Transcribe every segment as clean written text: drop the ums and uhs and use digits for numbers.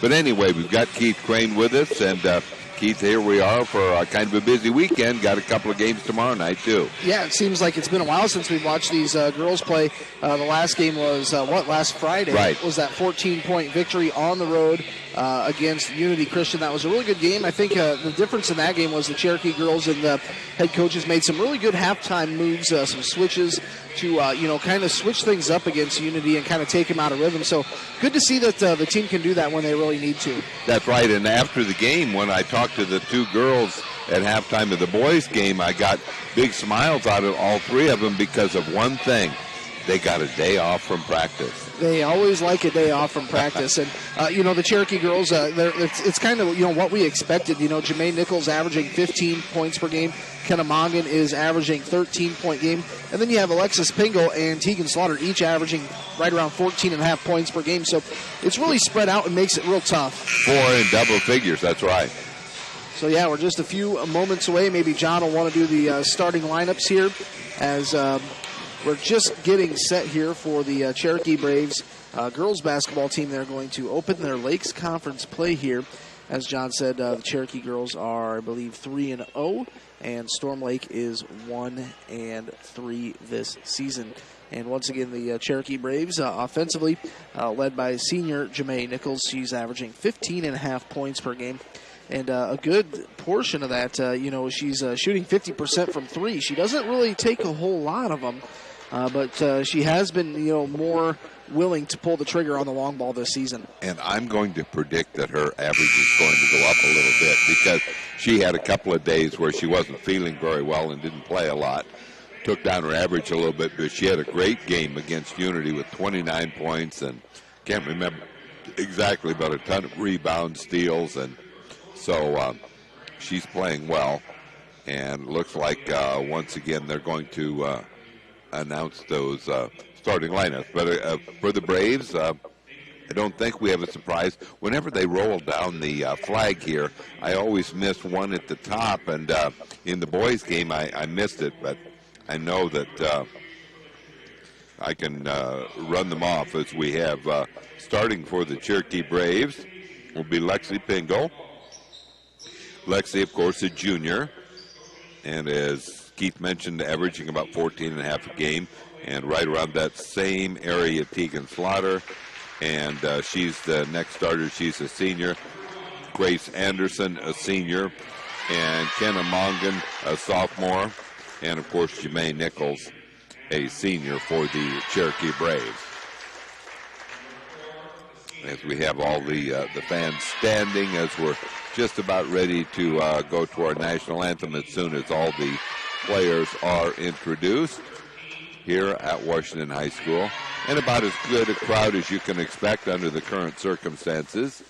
But anyway, we've got Keith Crane with us, and Keith, here we are for kind of a busy weekend. Got a couple of games tomorrow night, too. Yeah, it seems like it's been a while since we've watched these girls play. The last game was, last Friday? Right. Was that 14-point victory on the road against Unity Christian. That was a really good game. I think the difference in that game was the Cherokee girls and the head coaches made some really good halftime moves, some switches to, kind of switch things up against Unity and kind of take them out of rhythm. So good to see that the team can do that when they really need to. That's right, and after the game, when I talked to the two girls at halftime of the boys' game, I got big smiles out of all three of them because of one thing. They got a day off from practice. They always like a day off from practice. And, the Cherokee girls, it's kind of, what we expected. Jermaine Nichols averaging 15 points per game. Kenna Mongan is averaging 13-point game. And then you have Alexis Pingle and Tegan Slaughter each averaging right around 14.5 points per game. So it's really spread out and makes it real tough. 4 in double figures, that's right. So, yeah, we're just a few moments away. Maybe John will want to do the starting lineups here as we're just getting set here for the Cherokee Braves girls basketball team. They're going to open their Lakes Conference play here. As John said, the Cherokee girls are, I believe, 3-0, and Storm Lake is 1-3 this season. And once again, the Cherokee Braves offensively led by senior Jamae Nichols. She's averaging 15.5 points per game. And a good portion of that, she's shooting 50% from three. She doesn't really take a whole lot of them, but she has been, more willing to pull the trigger on the long ball this season. And I'm going to predict that her average is going to go up a little bit because she had a couple of days where she wasn't feeling very well and didn't play a lot. Took down her average a little bit, but she had a great game against Unity with 29 points and can't remember exactly, but a ton of rebounds, steals, and so she's playing well. And looks like once again they're going to announce those starting lineups. But for the Braves, I don't think we have a surprise. Whenever they roll down the flag here, I always miss one at the top. And in the boys' game, I missed it, but I know that I can run them off as we have starting for the Cherokee Braves will be Lexi Pingle. Lexi, of course, a junior, and as Keith mentioned, averaging about 14.5 a game, and right around that same area, Tegan Slaughter, and she's the next starter. She's a senior. Grace Anderson, a senior, and Kenna Mongan, a sophomore, and, of course, Jermaine Nichols, a senior for the Cherokee Braves. As we have all the fans standing as we're just about ready to go to our national anthem as soon as all the players are introduced here at Washington High School. And about as good a crowd as you can expect under the current circumstances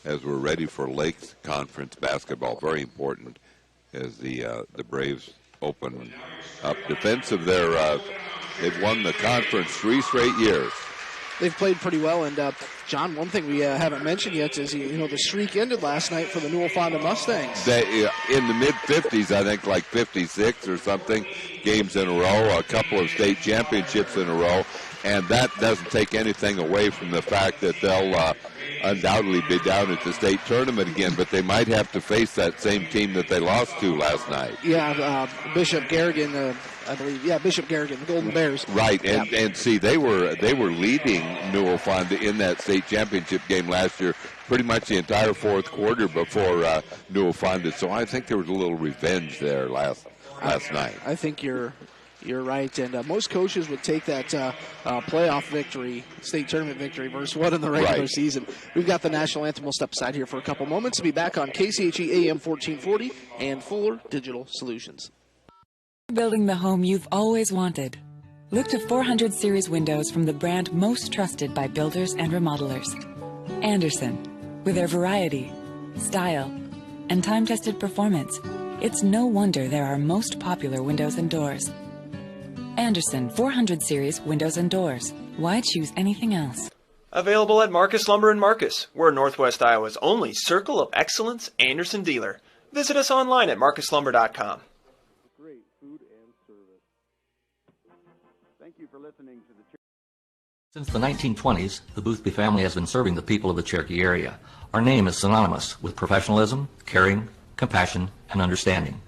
as we're ready for Lakes Conference basketball. Very important as the Braves open up defensive. They've won the conference 3 straight years. They've played pretty well, and John, one thing we haven't mentioned yet is the streak ended last night for the Newell Fonda Mustangs. They in the mid-50s, I think, like 56 or something games in a row, a couple of state championships in a row, and that doesn't take anything away from the fact that they'll undoubtedly be down at the state tournament again, but they might have to face that same team that they lost to last night. Yeah, Bishop Garrigan, I believe. Yeah, Bishop Garrigan, the Golden Bears. Right, and see, they were leading Newell Fonda in that state championship game last year, pretty much the entire fourth quarter before Newell Fonda. So I think there was a little revenge there last night. I think you're right, and most coaches would take that playoff victory, state tournament victory, versus what in the regular season. We've got the national anthem. We'll step aside here for a couple moments. We'll be back on KCHE AM 1440 and Fuller Digital Solutions. Building the home you've always wanted. Look to 400 series windows from the brand most trusted by builders and remodelers. Andersen. With their variety, style, and time-tested performance, it's no wonder they're our most popular windows and doors. Andersen 400 series windows and doors. Why choose anything else? Available at Marcus Lumber in Marcus. We're Northwest Iowa's only Circle of Excellence Andersen dealer. Visit us online at marcuslumber.com. Great food and service. Thank you for listening to the Since the 1920s, the Boothby family has been serving the people of the Cherokee area. Our name is synonymous with professionalism, caring, compassion, and understanding.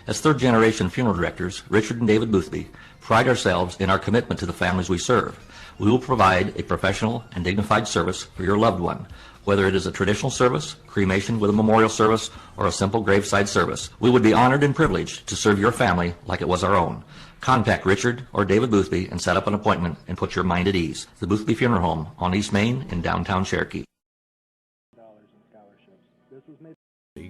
As third-generation funeral directors, Richard and David Boothby pride ourselves in our commitment to the families we serve. We will provide a professional and dignified service for your loved one, whether it is a traditional service, cremation with a memorial service, or a simple graveside service. We would be honored and privileged to serve your family like it was our own. Contact Richard or David Boothby and set up an appointment and put your mind at ease. The Boothby Funeral Home on East Main in downtown Cherokee.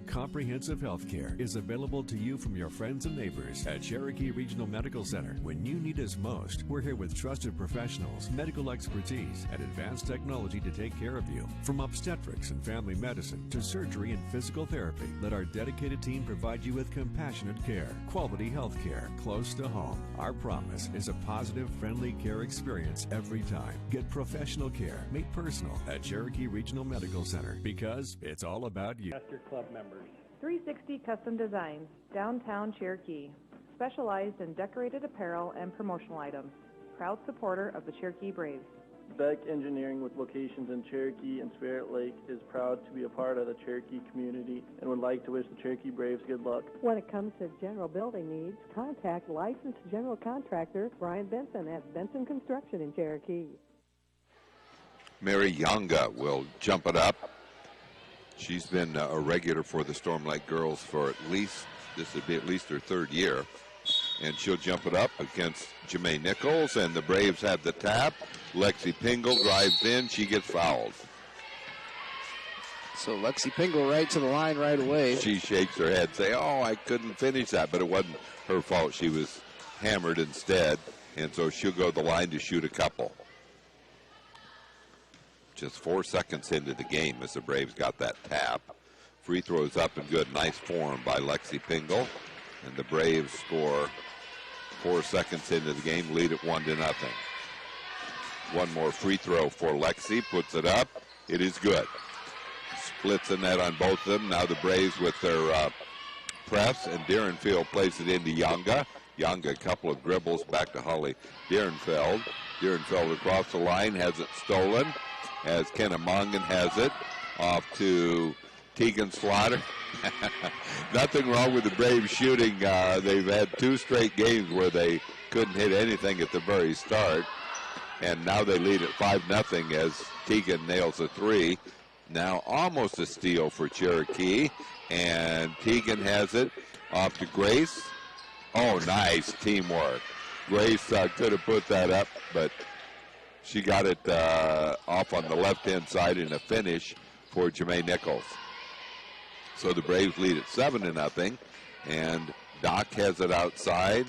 Comprehensive health care is available to you from your friends and neighbors at Cherokee Regional Medical Center. When you need us most, we're here with trusted professionals, medical expertise, and advanced technology to take care of you. From obstetrics and family medicine to surgery and physical therapy, let our dedicated team provide you with compassionate care, quality health care close to home. Our promise is a positive, friendly care experience every time. Get professional care made personal at Cherokee Regional Medical Center because it's all about you. Club members. 360 Custom Designs, downtown Cherokee. Specialized in decorated apparel and promotional items. Proud supporter of the Cherokee Braves. Beck Engineering, with locations in Cherokee and Spirit Lake, is proud to be a part of the Cherokee community and would like to wish the Cherokee Braves good luck. When it comes to general building needs, contact licensed general contractor Brian Benson at Benson Construction in Cherokee. Mary Yonga will jump it up. She's been a regular for the Storm Lake girls for at least, this would be at least her third year. And she'll jump it up against Jemaine Nichols, and the Braves have the tap. Lexi Pingle drives in. She gets fouled. So Lexi Pingle right to the line right away. She shakes her head, saying, oh, I couldn't finish that. But it wasn't her fault. She was hammered instead, and so she'll go to the line to shoot a couple. Just 4 seconds into the game as the Braves got that tap. Free throws up and good. Nice form by Lexi Pingle. And the Braves score 4 seconds into the game, lead it 1-0. One more free throw for Lexi, puts it up. It is good. Splits the net on both of them. Now the Braves with their press, and Deerenfield plays it into Yonga. Yonga, a couple of dribbles back to Holly Deerenfeld. Deerenfeld across the line, has it stolen. As Kenna Mongan has it off to Tegan Slaughter. Nothing wrong with the Braves shooting. They've had 2 straight games where they couldn't hit anything at the very start. And now they lead at 5-0 as Tegan nails a 3. Now almost a steal for Cherokee. And Tegan has it off to Grace. Oh, nice teamwork. Grace could have put that up, but she got it off on the left-hand side in a finish for Jemaine Nichols. So the Braves lead at 7-0, and Doc has it outside.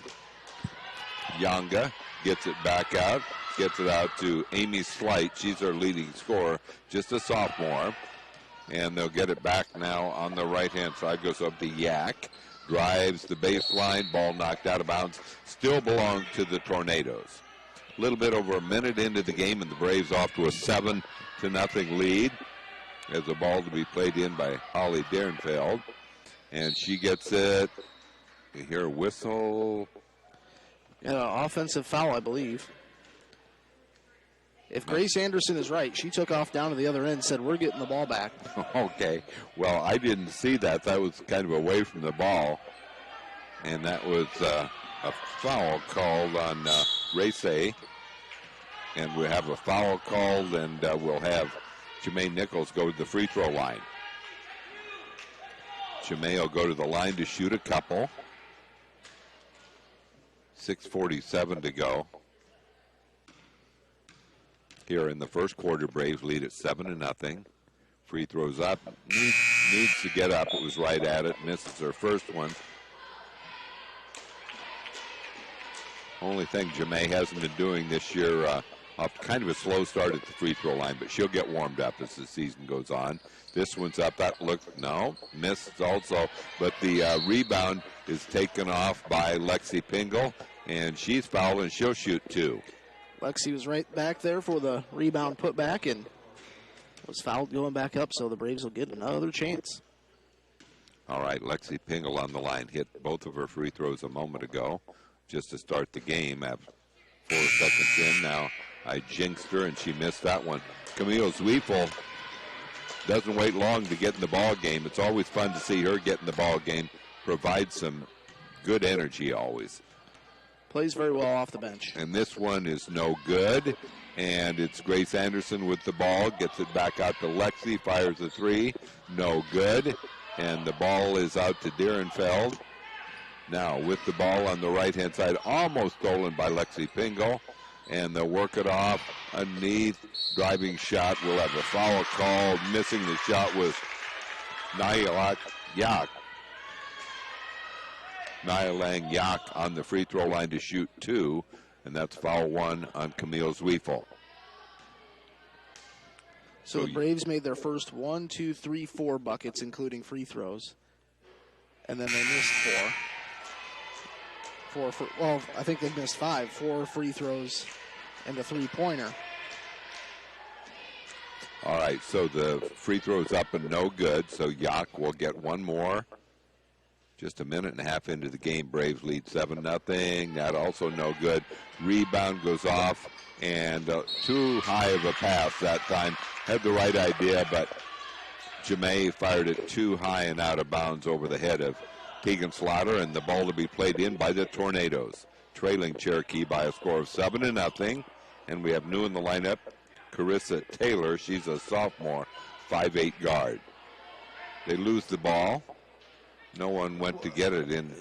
Yonga gets it back out, gets it out to Amy Slight. She's our leading scorer, just a sophomore. And they'll get it back now on the right-hand side. Goes up to Yak, drives the baseline, ball knocked out of bounds. Still belongs to the Tornadoes. A little bit over a minute into the game, and the Braves off to a 7-0 lead. As a ball to be played in by Holly Deerenfeld. And she gets it. You hear a whistle. Yeah, offensive foul, I believe. If Grace Anderson is right, she took off down to the other end, said, we're getting the ball back. Okay. Well, I didn't see that. That was kind of away from the ball. And that was a foul called on Race. And we have a foul called, and we'll have Jemaine Nichols go to the free throw line. Jemaine will go to the line to shoot a couple. 6:47 to go. Here in the first quarter, Braves lead at 7-0. Free throws up. Needs to get up. It was right at it. Misses her first one. Only thing Jemaine hasn't been doing this year, kind of a slow start at the free throw line, but she'll get warmed up as the season goes on. This one's up. That looked, no, missed also. But the rebound is taken off by Lexi Pingle, and she's fouled, and she'll shoot 2. Lexi was right back there for the rebound putback and was fouled going back up, so the Braves will get another chance. All right, Lexi Pingle on the line hit both of her free throws a moment ago just to start the game at 4 seconds in. Now I jinxed her, and she missed that one. Camille Zwiefel doesn't wait long to get in the ball game. It's always fun to see her get in the ball game. Provides some good energy always. Plays very well off the bench. And this one is no good. And it's Grace Anderson with the ball. Gets it back out to Lexi. Fires a three. No good. And the ball is out to Dierenfeld. Now with the ball on the right-hand side. Almost stolen by Lexi Pingle. And they'll work it off underneath. Driving shot. We'll have a foul called. Missing the shot was Nyalak Yak. Nyalang Yak on the free throw line to shoot 2. And that's foul 1 on Camille Zwiefel. So the Braves made their first 1, 2, 3, 4 buckets, including free throws. And then they missed 4. I think they missed 5. 4 free throws and a three-pointer. All right, so the free throw's up and no good, so Yak will get one more. Just a minute and a half into the game, Braves lead 7-0. That also no good. Rebound goes off, and too high of a pass that time. Had the right idea, but Jemay fired it too high and out of bounds over the head of Tegan Slaughter, and the ball to be played in by the Tornadoes, trailing Cherokee by a score of 7-0. And we have new in the lineup, Carissa Taylor. She's a sophomore, 5'8" guard. They lose the ball. No one went to get it in.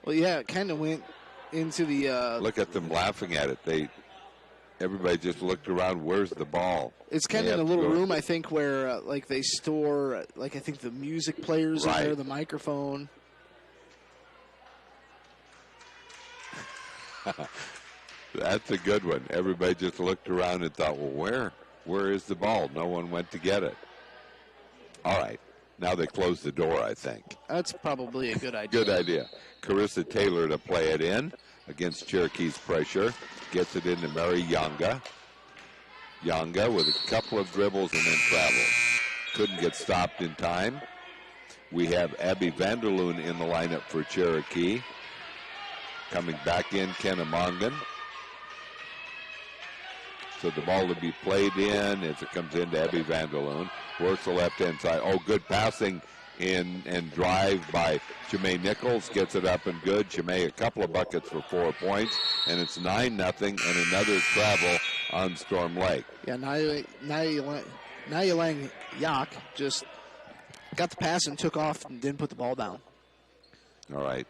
Well, yeah, it kind of went into the... Look at them laughing at it. Everybody just looked around. Where's the ball? It's kind of in a little room, I think, where they store, I think the music players in there, the microphone. That's a good one. Everybody just looked around and thought, well, where is the ball? No one went to get it. All right. Now they close the door, I think. That's probably a good idea. Good idea. Carissa Taylor to play it in against Cherokee's pressure. Gets it into Mary Yanga. Yanga with a couple of dribbles and then travels. Couldn't get stopped in time. We have Abby Vanderloon in the lineup for Cherokee. Coming back in, Kennemongan. So the ball to be played in as it comes into Abby Vanderloon. Works the left-hand side. Oh, good passing in and drive by Jemay Nichols. Gets it up and good. Jemay a couple of buckets for 4 points. And it's 9-0 and another travel on Storm Lake. Yeah, Nyalang Yak just got the pass and took off and didn't put the ball down. All right.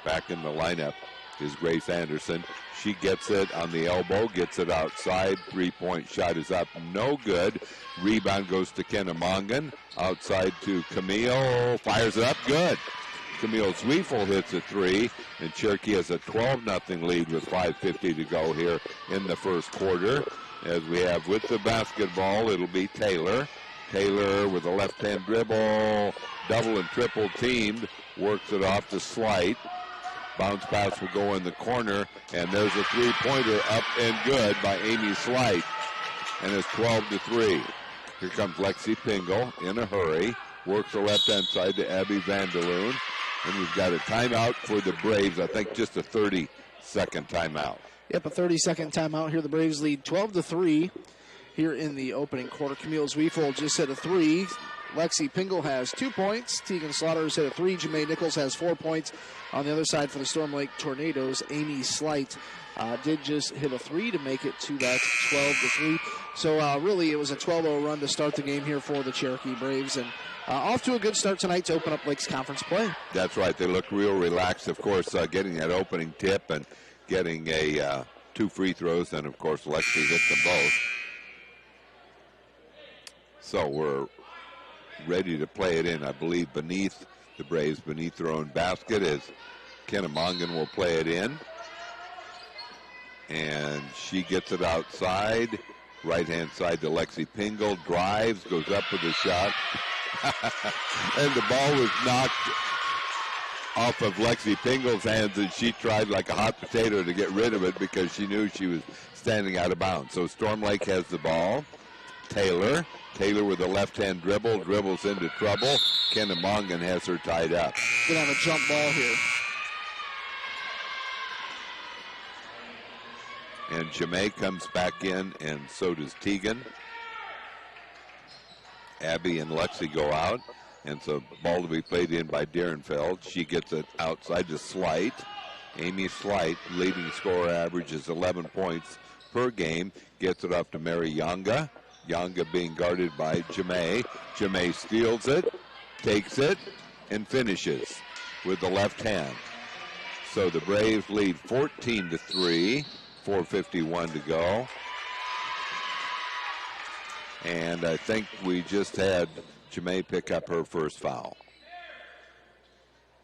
Back in the lineup is Grace Anderson. She gets it on the elbow, gets it outside. 3-point shot is up, no good. Rebound goes to Kennemongan. Outside to Camille, fires it up, good. Camille Zwiefel hits a 3, and Cherokee has a 12-0 lead with 5:50 to go here in the first quarter. As we have with the basketball, it'll be Taylor. Taylor with a left-hand dribble, double and triple teamed, works it off to Slight. Bounce pass will go in the corner, and there's a three-pointer up and good by Amy Slight, and it's 12-3. Here comes Lexi Pingle in a hurry, works the left-hand side to Abby Vanderloon, and we've got a timeout for the Braves. I think just a 30-second timeout. Yep, a 30-second timeout here. The Braves lead 12-3 here in the opening quarter. Camille Zwiefel just hit a 3. Lexi Pingle has 2 points. Tegan Slaughter has hit a 3. Jemay Nichols has 4 points. On the other side for the Storm Lake Tornadoes, Amy Slight did just hit a 3 to make it to that 12-3. So really it was a 12-0 run to start the game here for the Cherokee Braves. And off to a good start tonight to open up Lake's conference play. That's right. They look real relaxed. Of course, getting that opening tip and getting 2 free throws. And, of course, Lexi hit them both. So we're ready to play it in, I believe, beneath the Braves, beneath their own basket, as Kennemongan will play it in. And she gets it outside, right-hand side to Lexi Pingle, drives, goes up with a shot. And the ball was knocked off of Lexi Pingle's hands, and she tried like a hot potato to get rid of it because she knew she was standing out of bounds. So Storm Lake has the ball. Taylor with a left-hand dribble, dribbles into trouble. Kennemongan has her tied up. Gonna have a jump ball here. And Jemay comes back in, and so does Tegan. Abby and Lexi go out, and so ball to be played in by Derenfeld. She gets it outside to Slight. Amy Slight, leading scorer, averages 11 points per game, gets it off to Mary Yonga. Yonga being guarded by Jemay. Jemay steals it, takes it, and finishes with the left hand. So the Braves lead 14-3, 4:51 to go. And I think we just had Jemay pick up her first foul.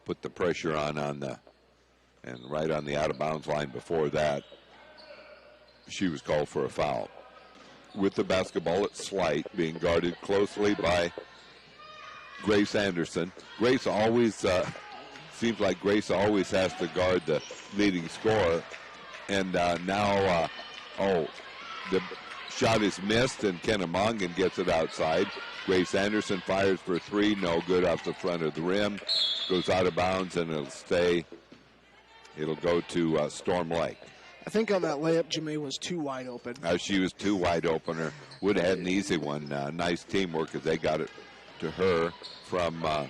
Put the pressure on the, and right on the out-of-bounds line before that, she was called for a foul. With the basketball at Slight, being guarded closely by Grace Anderson. Grace always, seems like Grace always has to guard the leading scorer. And now, the shot is missed, and Kenna Mongan gets it outside. Grace Anderson fires for three, no good off the front of the rim. Goes out of bounds, and it'll stay. It'll go to Storm Lake. I think on that layup, Jemay was too wide open. She was too wide open. Or would have had an easy one. Nice teamwork as they got it to her from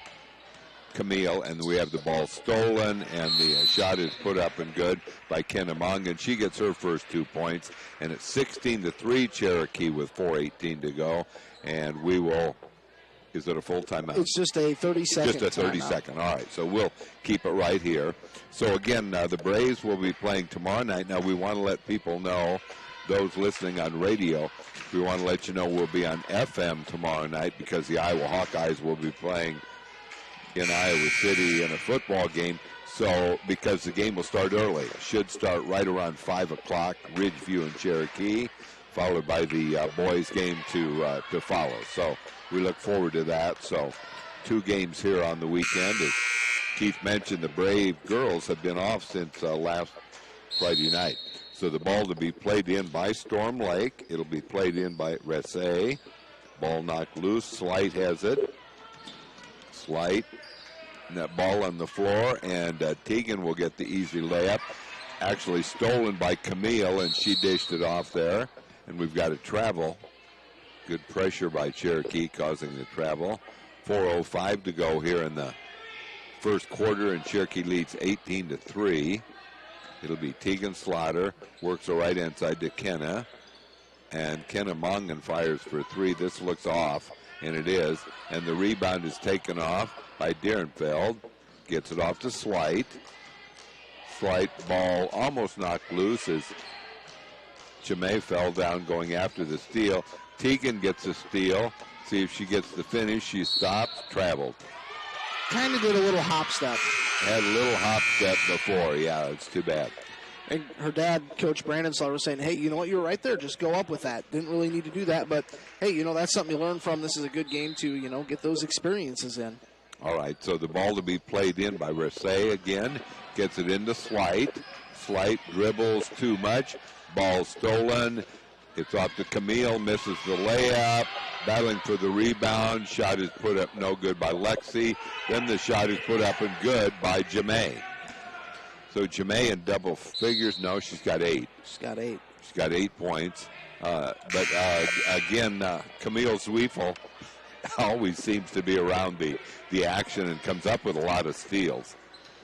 Camille, and we have the ball stolen, and the shot is put up and good by Kenna Mongan. She gets her first 2 points, and it's 16-3 Cherokee with 4:18 to go, and we will. Is it a full timeout? It's just a 30-second. Just a 30-second. All right, so we'll keep it right here. So again, the Braves will be playing tomorrow night. Now we want to let people know, those listening on radio, we want to let you know we'll be on FM tomorrow night because the Iowa Hawkeyes will be playing in Iowa City in a football game. So because the game will start early, it should start right around 5 o'clock, Ridgeview and Cherokee, followed by the boys game to follow. So we look forward to that. So 2 games here on the weekend. As Keith mentioned, the Brave girls have been off since last Friday night. So the ball to be played in by Storm Lake. It'll be played in by Ressay. Ball knocked loose. Slight has it. Slight. And that ball on the floor, and Tegan will get the easy layup. Actually stolen by Camille, and she dished it off there. And we've got a travel. Good pressure by Cherokee causing the travel. 4:05 to go here in the first quarter, and Cherokee leads 18-3. It'll be Tegan Slaughter, works the right hand side to Kenna, and Kenna Mongan fires for 3. This looks off, and it is, and the rebound is taken off by Derenfeld. Gets it off to Slight. Slight ball almost knocked loose as Jemay fell down going after the steal. Tegan gets the steal. See if she gets the finish. She stops, traveled. Kind of did a little hop step. Had a little hop step before. Yeah, it's too bad. And her dad, Coach Brandon Slaughter, was saying, hey, you know what, you were right there. Just go up with that. Didn't really need to do that. But, hey, you know, that's something you learn from. This is a good game to, you know, get those experiences in. All right, so the ball to be played in by Ressay again. Gets it into Slight. Slight dribbles too much. Ball stolen. It's off to Camille. Misses the layup. Battling for the rebound. Shot is put up no good by Lexi. Then the shot is put up and good by Jemay. So Jemay in double figures. No, she's got 8. She's got 8. She's got 8 points. But again, Camille Zweifel always seems to be around the action and comes up with a lot of steals.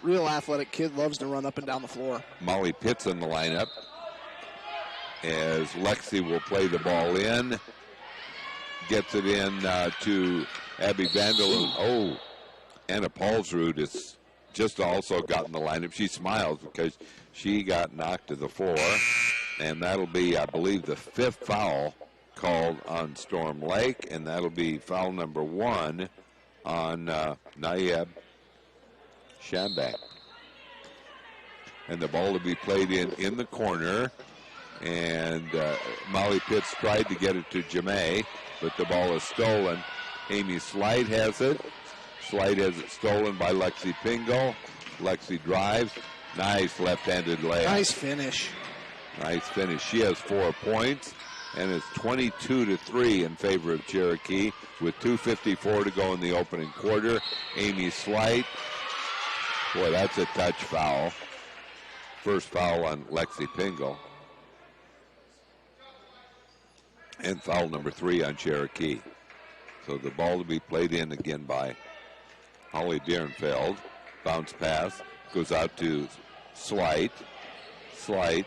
Real athletic kid, loves to run up and down the floor. Molly Pitts in the lineup as Lexi will play the ball in. Gets it in to Abby Vandal. Anna Paulsrud is just also got in the lineup. She smiles because she got knocked to the floor. And that'll be, I believe, the 5th foul called on Storm Lake. And that'll be foul number 1 on Nayeb Shambach. And the ball to be played in the corner. And Molly Pitts tried to get it to Jemay, but the ball is stolen. Amy Slight has it. Slight has it stolen by Lexi Pingle. Lexi drives. Nice left-handed layup. Nice finish. Nice finish. She has 4 points, and it's 22-3 in favor of Cherokee with 2:54 to go in the opening quarter. Amy Slight. Boy, that's a touch foul. First foul on Lexi Pingle. And foul number 3 on Cherokee. So the ball to be played in again by Holly Dierenfeld. Bounce pass goes out to Slight. Slight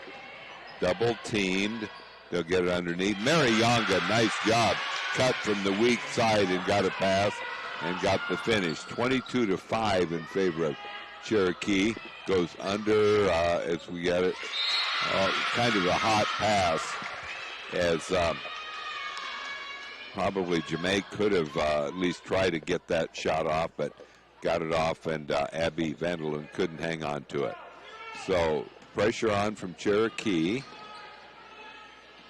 double teamed. They'll get it underneath. Mary Yonga, nice job. Cut from the weak side and got a pass and got the finish. 22-5 in favor of Cherokee. Goes under as we get it. Kind of a hot pass as probably Jemay could have at least tried to get that shot off, but got it off, and Abby Vanderloon couldn't hang on to it. So pressure on from Cherokee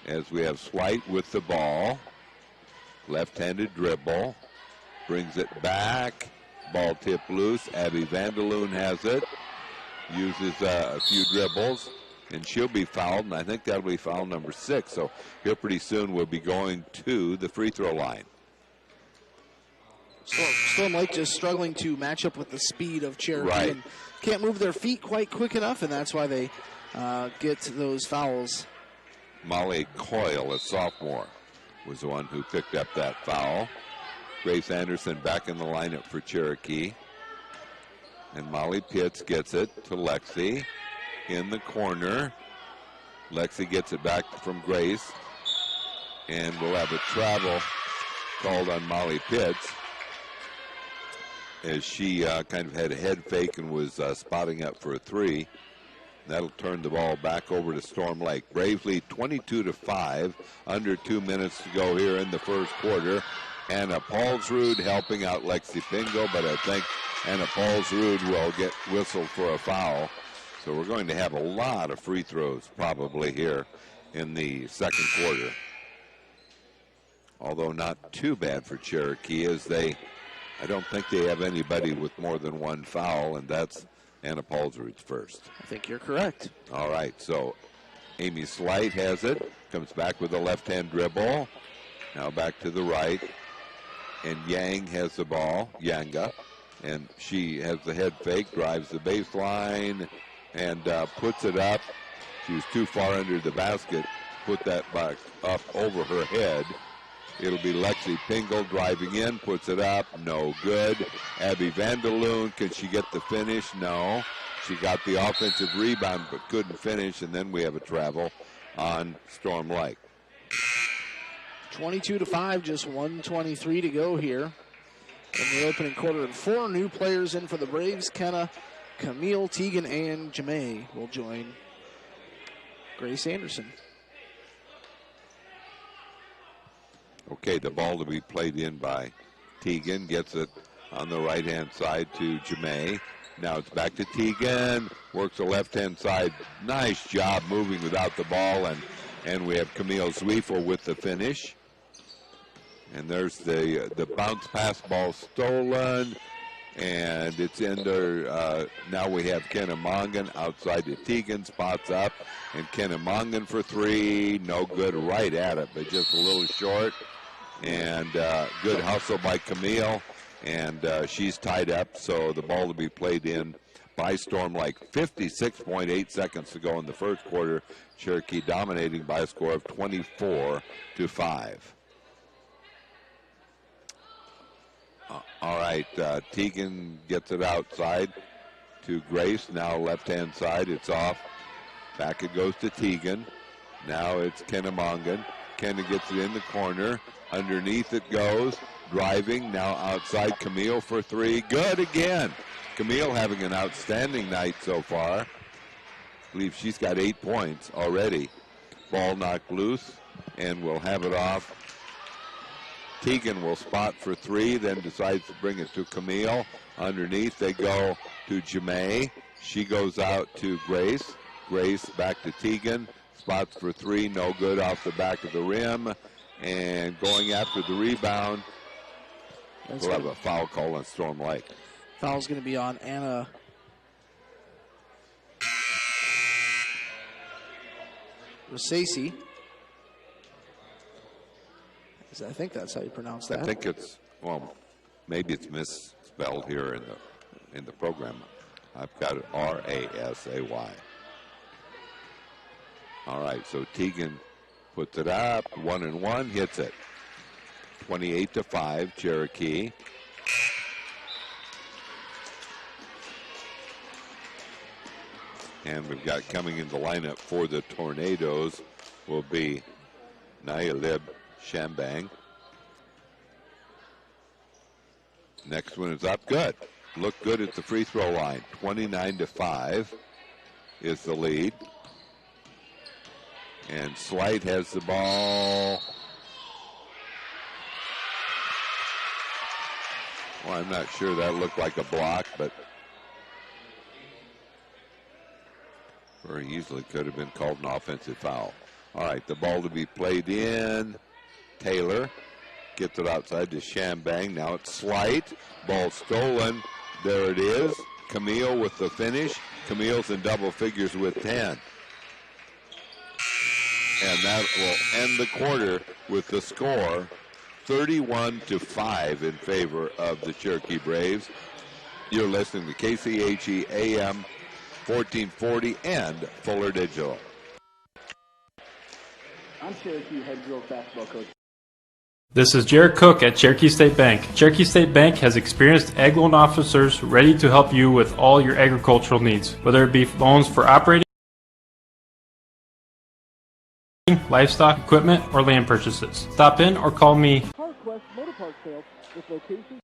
as we have Slight with the ball. Left-handed dribble. Brings it back. Ball tipped loose. Abby Vanderloon has it. Uses a few dribbles. And she'll be fouled, and I think that'll be foul number 6. So here pretty soon we'll be going to the free throw line. Storm Lake just struggling to match up with the speed of Cherokee. Right. And can't move their feet quite quick enough, and that's why they get those fouls. Molly Coyle, a sophomore, was the one who picked up that foul. Grace Anderson back in the lineup for Cherokee. And Molly Pitts gets it to Lexi in the corner. Lexi gets it back from Grace. And we'll have a travel called on Molly Pitts as she kind of had a head fake and was spotting up for a 3. That'll turn the ball back over to Storm Lake. Braves lead 22-5. Under 2 minutes to go here in the first quarter. Anna Paulsrud helping out Lexi Pingo, but I think Anna Paulsrud will get whistled for a foul. So we're going to have a lot of free throws probably here in the second quarter. Although not too bad for Cherokee, as I don't think they have anybody with more than 1 foul, and that's Anna Paulsrud's first. I think you're correct. All right, so Amy Slight has it, comes back with a left-hand dribble. Now back to the right, and Yang has the ball, Yanga, and she has the head fake, drives the baseline, and puts it up. She was too far under the basket, put that back up over her head. It'll be Lexi Pingle driving in, puts it up, no good. Abby Vanderloon, can she get the finish? No. She got the offensive rebound but couldn't finish, and then we have a travel on Storm Lake. 22-5, just 1:23 to go here in the opening quarter. And 4 new players in for the Braves. Kenna, Camille, Teagan, and Jemay will join Grace Anderson. Okay, the ball to be played in by Teagan. Gets it on the right-hand side to Jemay. Now it's back to Teagan. Works the left-hand side. Nice job moving without the ball. And we have Camille Zwiefel with the finish. And there's the bounce pass ball stolen. And it's in there. Now we have Kennemongan outside to Teagan. Spots up. And Kennemongan for 3. No good, right at it, but just a little short. And good hustle by Camille. And she's tied up, so the ball to be played in by Storm Lake. 56.8 seconds to go in the first quarter. Cherokee dominating by a score of 24-5. All right, Teagan gets it outside to Grace. Now left-hand side, it's off. Back it goes to Teagan. Now it's Kennemongan. Kenna gets it in the corner. Underneath it goes. Driving, now outside Camille for 3. Good again. Camille having an outstanding night so far. I believe she's got 8 points already. Ball knocked loose, and we'll have it off. Teagan will spot for 3, then decides to bring it to Camille. Underneath they go to Jemay. She goes out to Grace. Grace back to Teagan. Spots for 3, no good off the back of the rim. And going after the rebound, we'll have a foul call on Storm Lake. Foul's going to be on Anna Rosacci. I think that's how you pronounce that. I think it's, well, maybe it's misspelled here in the program. I've got it R-A-S-A-Y. All right, so Teagan Puts it up, 1-1, hits it. 28-5, Cherokee. And we've got coming in the lineup for the Tornadoes will be Nayalib Shambang. Next one is up, good. Looked good at the free throw line. 29-5 is the lead. And Slight has the ball. Well, I'm not sure that looked like a block, but very easily could have been called an offensive foul. All right, the ball to be played in. Taylor gets it outside to Shambang. Now it's Slight. Ball stolen. There it is. Camille with the finish. Camille's in double figures with 10. And that will end the quarter with the score 31-5 in favor of the Cherokee Braves. You're listening to KCHE AM 1440 and Fuller Digital. I'm Cherokee head girls basketball coach. This is Jared Cook at Cherokee State Bank. Cherokee State Bank has experienced ag loan officers ready to help you with all your agricultural needs, whether it be loans for operating, livestock, equipment, or land purchases. Stop in or call me. CarQuest Motor Park Sales with locations.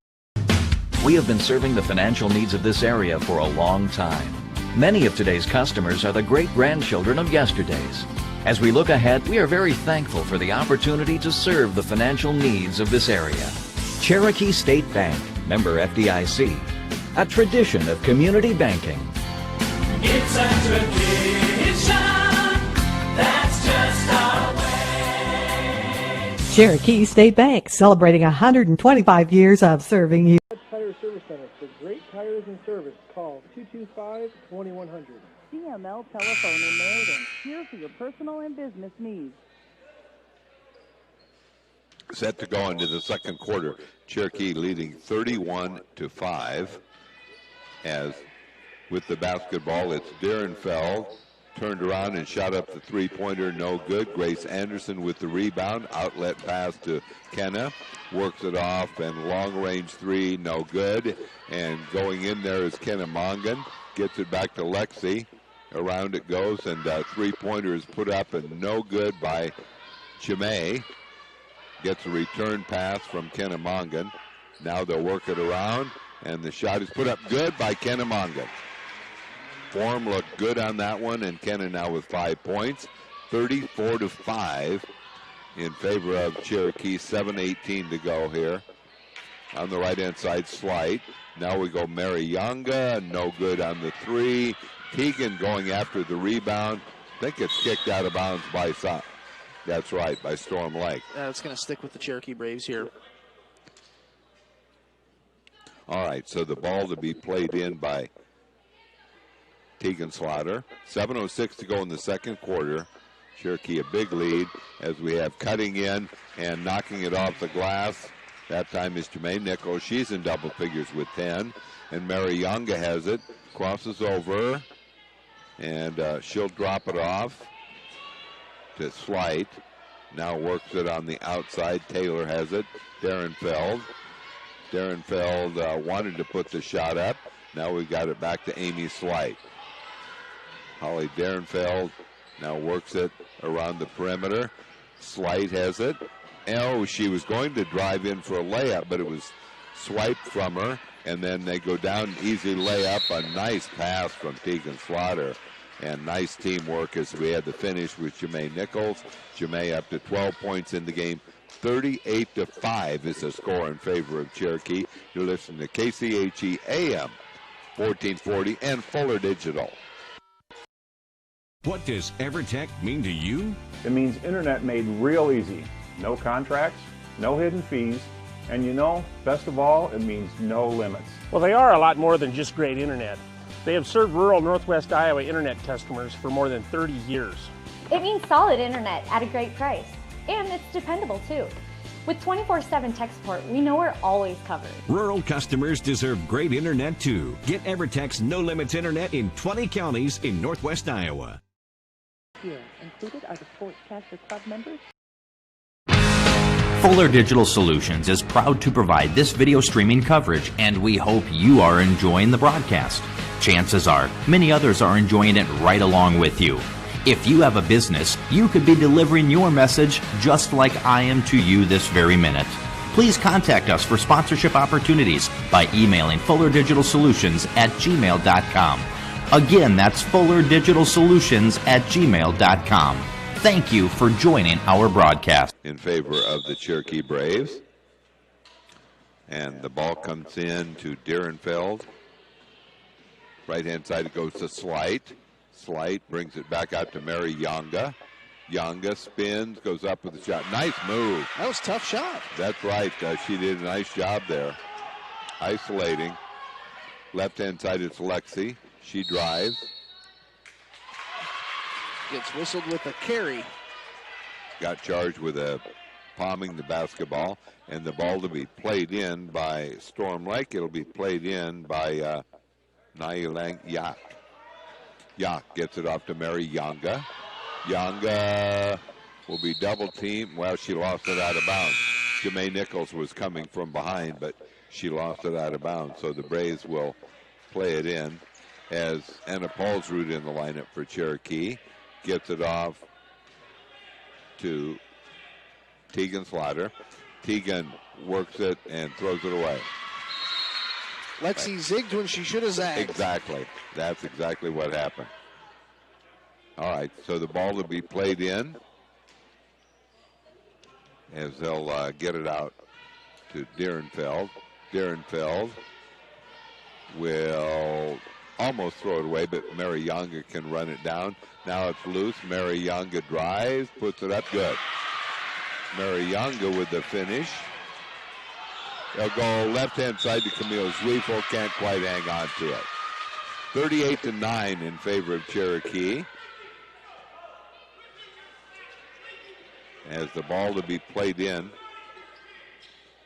We have been serving the financial needs of this area for a long time. Many of today's customers are the great-grandchildren of yesterday's. As we look ahead, we are very thankful for the opportunity to serve the financial needs of this area. Cherokee State Bank, member FDIC, a tradition of community banking. It's a tradition, that's just our way. Cherokee State Bank, celebrating 125 years of serving you. Tire Service Center for great tires and service. Call 225-2100. CML Telephone in Meriden, here for your personal and business needs. Set to go into the second quarter. Cherokee leading 31-5. As with the basketball, it's Derenfeld. Turned around and shot up the three-pointer, no good. Grace Anderson with the rebound. Outlet pass to Kenna. Works it off, and long-range three, no good. And going in there is Kenna Mongan. Gets it back to Lexi. Around it goes, and three-pointer is put up and no good by Chimay. Gets a return pass from Kenna Mongan. Now they'll work it around, and the shot is put up good by Kenna Mongan. Form looked good on that one, and Kenna now with 5 points. 34-5 in favor of Cherokee. 7:18 to go here. On the right-hand side, Slight. Now we go Marianga, no good on the three. Teagan going after the rebound. I think it's kicked out of bounds by That's right, by Storm Lake. It's going to stick with the Cherokee Braves here. All right, so the ball to be played in by Tegan Slaughter. 7:06 to go in the second quarter. Cherokee a big lead as we have cutting in and knocking it off the glass. That time is Jermaine Nichols. She's in double figures with 10. And Mary Younga has it. Crosses over. And she'll drop it off to Slight. Now works it on the outside. Taylor has it. Derenfeld. Derenfeld wanted to put the shot up. Now we got it back to Amy Slight. Holly Derenfeld now works it around the perimeter. Slight has it. Oh, she was going to drive in for a layup, but it was swiped from her. And then they go down, easy layup, a nice pass from Tegan Slaughter. And nice teamwork as we had the finish with Jermaine Nichols. Jermaine up to 12 points in the game. 38-5 is the score in favor of Cherokee. You're listening to KCHE AM 1440 and Fuller Digital. What does EverTech mean to you? It means internet made real easy. No contracts, no hidden fees, and best of all, it means no limits. Well, they are a lot more than just great internet. They have served rural Northwest Iowa internet customers for more than 30 years. It means solid internet at a great price, and it's dependable too. With 24/7 tech support, we know we're always covered. Rural customers deserve great internet too. Get EverTech's no limits internet in 20 counties in Northwest Iowa. year. Included are the Sportscaster Club members. Fuller Digital Solutions is proud to provide this video streaming coverage, and we hope you are enjoying the broadcast. Chances are, many others are enjoying it right along with you. If you have a business, you could be delivering your message just like I am to you this very minute. Please contact us for sponsorship opportunities by emailing fullerdigitalsolutions@gmail.com. Again, that's fullerdigitalsolutions@gmail.com. Thank you for joining our broadcast. In favor of the Cherokee Braves. And the ball comes in to Dierenfeld. Right-hand side, it goes to Slight. Slight brings it back out to Mary Yonga. Yonga spins, goes up with a shot. Nice move. That was a tough shot. That's right. She did a nice job there. Isolating. Left-hand side, it's Lexi. She drives. Gets whistled with a carry. Got charged with palming the basketball, and the ball to be played in by Storm Lake. It'll be played in by Nailang Yak. Yak gets it off to Mary Yonga. Yonga will be double teamed. Well, she lost it out of bounds. Jamae Nichols was coming from behind, but she lost it out of bounds. So the Braves will play it in as Anna Paulsrud in the lineup for Cherokee. Gets it off to Tegan Slaughter. Tegan works it and throws it away. Lexi zigged when she should have zagged. Exactly. That's exactly what happened. All right, so the ball to be played in as they'll get it out to Dierenfeld. Dierenfeld will almost throw it away, but Mary Yonga can run it down. Now it's loose. Mary Yonga drives, puts it up good. Mary Yonga with the finish. They'll go left-hand side to Camille Zweifel. Can't quite hang on to it. 38-9 in favor of Cherokee. As the ball to be played in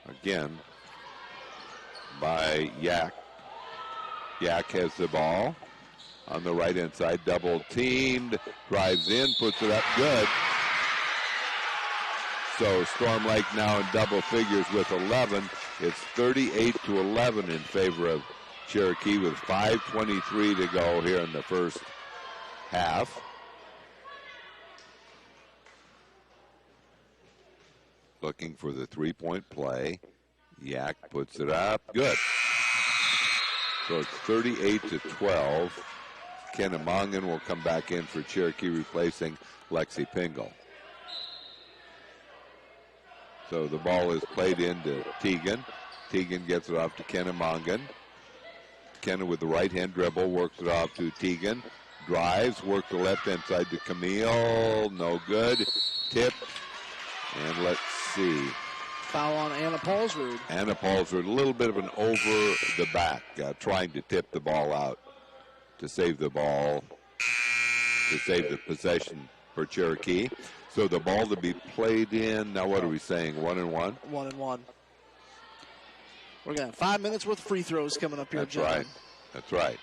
again by Yak. Yak has the ball on the right-hand side, double teamed, drives in, puts it up good. So Storm Lake now in double figures with 11. It's 38-11 in favor of Cherokee with 5:23 to go here in the first half. Looking for the three-point play. Yak puts it up. Good. So it's 38-12. Kenna Mongan will come back in for Cherokee, replacing Lexi Pingle. So the ball is played into Tegan. Tegan gets it off to Kenna Mongan. Kenna with the right-hand dribble works it off to Tegan. Drives, works the left-hand side to Camille. No good. Tip. And let's see. Foul on Anna Paulsrud. Anna Paulsrud, a little bit of an over the back, trying to tip the ball out to save the ball, to save the possession for Cherokee. So the ball to be played in, now what are we saying, 1-1? 1-1. We're going to have 5 minutes worth of free throws coming up here, That's gentlemen. right. That's right.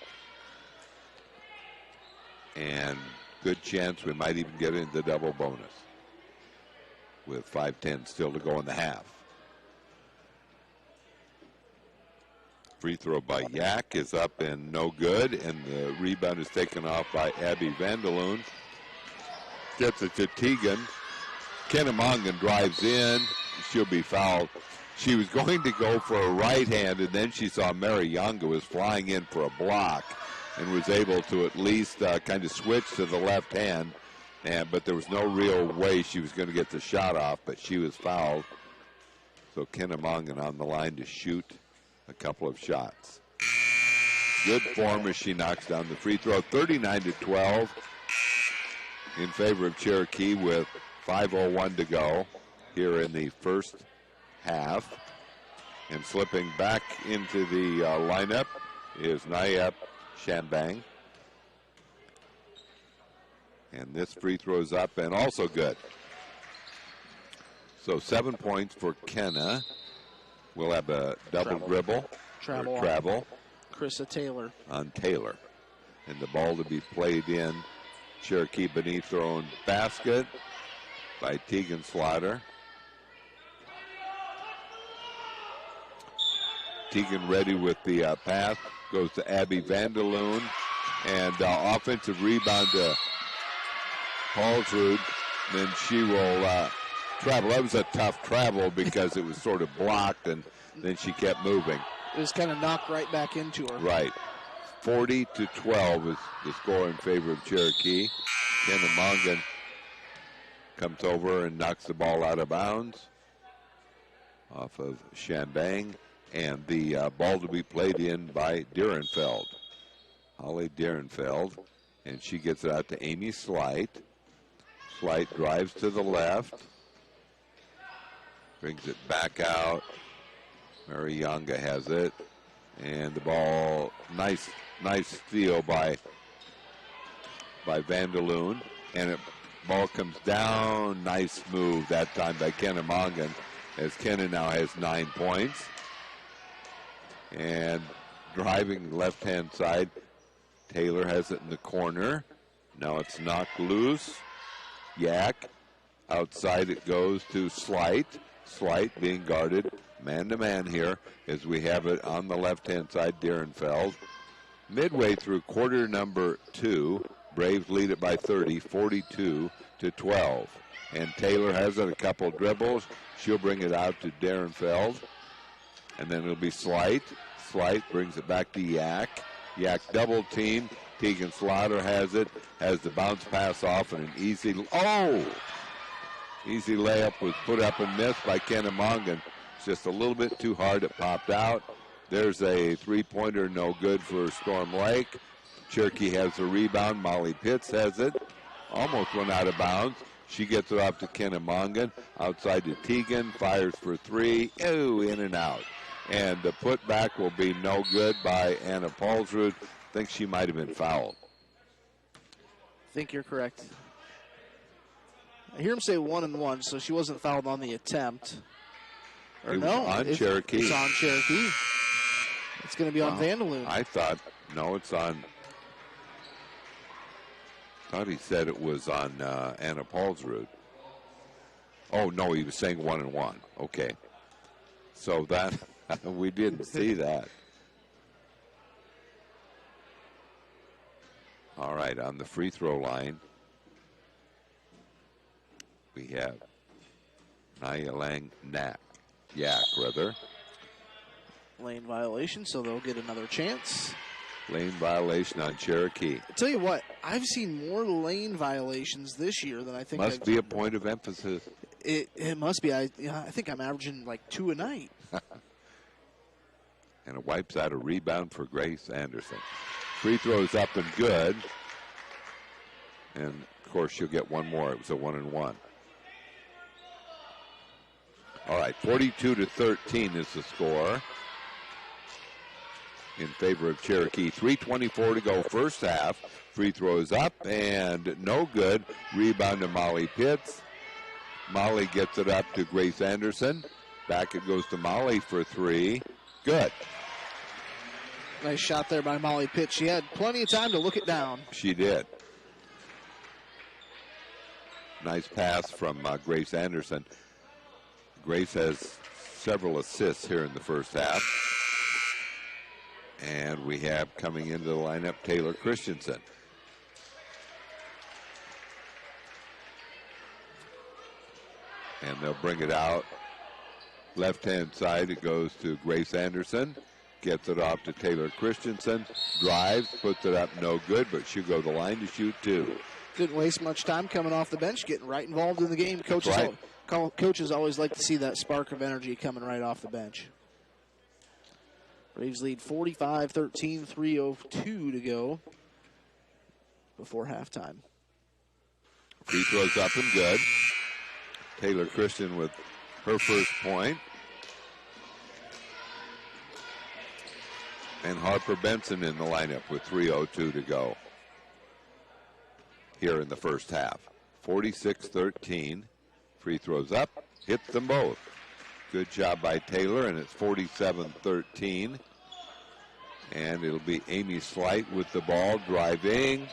And good chance we might even get into the double bonus with 5:10 still to go in the half. Free throw by Yak is up and no good, and the rebound is taken off by Abby Vanderloon. Gets it to Tegan. Kenna Mongan drives in. She'll be fouled. She was going to go for a right hand, and then she saw Mary Yonga was flying in for a block and was able to at least kind of switch to the left hand. But there was no real way she was going to get the shot off, but she was fouled. So Kenna Mongan on the line to shoot a couple of shots. Good form as she knocks down the free throw. 39-12 in favor of Cherokee with 5:01 to go here in the first half. And slipping back into the lineup is Nayep Shambang. And this free throw's up and also good. So 7 points for Kenna. We'll have a double dribble. Travel. Krista Taylor. On Taylor. And the ball to be played in Cherokee beneath their own basket by Tegan Slaughter. Tegan ready with the pass. Goes to Abby Vanderloon. And offensive rebound to Paulsrud. Then she will travel. That was a tough travel because it was sort of blocked, and then she kept moving. It was kind of knocked right back into her. Right. 40-12 is the score in favor of Cherokee. Kenna Mongan comes over and knocks the ball out of bounds off of Shambang. And the ball to be played in by Dierenfeld. Holly Dierenfeld. And she gets it out to Amy Slight. Slight drives to the left. Brings it back out. Mary Yonga has it. And the ball, nice steal by Vanderloon. And the ball comes down. Nice move that time by Kenna Mongan, as Kenna now has 9 points. And driving left-hand side, Taylor has it in the corner. Now it's knocked loose. Yak. Outside it goes to Slight. Slight being guarded man-to-man here as we have it on the left-hand side, Dierenfeld. Midway through quarter number 2, Braves lead it by 30, 42-12. And Taylor has it, a couple dribbles. She'll bring it out to Dierenfeld. And then it'll be Slight. Slight brings it back to Yak. Yak double team. Tegan Slaughter has it. Has the bounce pass off and an easy layup was put up and missed by Kenna Mongan. It's just a little bit too hard. It popped out. There's a three-pointer, no good for Storm Lake. Cherokee has the rebound. Molly Pitts has it. Almost went out of bounds. She gets it off to Kenna Mongan. Outside to Tegan. Fires for three. Ooh, in and out. And the putback will be no good by Anna Paulsrud. I think she might have been fouled. I think you're correct. I hear him say 1-1, so she wasn't fouled on the attempt. Or it no, was on Cherokee. It's on Cherokee. It's going to be on Vanderloon. I thought, no, it's on. Thought he said it was on Anna Paulsrud. Oh, no, he was saying 1-1. Okay. So that, we didn't see that. All right, on the free throw line, we have Nia Lang Yak, rather. Lane violation, so they'll get another chance. Lane violation on Cherokee. I tell you what, I've seen more lane violations this year than I think. Must be a point of emphasis. It must be. I think I'm averaging like 2 a night. And it wipes out a rebound for Grace Anderson. Free throws up and good. And, of course, she'll get one more. It was a 1-1. All right, 42-13 is the score in favor of Cherokee. 3:24 to go first half. Free throws up and no good. Rebound to Molly Pitts. Molly gets it up to Grace Anderson. Back it goes to Molly for three. Good. Nice shot there by Molly Pitts. She had plenty of time to look it down. She did. Nice pass from Grace Anderson. Grace has several assists here in the first half. And we have coming into the lineup Taylor Christensen. And they'll bring it out. Left-hand side, it goes to Grace Anderson. Gets it off to Taylor Christensen. Drives, puts it up, no good, but she'll go to the line to shoot two. Didn't waste much time coming off the bench, getting right involved in the game. Coaches always like to see that spark of energy coming right off the bench. Braves lead 45-13, 3:02 to go before halftime. Free throws up and good. Taylor Christian with her first point. And Harper Benson in the lineup with 3:02 to go here in the first half. 46-13. Free throws up, hits them both. Good job by Taylor, and it's 47-13. And it'll be Amy Slight with the ball, driving.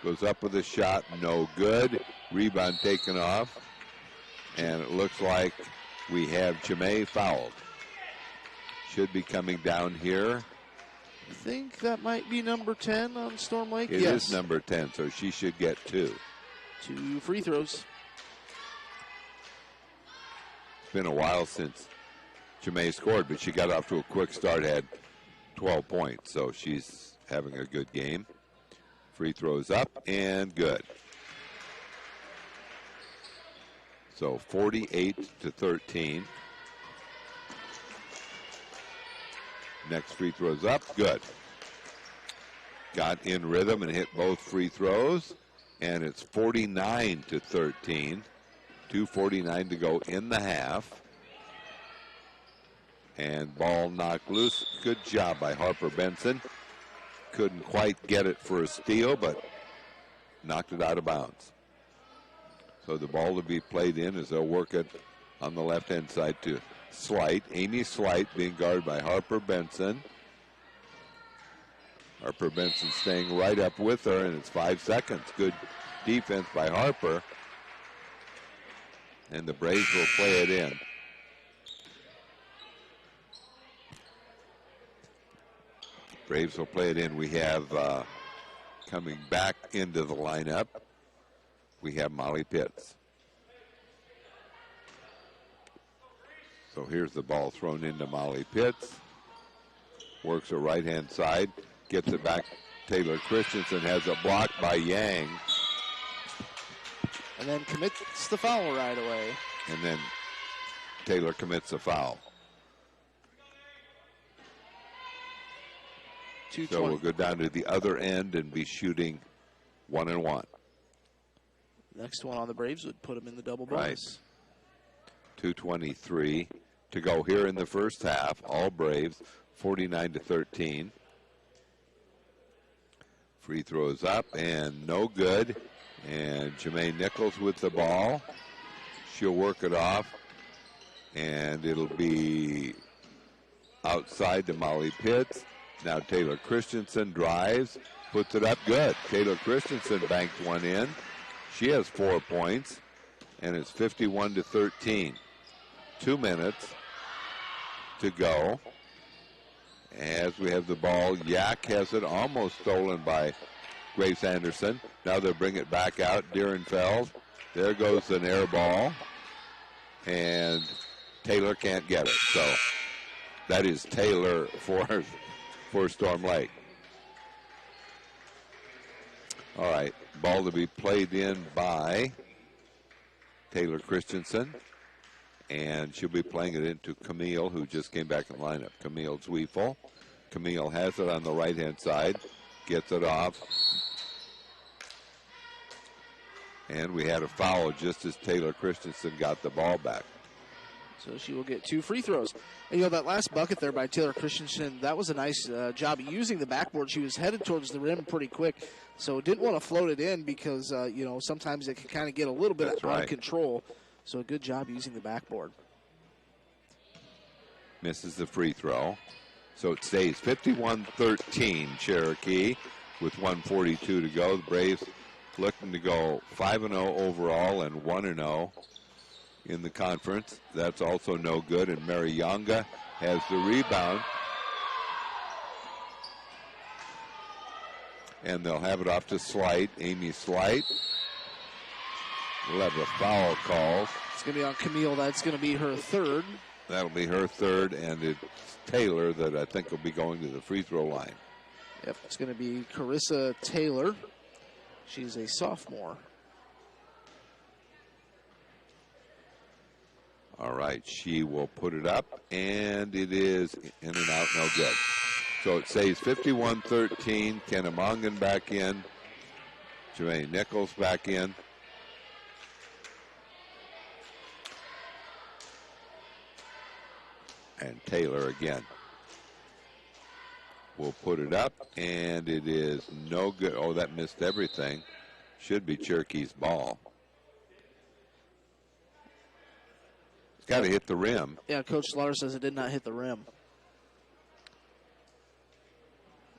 Goes up with a shot, no good. Rebound taken off. And it looks like we have Chimay fouled. Should be coming down here. I think that might be number 10 on Storm Lake. It yes. is number 10, so she should get 2. 2 free throws. It's been a while since Chimay scored, but she got off to a quick start, had 12 points, so she's having a good game. Free throws up and good. So 48-13. Next free throws up, good. Got in rhythm and hit both free throws, and it's 49-13. 2:49 to go in the half. And ball knocked loose. Good job by Harper Benson. Couldn't quite get it for a steal, but knocked it out of bounds. So the ball to be played in as they'll work it on the left-hand side to Slight. Amy Slight being guarded by Harper Benson. Harper Benson staying right up with her, and it's 5 seconds. Good defense by Harper. And the Braves will play it in. Braves will play it in. We have coming back into the lineup, we have Molly Pitts. So here's the ball thrown into Molly Pitts. Works the right-hand side. Gets it back. Taylor Christensen has a block by Yang. And then commits the foul right away. And then Taylor commits a foul. So we'll go down to the other end and be shooting 1-1. Next one on the Braves would put them in the double bonus. Right. 2:23 to go here in the first half. All Braves, 49-13. Free throws up and no good. And Jermaine Nichols with the ball. She'll work it off. And it'll be outside to Molly Pitts. Now Taylor Christensen drives, puts it up good. Taylor Christensen banked one in. She has 4 points, and it's 51-13. 2 minutes to go. As we have the ball, Yak has it almost stolen by Grace Anderson. Now they'll bring it back out. Dierenfeld. There goes an air ball. And Taylor can't get it. So that is Taylor for Storm Lake. All right. Ball to be played in by Taylor Christensen. And she'll be playing it into Camille, who just came back in the lineup. Camille Zwiefel. Camille has it on the right-hand side. Gets it off. And we had a foul just as Taylor Christensen got the ball back. So she will get 2 free throws. And, that last bucket there by Taylor Christensen, that was a nice job using the backboard. She was headed towards the rim pretty quick, so didn't want to float it in because, sometimes it can kind of get a little bit out of control. So a good job using the backboard. Misses the free throw. So it stays 51-13 Cherokee with 1:42 to go. The Braves looking to go 5-0 overall and 1-0 in the conference. That's also no good, and Mary Yonga has the rebound. And they'll have it off to Slight, Amy Slight. We'll have a foul call. It's going to be on Camille. That's going to be her third. That'll be her third, and it's Taylor that I think will be going to the free throw line. Yep, it's going to be Carissa Taylor. She's a sophomore. All right, she will put it up, and it is in and out, no good. So it stays 51-13. Kenna Mongan back in. Jermaine Nichols back in. And Taylor again. Will put it up, and it is no good. Oh, that missed everything. Should be Cherokee's ball. It's got to hit the rim. Yeah, Coach Slaughter says it did not hit the rim.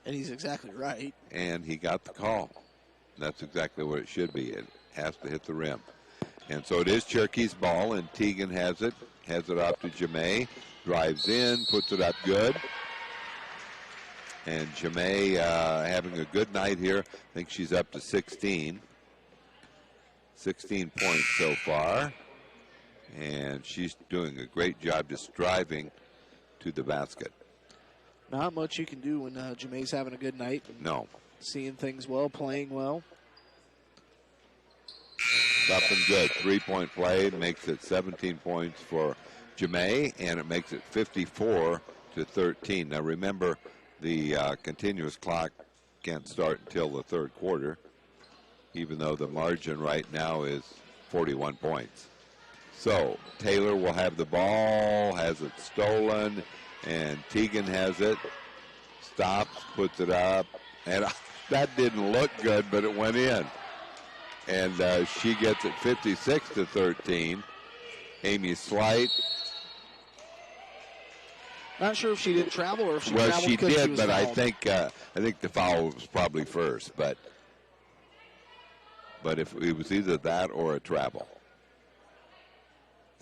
And he's exactly right. And he got the call. That's exactly what it should be. It has to hit the rim. And so it is Cherokee's ball, and Teagan has it off to Jemay, drives in, puts it up good. And Jemay having a good night here. I think she's up to 16. 16 points so far. And she's doing a great job just driving to the basket. Not much you can do when Jamay's having a good night. No. Seeing things well, playing well. Up and good. 3-point play makes it 17 points for Jemay, and it makes it 54-13. Now remember, the continuous clock can't start until the third quarter, even though the margin right now is 41 points. So Taylor will have the ball, has it stolen, and Teagan has it, stops, puts it up, and that didn't look good, but it went in. And she gets it 56-13. Amy Slight. Not sure if she did travel or if she traveled. Well, she because did, she was but fouled. I think the foul was probably first. But if it was either that or a travel,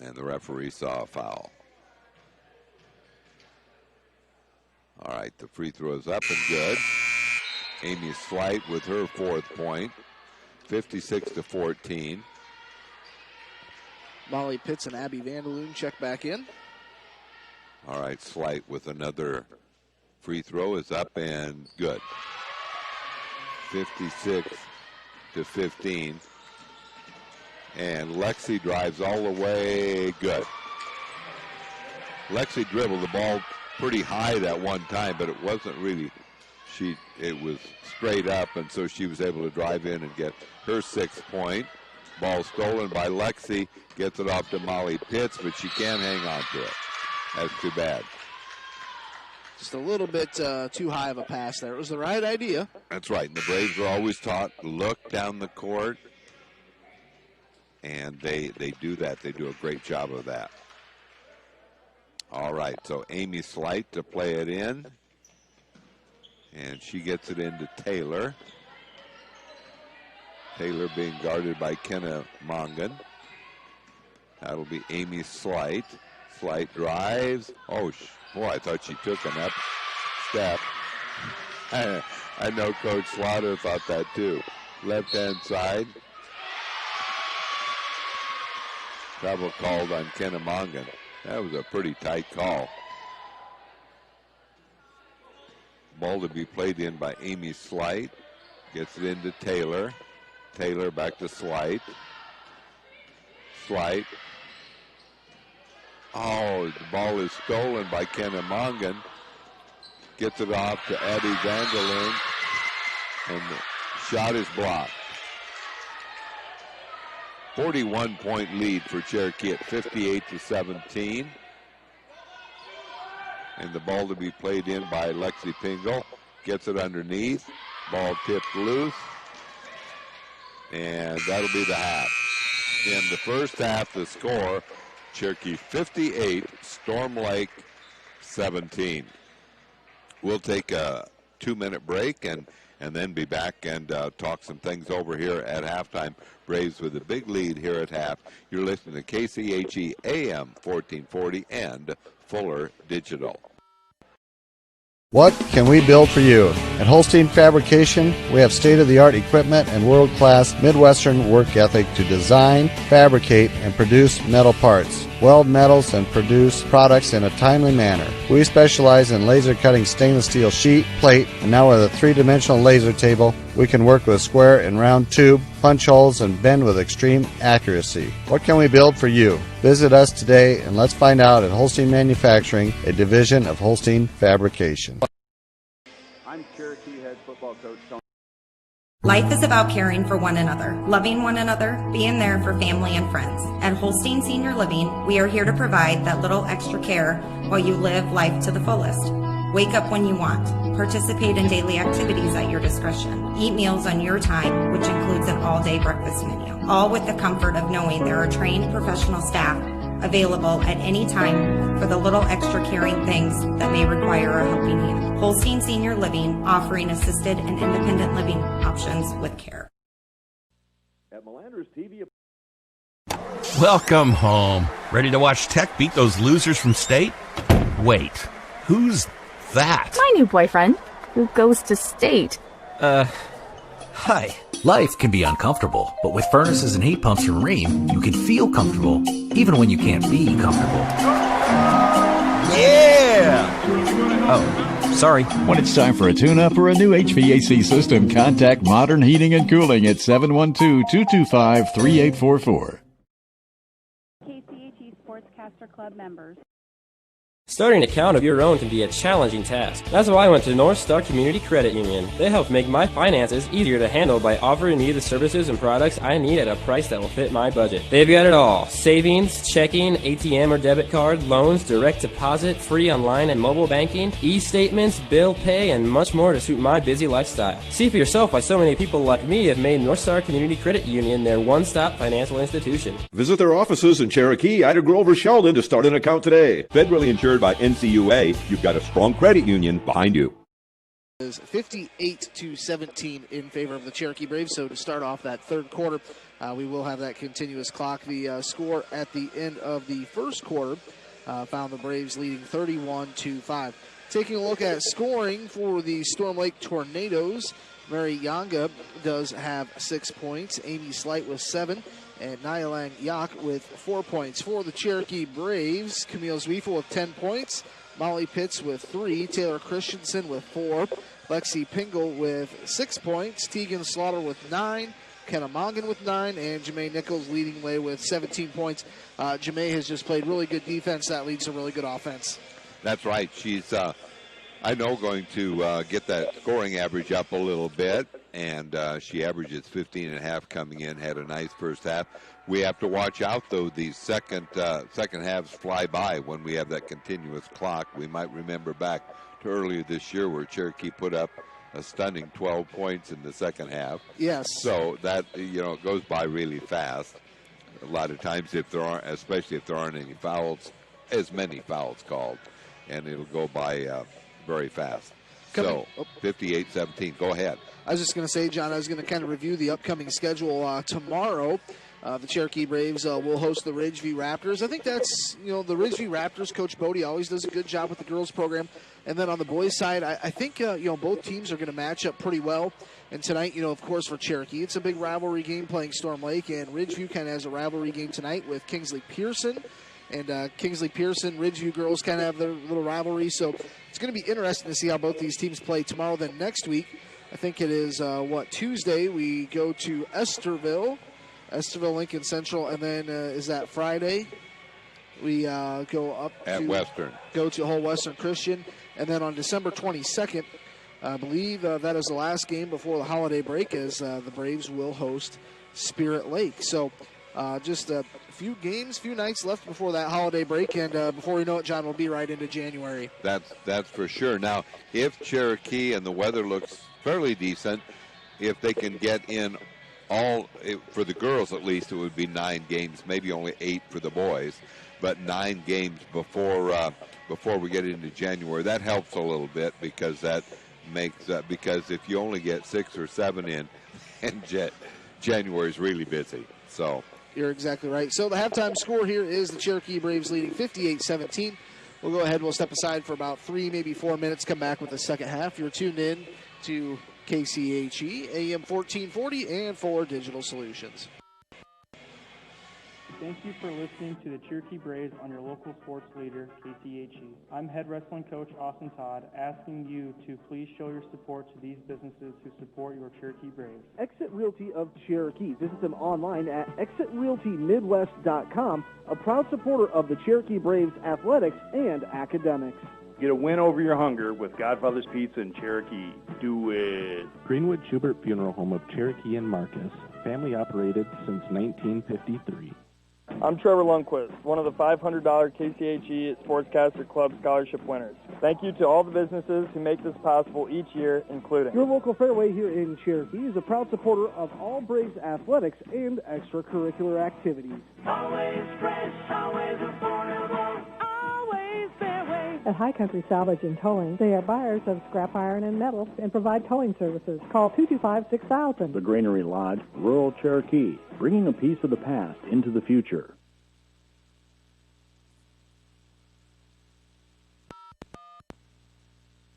and the referee saw a foul. All right, the free throw is up and good. Amy Slight with her 4th point, 56-14. Molly Pitts and Abby Vanderloon check back in. All right, Slight with another free throw is up and good. 56-15. And Lexi drives all the way, good. Lexi dribbled the ball pretty high that one time, but it wasn't really, it was straight up, and so she was able to drive in and get her 6th point. Ball stolen by Lexi, gets it off to Molly Pitts, but she can't hang on to it. That's too bad. Just a little bit too high of a pass there. It was the right idea. That's right, and the Braves are always taught, look down the court, and they do that. They do a great job of that. All right, so Amy Slight to play it in, and she gets it into Taylor. Taylor being guarded by Kenna Mongan. That'll be Amy Slight. Slight drives. Oh, boy, I thought she took an up step. I know Coach Slaughter thought that too. Left-hand side. Double called on Kenna Mongan. That was a pretty tight call. Ball to be played in by Amy Slight. Gets it into Taylor. Taylor back to Slight. Slight. Oh, the ball is stolen by Kenna Mongan. Gets it off to Abby Vanderloon. And the shot is blocked. 41-point lead for Cherokee at 58-17. And the ball to be played in by Lexi Pingle. Gets it underneath. Ball tipped loose. And that'll be the half. In the first half, the score, Cherokee 58, Storm Lake 17. We'll take a 2-minute break and then be back and talk some things over here at halftime. Braves with a big lead here at half. You're listening to KCHE AM 1440 and Fuller Digital. What can we build for you? At Holstein Fabrication, we have state-of-the-art equipment and world-class Midwestern work ethic to design, fabricate, and produce metal parts, weld metals, and produce products in a timely manner. We specialize in laser cutting stainless steel sheet, plate, and now with a 3-dimensional laser table, we can work with square and round tube, punch holes, and bend with extreme accuracy. What can we build for you? Visit us today and let's find out at Holstein Manufacturing, a division of Holstein Fabrication. I'm Cherokee head football coach Tony. Life is about caring for one another, loving one another, being there for family and friends. At Holstein Senior Living, we are here to provide that little extra care while you live life to the fullest. Wake up when you want. Participate in daily activities at your discretion. Eat meals on your time, which includes an all-day breakfast menu. All with the comfort of knowing there are trained professional staff available at any time for the little extra caring things that may require a helping hand. Holstein Senior Living, offering assisted and independent living options with care. Commanders TV. Welcome home. Ready to watch Tech beat those losers from state? Wait, who's that? My new boyfriend, who goes to state. Hi. Life can be uncomfortable, but with furnaces and heat pumps from Rheem, you can feel comfortable, even when you can't be comfortable. Yeah! Oh, sorry. When it's time for a tune-up or a new HVAC system, contact Modern Heating and Cooling at 712-225-3844. KCHE Sportscaster Club members. Starting an account of your own can be a challenging task. That's why I went to North Star Community Credit Union. They help make my finances easier to handle by offering me the services and products I need at a price that will fit my budget. They've got it all. Savings, checking, ATM or debit card, loans, direct deposit, free online and mobile banking, e-statements, bill pay, and much more to suit my busy lifestyle. See for yourself why so many people like me have made North Star Community Credit Union their one-stop financial institution. Visit their offices in Cherokee, Ida Grove, or Sheldon to start an account today. Federally insured by NCUA, you've got a strong credit union behind you. Is 58-17 in favor of the Cherokee Braves. So to start off that third quarter, we will have that continuous clock. The score at the end of the first quarter found the Braves leading 31-5. Taking a look at scoring for the Storm Lake Tornadoes, Mary Yanga does have 6 points, Amy Slight with 7, and Nyalang Yak with 4 points. For the Cherokee Braves, Camille Zwiefel with 10 points, Molly Pitts with 3, Taylor Christensen with 4, Lexi Pingle with 6 points, Tegan Slaughter with 9, Kenna Mongan with 9, and Jamae Nichols leading the way with 17 points. Jamae has just played really good defense. That leads to really good offense. That's right. She's, I know, going to get that scoring average up a little bit, and she averages 15.5 coming in, had a nice first half. We have to watch out, though. These second halves fly by when we have that continuous clock. We might remember back to earlier this year where Cherokee put up a stunning 12 points in the second half. Yes. So that, it goes by really fast. A lot of times, especially if there aren't any fouls, as many fouls called, and it'll go by very fast. So 58-17. Go ahead. I was just going to say, John, I was going to kind of review the upcoming schedule tomorrow. The Cherokee Braves will host the Ridgeview Raptors. I think that's, the Ridgeview Raptors, Coach Bodie always does a good job with the girls program. And then on the boys side, I think, both teams are going to match up pretty well. And tonight, of course, for Cherokee, it's a big rivalry game playing Storm Lake. And Ridgeview kind of has a rivalry game tonight with Kingsley Pearson. And Kingsley Pearson, Ridgeview girls kind of have their little rivalry. So it's going to be interesting to see how both these teams play tomorrow. Then next week, I think it is, Tuesday, we go to Esterville, Lincoln Central. And then is that Friday? We go up at Western. Go to Whole Western Christian. And then on December 22nd, I believe that is the last game before the holiday break, as the Braves will host Spirit Lake. So just a few nights left before that holiday break, and before we know it, John, we'll be right into January. That's for sure. Now, if Cherokee and the weather looks fairly decent, if they can get in for the girls at least, it would be 9 games, maybe only 8 for the boys, but 9 games before we get into January. That helps a little bit because that makes because if you only get 6 or 7 in, and January is really busy. So you're exactly right. So the halftime score here is the Cherokee Braves leading 58-17. We'll go ahead. We'll step aside for about 3, maybe 4 minutes. Come back with the second half. You're tuned in to KCHE, AM 1440, and for Digital Solutions. Thank you for listening to the Cherokee Braves on your local sports leader, KCHE. I'm head wrestling coach Austin Todd, asking you to please show your support to these businesses who support your Cherokee Braves. Exit Realty of Cherokee. Visit them online at exitrealtymidwest.com, a proud supporter of the Cherokee Braves athletics and academics. Get a win over your hunger with Godfather's Pizza in Cherokee. Do it. Greenwood Schubert Funeral Home of Cherokee and Marcus, family operated since 1953. I'm Trevor Lundquist, one of the $500 KCHE Sportscaster Club Scholarship winners. Thank you to all the businesses who make this possible each year, including your local Fairway here in Cherokee is a proud supporter of all Braves athletics and extracurricular activities. Always fresh, always affordable, always Fairway. At High Country Salvage and Towing, they are buyers of scrap iron and metal and provide towing services. Call 225-6000. The Granary Lodge, rural Cherokee, bringing a piece of the past into the future.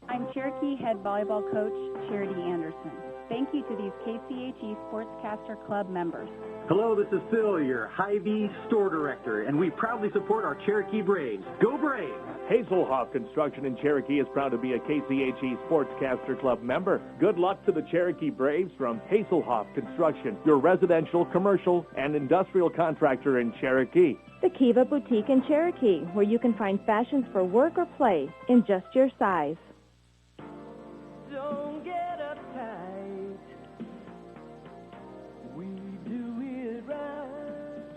I'm Cherokee head volleyball coach Charity Anderson. Thank you to these KCHE Sportscaster Club members. Hello, this is Phil, your Hy-Vee store director, and we proudly support our Cherokee Braves. Go Braves! Hazelhoff Construction in Cherokee is proud to be a KCHE Sportscaster Club member. Good luck to the Cherokee Braves from Hazelhoff Construction, your residential, commercial, and industrial contractor in Cherokee. The Kiva Boutique in Cherokee, where you can find fashions for work or play in just your size. Don't get uptight. We do it right.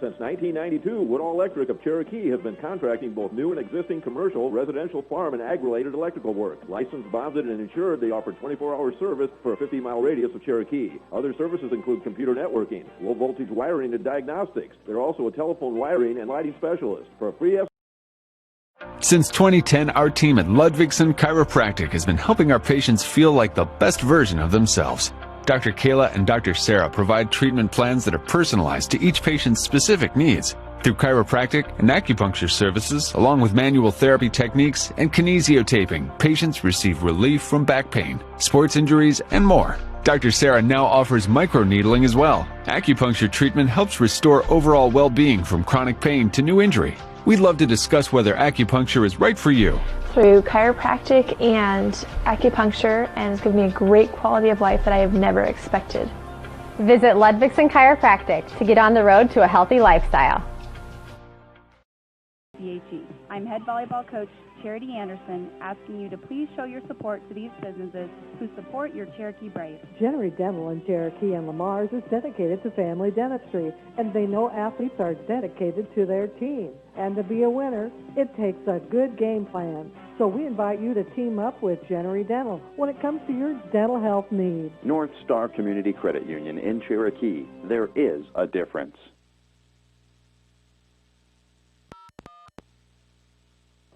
Since 1992, Woodall Electric of Cherokee has been contracting both new and existing commercial, residential, farm, and ag-related electrical work. Licensed, bonded, and insured, they offer 24-hour service for a 50-mile radius of Cherokee. Other services include computer networking, low-voltage wiring, and diagnostics. They're also a telephone wiring and lighting specialist. For a free Since 2010, our team at Ludwigson Chiropractic has been helping our patients feel like the best version of themselves. Dr. Kayla and Dr. Sarah provide treatment plans that are personalized to each patient's specific needs. Through chiropractic and acupuncture services, along with manual therapy techniques and kinesiotaping, patients receive relief from back pain, sports injuries, and more. Dr. Sarah now offers microneedling as well. Acupuncture treatment helps restore overall well-being from chronic pain to new injury. We'd love to discuss whether acupuncture is right for you. Through chiropractic and acupuncture, and it's given me a great quality of life that I have never expected. Visit Ludwigson Chiropractic to get on the road to a healthy lifestyle. I'm head volleyball coach Charity Anderson, asking you to please show your support to these businesses who support your Cherokee Braves. General Dental in Cherokee and Lamar's is dedicated to family dentistry, and they know athletes are dedicated to their team. And to be a winner, it takes a good game plan. So we invite you to team up with General Dental when it comes to your dental health needs. North Star Community Credit Union in Cherokee. There is a difference.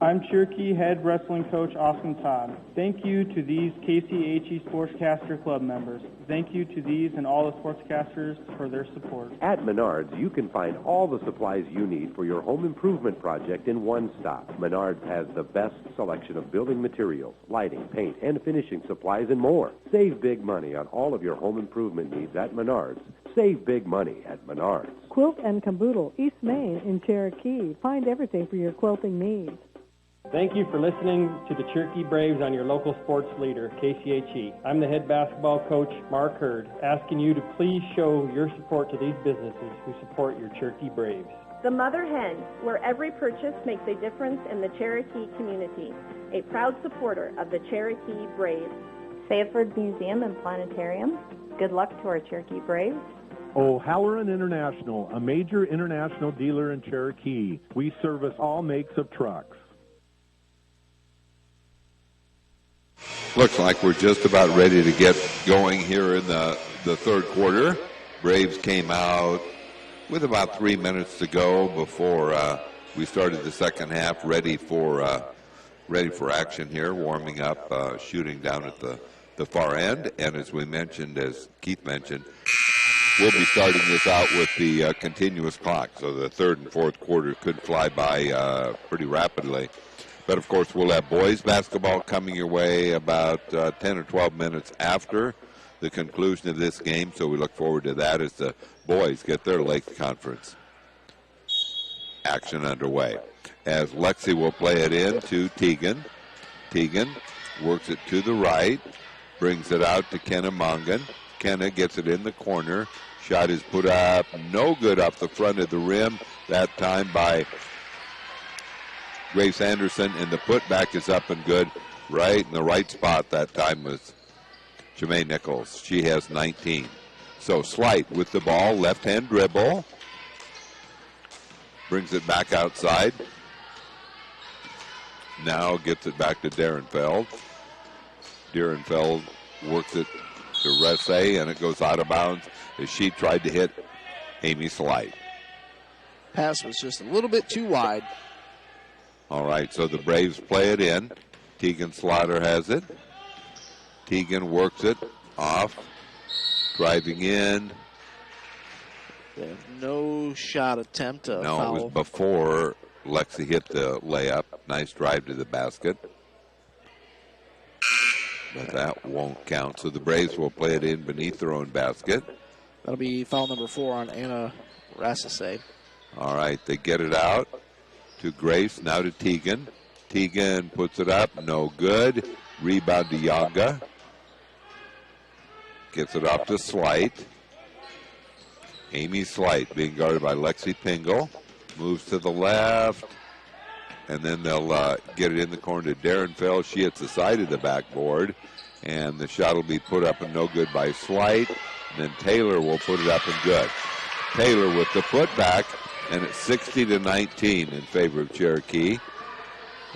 I'm Cherokee head wrestling coach Austin Todd. Thank you to these KCHE Sportscaster Club members. Thank you to these and all the sportscasters for their support. At Menards, you can find all the supplies you need for your home improvement project in one stop. Menards has the best selection of building materials, lighting, paint, and finishing supplies, and more. Save big money on all of your home improvement needs at Menards. Save big money at Menards. Quilt and Caboodle, East Main in Cherokee. Find everything for your quilting needs. Thank you for listening to the Cherokee Braves on your local sports leader, KCHE. I'm the head basketball coach, Mark Hurd, asking you to please show your support to these businesses who support your Cherokee Braves. The Mother Hen, where every purchase makes a difference in the Cherokee community. A proud supporter of the Cherokee Braves. Sanford Museum and Planetarium. Good luck to our Cherokee Braves. O'Halloran International, a major international dealer in Cherokee. We service all makes of trucks. Looks like we're just about ready to get going here in the third quarter. Braves came out with about 3 minutes to go before we started the second half, ready for action here, warming up, shooting down at the far end. And as we mentioned, as Keith mentioned, we'll be starting this out with the continuous clock, so the third and fourth quarter could fly by pretty rapidly. But, of course, we'll have boys basketball coming your way about 10 or 12 minutes after the conclusion of this game. So we look forward to that as the boys get their Lake Conference action underway. As Lexi will play it in to Teagan. Teagan works it to the right, brings it out to Kenna Mongan. Kenna gets it in the corner. Shot is put up, no good off the front of the rim, that time by Grace Anderson, and the putback is up and good. Right in the right spot that time was Jermaine Nichols. She has 19. So Slight with the ball, left-hand dribble. Brings it back outside. Now gets it back to Derenfeld. Derenfeld works it to Resse, and it goes out of bounds as she tried to hit Amy Slight. Pass was just a little bit too wide. All right, so the Braves play it in. Tegan Slaughter has it. Tegan works it off, driving in. They have no shot attempt to No, foul. it was before Lexi hit the layup. Nice drive to the basket. But that won't count. So the Braves will play it in beneath their own basket. That'll be foul number 4 on Anna Rassase. All right, they get it out to Grace, now to Tegan. Tegan puts it up, no good. Rebound to Yonga. Gets it off to Slight. Amy Slight being guarded by Lexi Pingle. Moves to the left. And then they'll get it in the corner to Darren Fell. She hits the side of the backboard. And the shot will be put up and no good by Slight. And then Taylor will put it up and good. Taylor with the putback. And it's 60-19 in favor of Cherokee.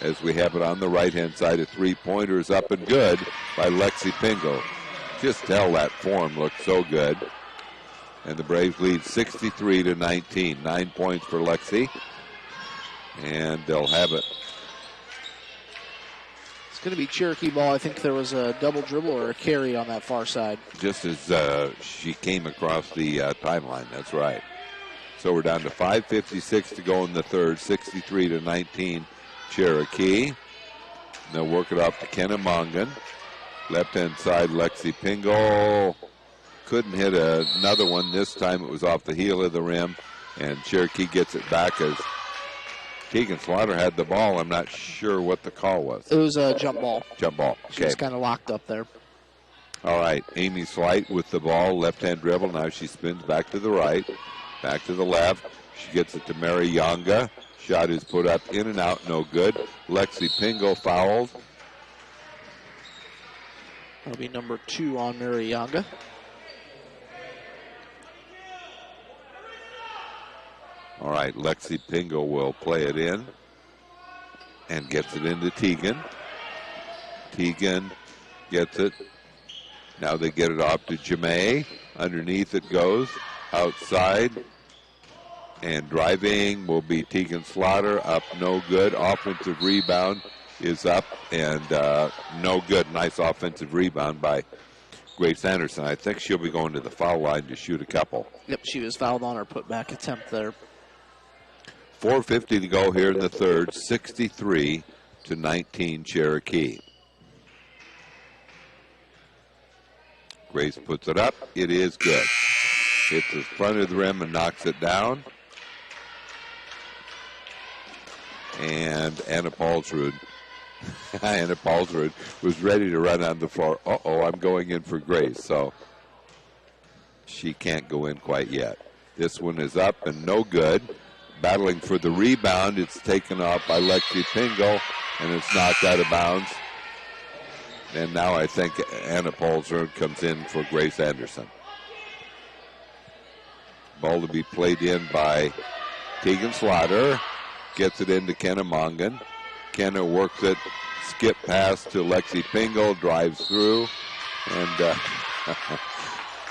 As we have it on the right-hand side, a three-pointer is up and good by Lexi Pingle. Just tell that form looks so good. And the Braves lead 63-19. 9 points for Lexi. And they'll have it. It's going to be Cherokee ball. I think there was a double dribble or a carry on that far side. Just as she came across the timeline, that's right. So we're down to 5:56 to go in the third, 63-19 Cherokee. And they'll work it off to Kenna Mongan. Left-hand side, Lexi Pingle. Couldn't hit another one. This time it was off the heel of the rim. And Cherokee gets it back as Tegan Slaughter had the ball. I'm not sure what the call was. It was a jump ball. Jump ball. Okay. She was kind of locked up there. All right. Amy Slight with the ball. Left-hand dribble. Now she spins back to the right. Back to the left. She gets it to Mary Yonga. Shot is put up in and out. No good. Lexi Pingle fouled. That'll be number 2 on Mary Yonga. All right, Lexi Pingle will play it in and gets it into Tegan. Tegan gets it. Now they get it off to Jamae. Underneath it goes. Outside. And driving will be Tegan Slaughter. Up, no good. Offensive rebound is up and no good. Nice offensive rebound by Grace Anderson. I think she'll be going to the foul line to shoot a couple. Yep, she was fouled on her putback attempt there. 4:50 to go here in the third. 63-19 Cherokee. Grace puts it up. It is good. Hits the front of the rim and knocks it down. And Anna Paulsrud was ready to run on the floor. I'm going in for Grace. So she can't go in quite yet. This one is up and no good. Battling for the rebound. It's taken off by Lexi Pingle, and it's knocked out of bounds. And now I think Anna Paulsrud comes in for Grace Anderson. Ball to be played in by Tegan Slaughter. Gets it into Kenna Mongan. Kenna works it. Skip pass to Lexi Pingle. Drives through. And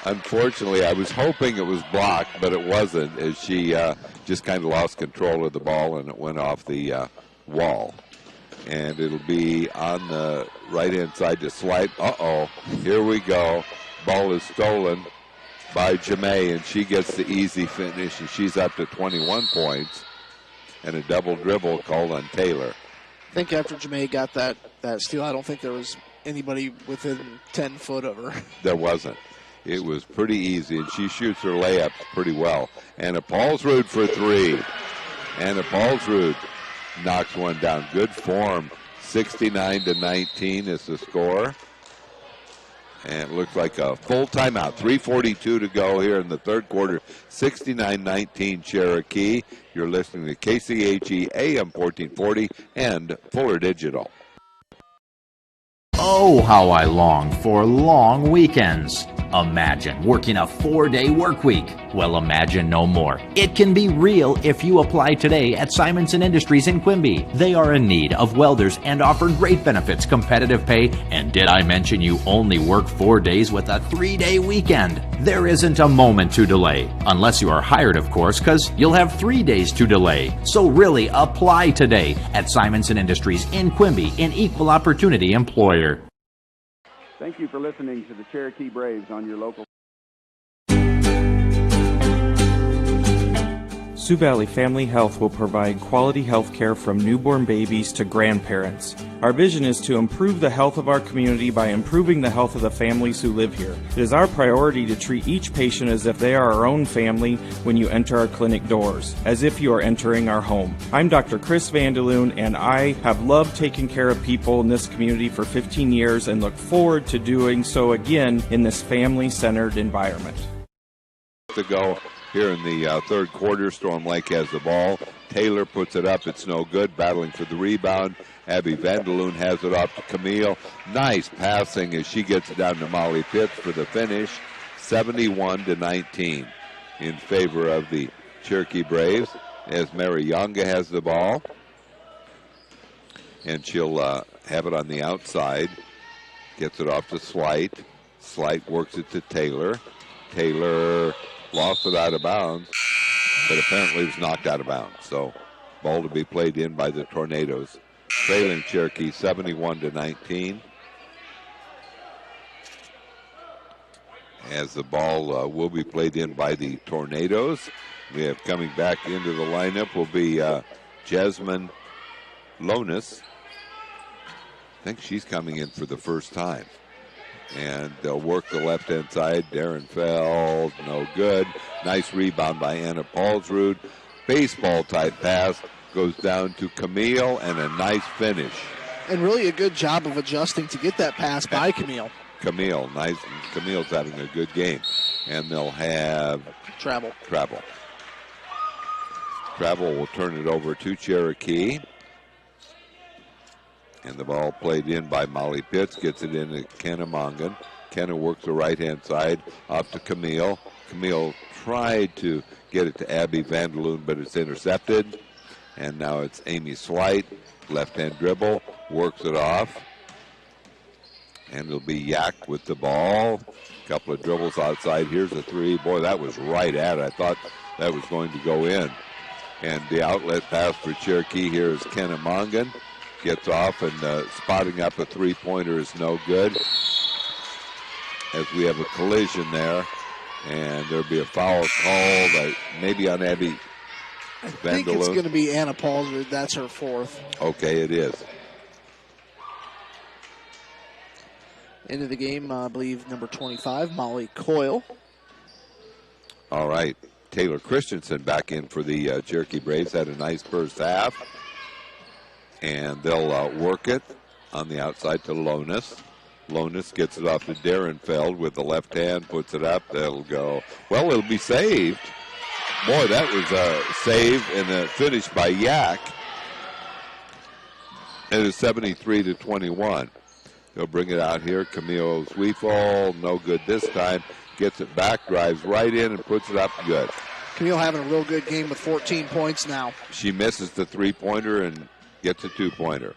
unfortunately, I was hoping it was blocked, but it wasn't, as she just kind of lost control of the ball and it went off the wall. And it'll be on the right-hand side to Slight. Here we go. Ball is stolen by Jamae, and she gets the easy finish, and she's up to 21 points. And a double dribble called on Taylor. I think after Jamae got that steal, I don't think there was anybody within 10 foot of her. There wasn't. It was pretty easy, and she shoots her layups pretty well. Anna Paulsrud for 3. Anna Paulsrud knocks one down. Good form. 69-19 is the score. And it looks like a full timeout. 3:42 to go here in the third quarter. 69-19 Cherokee. You're listening to KCHE AM 1440 and Fuller Digital. Oh, how I long for long weekends. Imagine working a 4-day work week. Well, imagine no more. It can be real if you apply today at Simonson Industries in Quimby. They are in need of welders and offer great benefits, competitive pay, and did I mention you only work 4 days with a 3-day weekend? There isn't a moment to delay. Unless you are hired, of course, because you'll have 3 days to delay. So really apply today at Simonson Industries in Quimby, an equal opportunity employer. Thank you for listening to the Cherokee Braves on your local. Sioux Valley Family Health will provide quality health care from newborn babies to grandparents. Our vision is to improve the health of our community by improving the health of the families who live here. It is our priority to treat each patient as if they are our own family when you enter our clinic doors, as if you are entering our home. I'm Dr. Chris Vandeloon, and I have loved taking care of people in this community for 15 years and look forward to doing so again in this family-centered environment. To go here in the third quarter, Storm Lake has the ball. Taylor puts it up. It's no good. Battling for the rebound. Abby Vandeloon has it off to Camille. Nice passing as she gets it down to Molly Pitts for the finish. 71-19 in favor of the Cherokee Braves as Mary Yonga has the ball. And she'll have it on the outside. Gets it off to Slight. Slight works it to Taylor. Taylor lost it out of bounds, but apparently was knocked out of bounds. So ball to be played in by the Tornadoes. Trailing Cherokee 71-19. As the ball will be played in by the Tornadoes. We have coming back into the lineup will be Jasmine Lonis. I think she's coming in for the first time. And they'll work the left-hand side. Darren Feld, no good. Nice rebound by Anna Paulsrud. Baseball-type pass goes down to Camille, and a nice finish. And really a good job of adjusting to get that pass by Camille. Camille, nice. Camille's having a good game. And they'll have... Travel. Travel will turn it over to Cherokee. And the ball played in by Molly Pitts, gets it in to Kenna Mongan. Kenna works the right-hand side, off to Camille. Camille tried to get it to Abby Vandeloon, but it's intercepted. And now it's Amy Slight, left-hand dribble, works it off. And it'll be Yak with the ball. A couple of dribbles outside. Here's a three. Boy, that was right at it. I thought that was going to go in. And the outlet pass for Cherokee here is Kenna Mongan. Gets off, and spotting up a three-pointer is no good. As we have a collision there, and there'll be a foul called maybe on Abby Vandeloon. I think it's going to be Anna Paulsrud. That's her fourth. Okay, it is. Into the game, I believe, number 25, Molly Coyle. All right. Taylor Christensen back in for the Cherokee Braves. Had a nice first half. And they'll work it on the outside to Lonis. Lonis gets it off to Darren Feld with the left hand, puts it up. That'll go. Well, it'll be saved. Boy, that was a save and a finish by Yak. It is 73-21. They'll bring it out here. Camille Zwiefel, no good this time. Gets it back, drives right in, and puts it up good. Camille having a real good game with 14 points now. She misses the three-pointer and gets a two-pointer.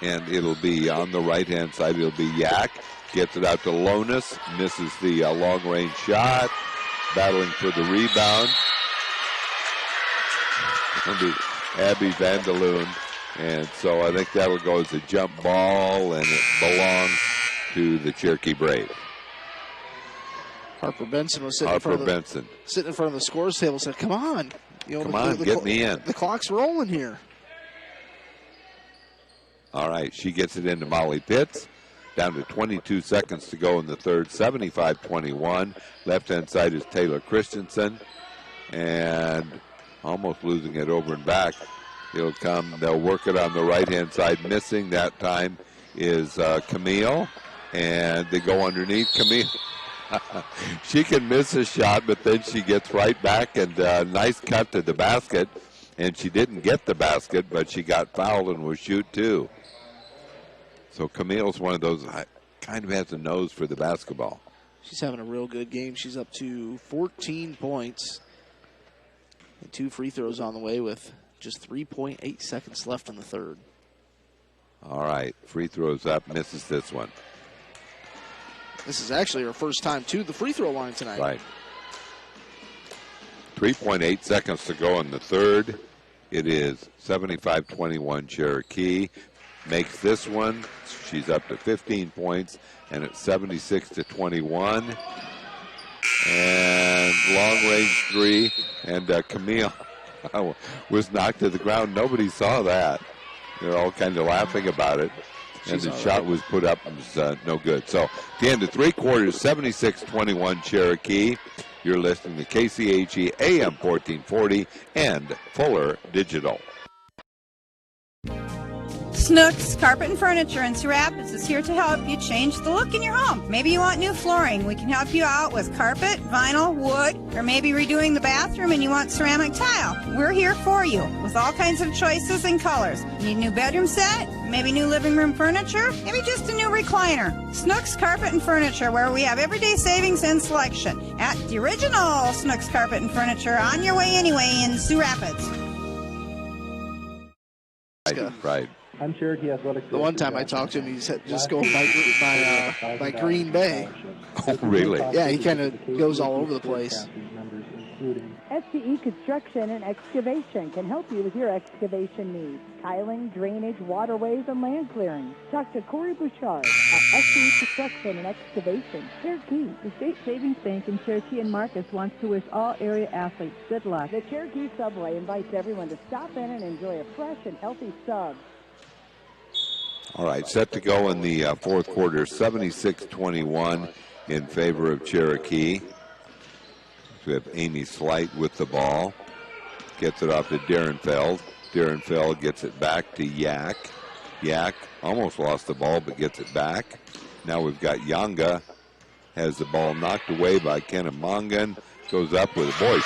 And it'll be on the right-hand side. It'll be Yak. Gets it out to Lonis. Misses the long-range shot. Battling for the rebound. It'll be Abby Vandeloon. And so I think that'll go as a jump ball, and it belongs to the Cherokee Braves. Harper Benson was sitting in front of the scores table and said, come on. Come on, get me in. The clock's rolling here. All right, she gets it into Molly Pitts. Down to 22 seconds to go in the third, 75-21. Left-hand side is Taylor Christensen. And almost losing it over and back. It'll come, they'll work it on the right-hand side. Missing that time is Camille. And they go underneath Camille. She can miss a shot, but then she gets right back, and nice cut to the basket. And she didn't get the basket, but she got fouled and will shoot two. So Camille's one of those kind of has a nose for the basketball. She's having a real good game. She's up to 14 points. And 2 free throws on the way with just 3.8 seconds left in the third. All right, free throws up, misses this one. This is actually her first time to the free throw line tonight. Right. 3.8 seconds to go in the third. It is 75-21 Cherokee. Makes this one. She's up to 15 points, and it's 76-21. And long-range three, and Camille was knocked to the ground. Nobody saw that. They're all kind of laughing about it. And the shot was put up and was no good. So at the end of 3 quarters, 76-21 Cherokee. You're listening to KCHE AM 1440 and Fuller Digital. Snooks Carpet and Furniture in Sioux Rapids is here to help you change the look in your home. Maybe you want new flooring. We can help you out with carpet, vinyl, wood, or maybe redoing the bathroom and you want ceramic tile. We're here for you with all kinds of choices and colors. Need a new bedroom set? Maybe new living room furniture? Maybe just a new recliner. Snooks Carpet and Furniture, where we have everyday savings and selection at the original Snooks Carpet and Furniture on your way anyway in Sioux Rapids. Right. I'm Cherokee Athletics. The one time I talked to him, he's just going by Green Bay. Oh, really? Yeah, he kind of goes all over the place. SCE Construction and Excavation can help you with your excavation needs. Tiling, drainage, waterways, and land clearing. Talk to Corey Bouchard at SCE Construction and Excavation. Cherokee. The State Savings Bank in Cherokee and Marcus wants to wish all area athletes good luck. The Cherokee Subway invites everyone to stop in and enjoy a fresh and healthy sub. All right, set to go in the fourth quarter, 76-21 in favor of Cherokee. We have Amy Slight with the ball. Gets it off to Derenfeld. Derenfeld gets it back to Yak. Yak almost lost the ball, but gets it back. Now we've got Yanga. Has the ball knocked away by Kennemongan. Goes up with a boy.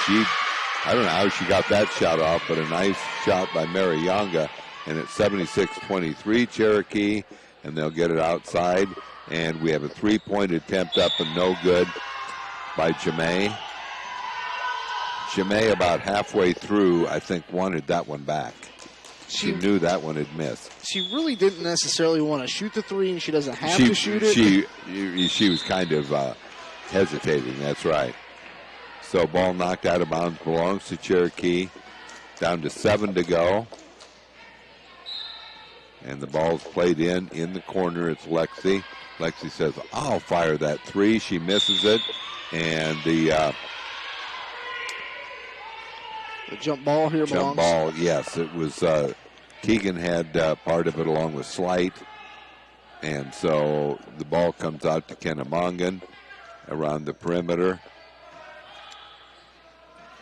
I don't know how she got that shot off, but a nice shot by Mary Yanga. And it's 76-23 Cherokee, and they'll get it outside. And we have a three-point attempt up and no good by Jamay. Jamay about halfway through, I think, wanted that one back. She knew that one had missed. She really didn't necessarily want to shoot the three, and she doesn't have to shoot it. She was kind of hesitating, that's right. So ball knocked out of bounds, belongs to Cherokee. Down to 7 to go. And the ball's played in the corner. It's Lexi. Lexi says, I'll fire that three. She misses it. And the jump ball here belongs. Jump ball, yes. It was Keegan had part of it along with Slight. And so the ball comes out to Kennemongan around the perimeter.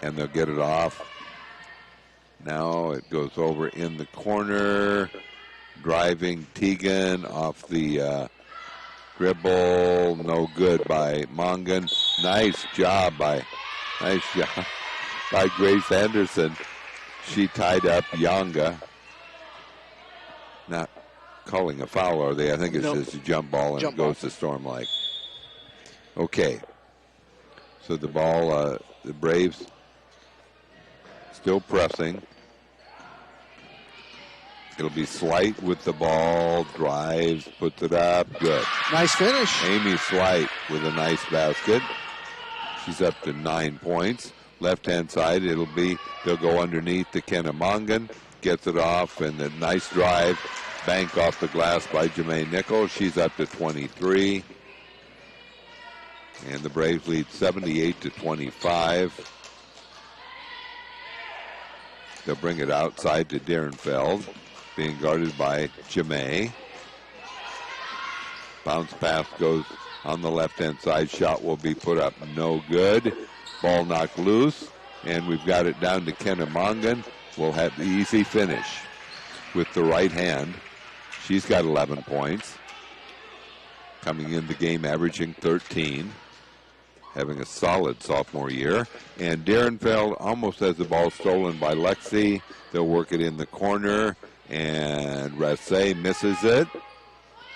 And they'll get it off. Now it goes over in the corner. Driving Teagan off the dribble. No good by Mongan. Nice job by Grace Anderson. She tied up Yanga. Not calling a foul, are they? I think it's just a jump ball, and it goes to Storm Lake. Okay. So the ball, the Braves still pressing. It'll be Slight with the ball, drives, puts it up, good. Nice finish. Amy Slight with a nice basket. She's up to 9 points. Left-hand side, they'll go underneath to Kennemongan, gets it off, and a nice drive, bank off the glass by Jermaine Nichols. She's up to 23. And the Braves lead 78-25. They'll bring it outside to Derenfeld, being guarded by Jamay. Bounce pass goes on the left-hand side. Shot will be put up. No good. Ball knocked loose. And we've got it down to Kennemongan. We'll have the easy finish with the right hand. She's got 11 points. Coming in the game averaging 13. Having a solid sophomore year. And Derenfeld almost has the ball stolen by Lexi. They'll work it in the corner. And Rassay misses it.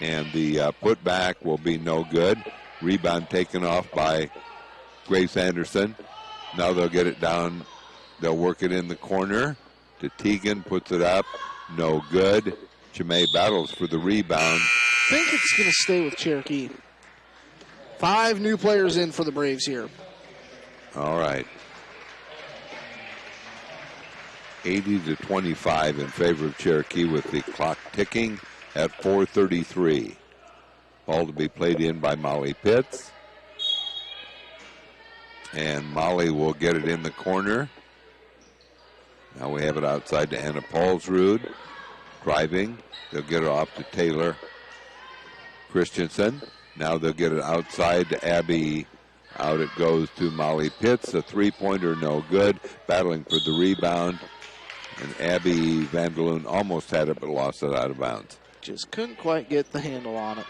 And the putback will be no good. Rebound taken off by Grace Anderson. Now they'll get it down. They'll work it in the corner to Teagan. Puts it up. No good. Chimay battles for the rebound. I think it's going to stay with Cherokee. 5 new players in for the Braves here. All right. 80-25 in favor of Cherokee with the clock ticking at 4:33. Ball to be played in by Molly Pitts. And Molly will get it in the corner. Now we have it outside to Anna Paulsrud. Driving. They'll get it off to Taylor Christensen. Now they'll get it outside to Abby. Out it goes to Molly Pitts. A three-pointer, no good. Battling for the rebound. And Abby Vanderloon almost had it but lost it out of bounds. Just couldn't quite get the handle on it.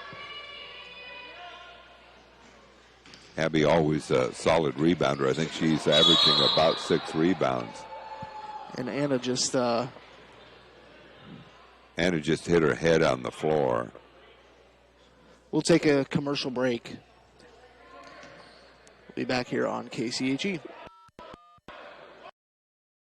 Abby always a solid rebounder. I think she's averaging about 6 rebounds. And Anna just hit her head on the floor. We'll take a commercial break. We'll be back here on KCHE.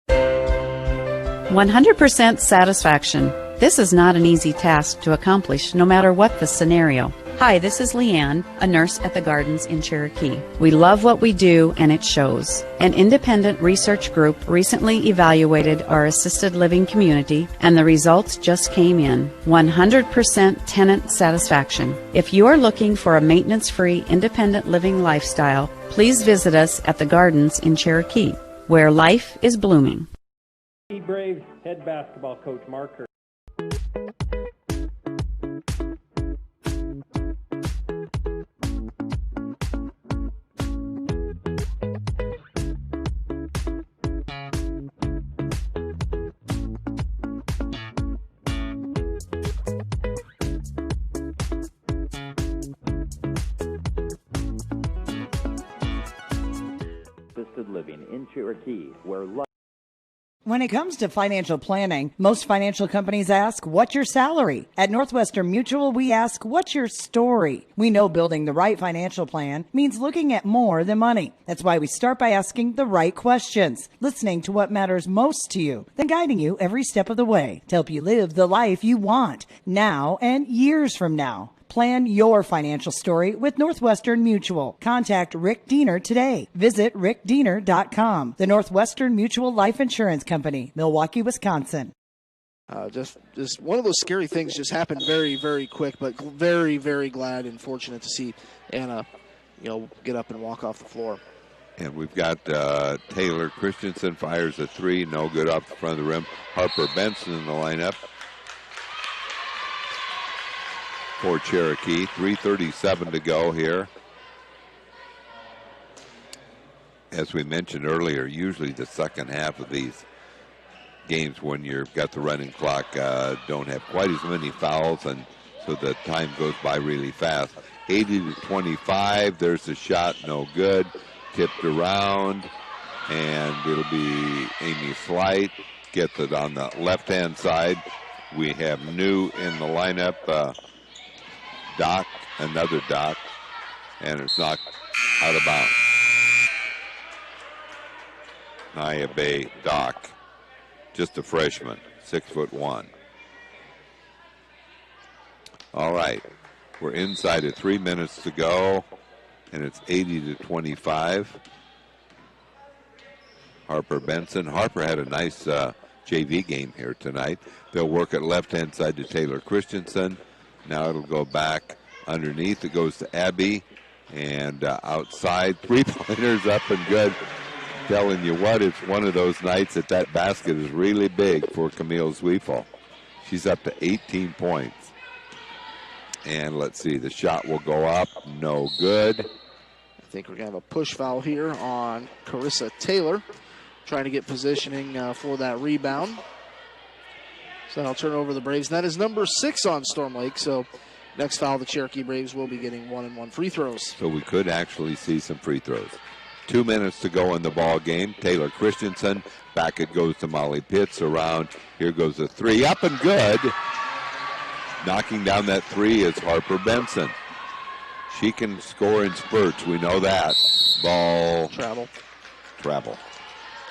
100% satisfaction. This is not an easy task to accomplish, no matter what the scenario. Hi, this is Leanne, a nurse at the Gardens in Cherokee. We love what we do, and it shows. An independent research group recently evaluated our assisted living community, and the results just came in. 100% tenant satisfaction. If you are looking for a maintenance-free, independent living lifestyle, please visit us at the Gardens in Cherokee, where life is blooming. Braves head basketball coach Mark Hurd. Assisted living in Cherokee, where life. When it comes to financial planning, most financial companies ask, what's your salary? At Northwestern Mutual, we ask, what's your story? We know building the right financial plan means looking at more than money. That's why we start by asking the right questions, listening to what matters most to you, then guiding you every step of the way to help you live the life you want, now and years from now. Plan your financial story with Northwestern Mutual. Contact Rick Diener today. Visit rickdiener.com. The Northwestern Mutual Life Insurance Company, Milwaukee, Wisconsin. Just one of those scary things just happened very, very quick, but very, very glad and fortunate to see Anna, get up and walk off the floor. And we've got Taylor Christensen fires a 3, no good off the front of the rim. Harper Benson in the lineup for Cherokee. 3:37 to go here. As we mentioned earlier, usually the second half of these games when you've got the running clock don't have quite as many fouls, and so the time goes by really fast. 80-25, there's a shot, no good. Tipped around, and it'll be Amy Slight. Gets it on the left-hand side. We have New in the lineup. Doc, another Doc, and it's knocked out of bounds. Naya Bay Doc, just a freshman, 6'1". All right, we're inside of 3 minutes to go, and it's 80-25. Harper Benson. Harper had a nice JV game here tonight. They'll work it left-hand side to Taylor Christensen. Now it'll go back underneath. It goes to Abby. And outside, three-pointers up and good. Telling you what, it's one of those nights that basket is really big for Camille Zwiefel. She's up to 18 points. And let's see, the shot will go up. No good. I think we're going to have a push foul here on Carissa Taylor, trying to get positioning for that rebound. So that'll turn over the Braves. And that is number 6 on Storm Lake. So next foul, the Cherokee Braves will be getting 1-and-1 free throws. So we could actually see some free throws. 2 minutes to go in the ball game. Taylor Christensen. Back it goes to Molly Pitts. Around. Here goes a 3. Up and good. knocking down that three is Harper Benson. She can score in spurts. We know that. Ball. Travel.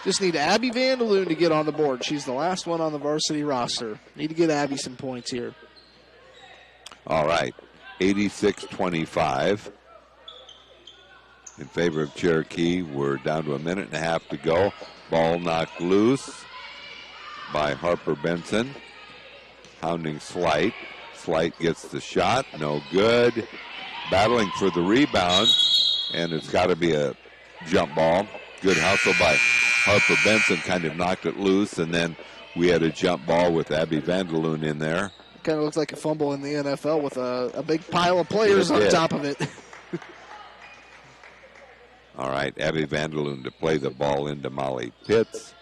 Just need Abby Vandeloon to get on the board. She's the last one on the varsity roster. Need to get Abby some points here. All right. 86-25 in favor of Cherokee. We're down to a minute and a half to go. Ball knocked loose by Harper Benson. Hounding Slight. Slight gets the shot. No good. Battling for the rebound. And it's got to be a jump ball. Good hustle by Harper Benson. Kind of knocked it loose. And then we had a jump ball with Abby Vandeloon in there. Kind of looks like a fumble in the NFL with a big pile of players on top of it. All right, Abby Vandeloon to play the ball into Molly Pitts.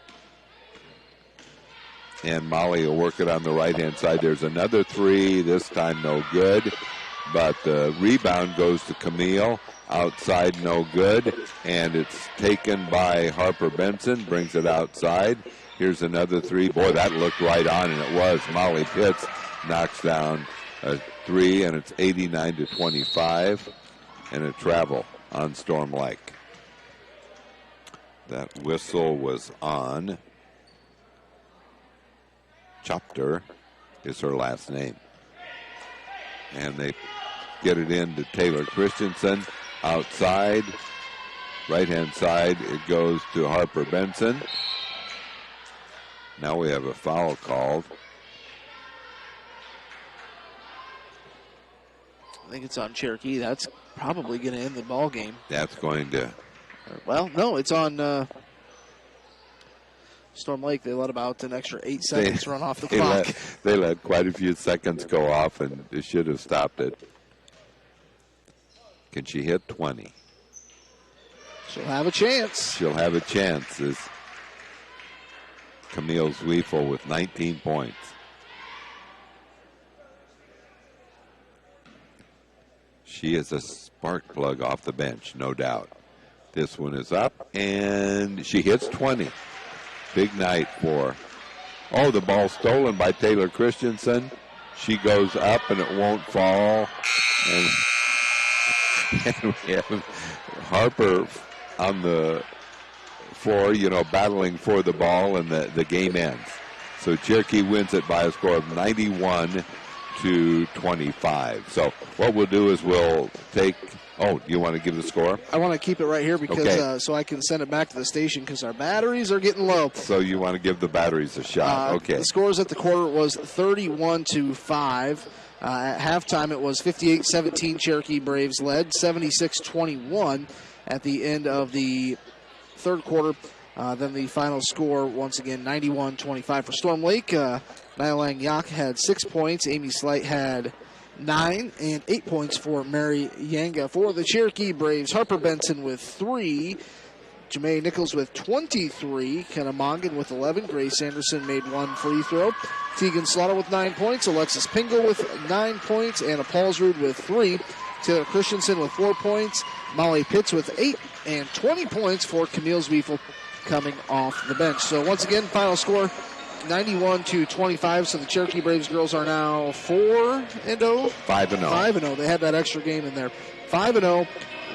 And Molly will work it on the right-hand side. There's another three, this time no good. But the rebound goes to Camille. Outside, no good. And it's taken by Harper Benson, brings it outside. Here's another three. Boy, that looked right on, and it was. Molly Pitts knocks down a three, and it's 89-25. And a travel on Storm Lake. That whistle was on. Chopter is her last name. And they get it in to Taylor Christensen. Outside, right-hand side, it goes to Harper Benson. Now we have a foul called. I think it's on Cherokee. That's probably going to end the ball game. That's going to... Well, no, it's on Storm Lake. They let about an extra 8 seconds run off the clock. They let quite a few seconds go off, and they should have stopped it. Can she hit 20? She'll have a chance. She'll have a chance as Camille Zwiefel with 19 points. She is a spark plug off the bench, no doubt. This one is up, and she hits 20. Big night for... Oh, the ball stolen by Taylor Christensen. She goes up, and it won't fall. And we have Harper on the floor, battling for the ball, and the game ends. So Cherokee wins it by a score of 91-25. So what we'll do is we'll take... Oh, do you want to give the score? I want to keep it right here because so I can send it back to the station because our batteries are getting low. So you want to give the batteries a shot. Okay. The scores at the quarter was 31-5. At halftime, it was 58-17. Cherokee Braves led, 76-21 at the end of the third quarter. Then the final score, once again, 91-25 for Storm Lake. Nylang Yak had 6 points. Amy Slight had 9 and 8 points for Mary Yanga. For the Cherokee Braves, Harper Benson with 3. Jamae Nichols with 23. Kenna Mongan with 11. Grace Anderson made 1 free throw. Tegan Slaughter with 9 points. Alexis Pingle with 9 points. Anna Paulsrud with 3. Taylor Christensen with 4 points. Molly Pitts with 8 and 20 points for Camille Zwiefel coming off the bench. So once again, final score 91-25. So the Cherokee Braves girls are now 4-0. 5-0. 5-0. They had that extra game in there. 5-0.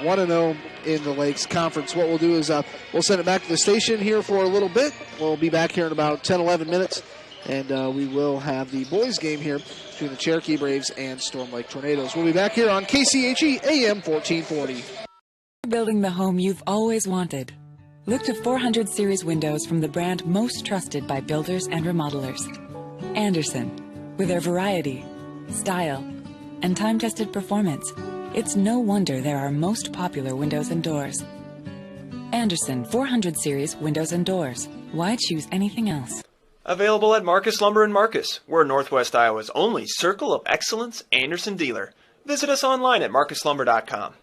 1-0 in the Lakes Conference. What we'll do is we'll send it back to the station here for a little bit. We'll be back here in about 10-11 minutes. And we will have the boys game here between the Cherokee Braves and Storm Lake Tornadoes. We'll be back here on KCHE AM 1440. Building the home you've always wanted. Look to 400 Series windows from the brand most trusted by builders and remodelers. Andersen. With their variety, style, and time-tested performance, it's no wonder they're our most popular windows and doors. Andersen 400 Series windows and doors. Why choose anything else? Available at Marcus Lumber in Marcus. We're Northwest Iowa's only Circle of Excellence Andersen dealer. Visit us online at marcuslumber.com.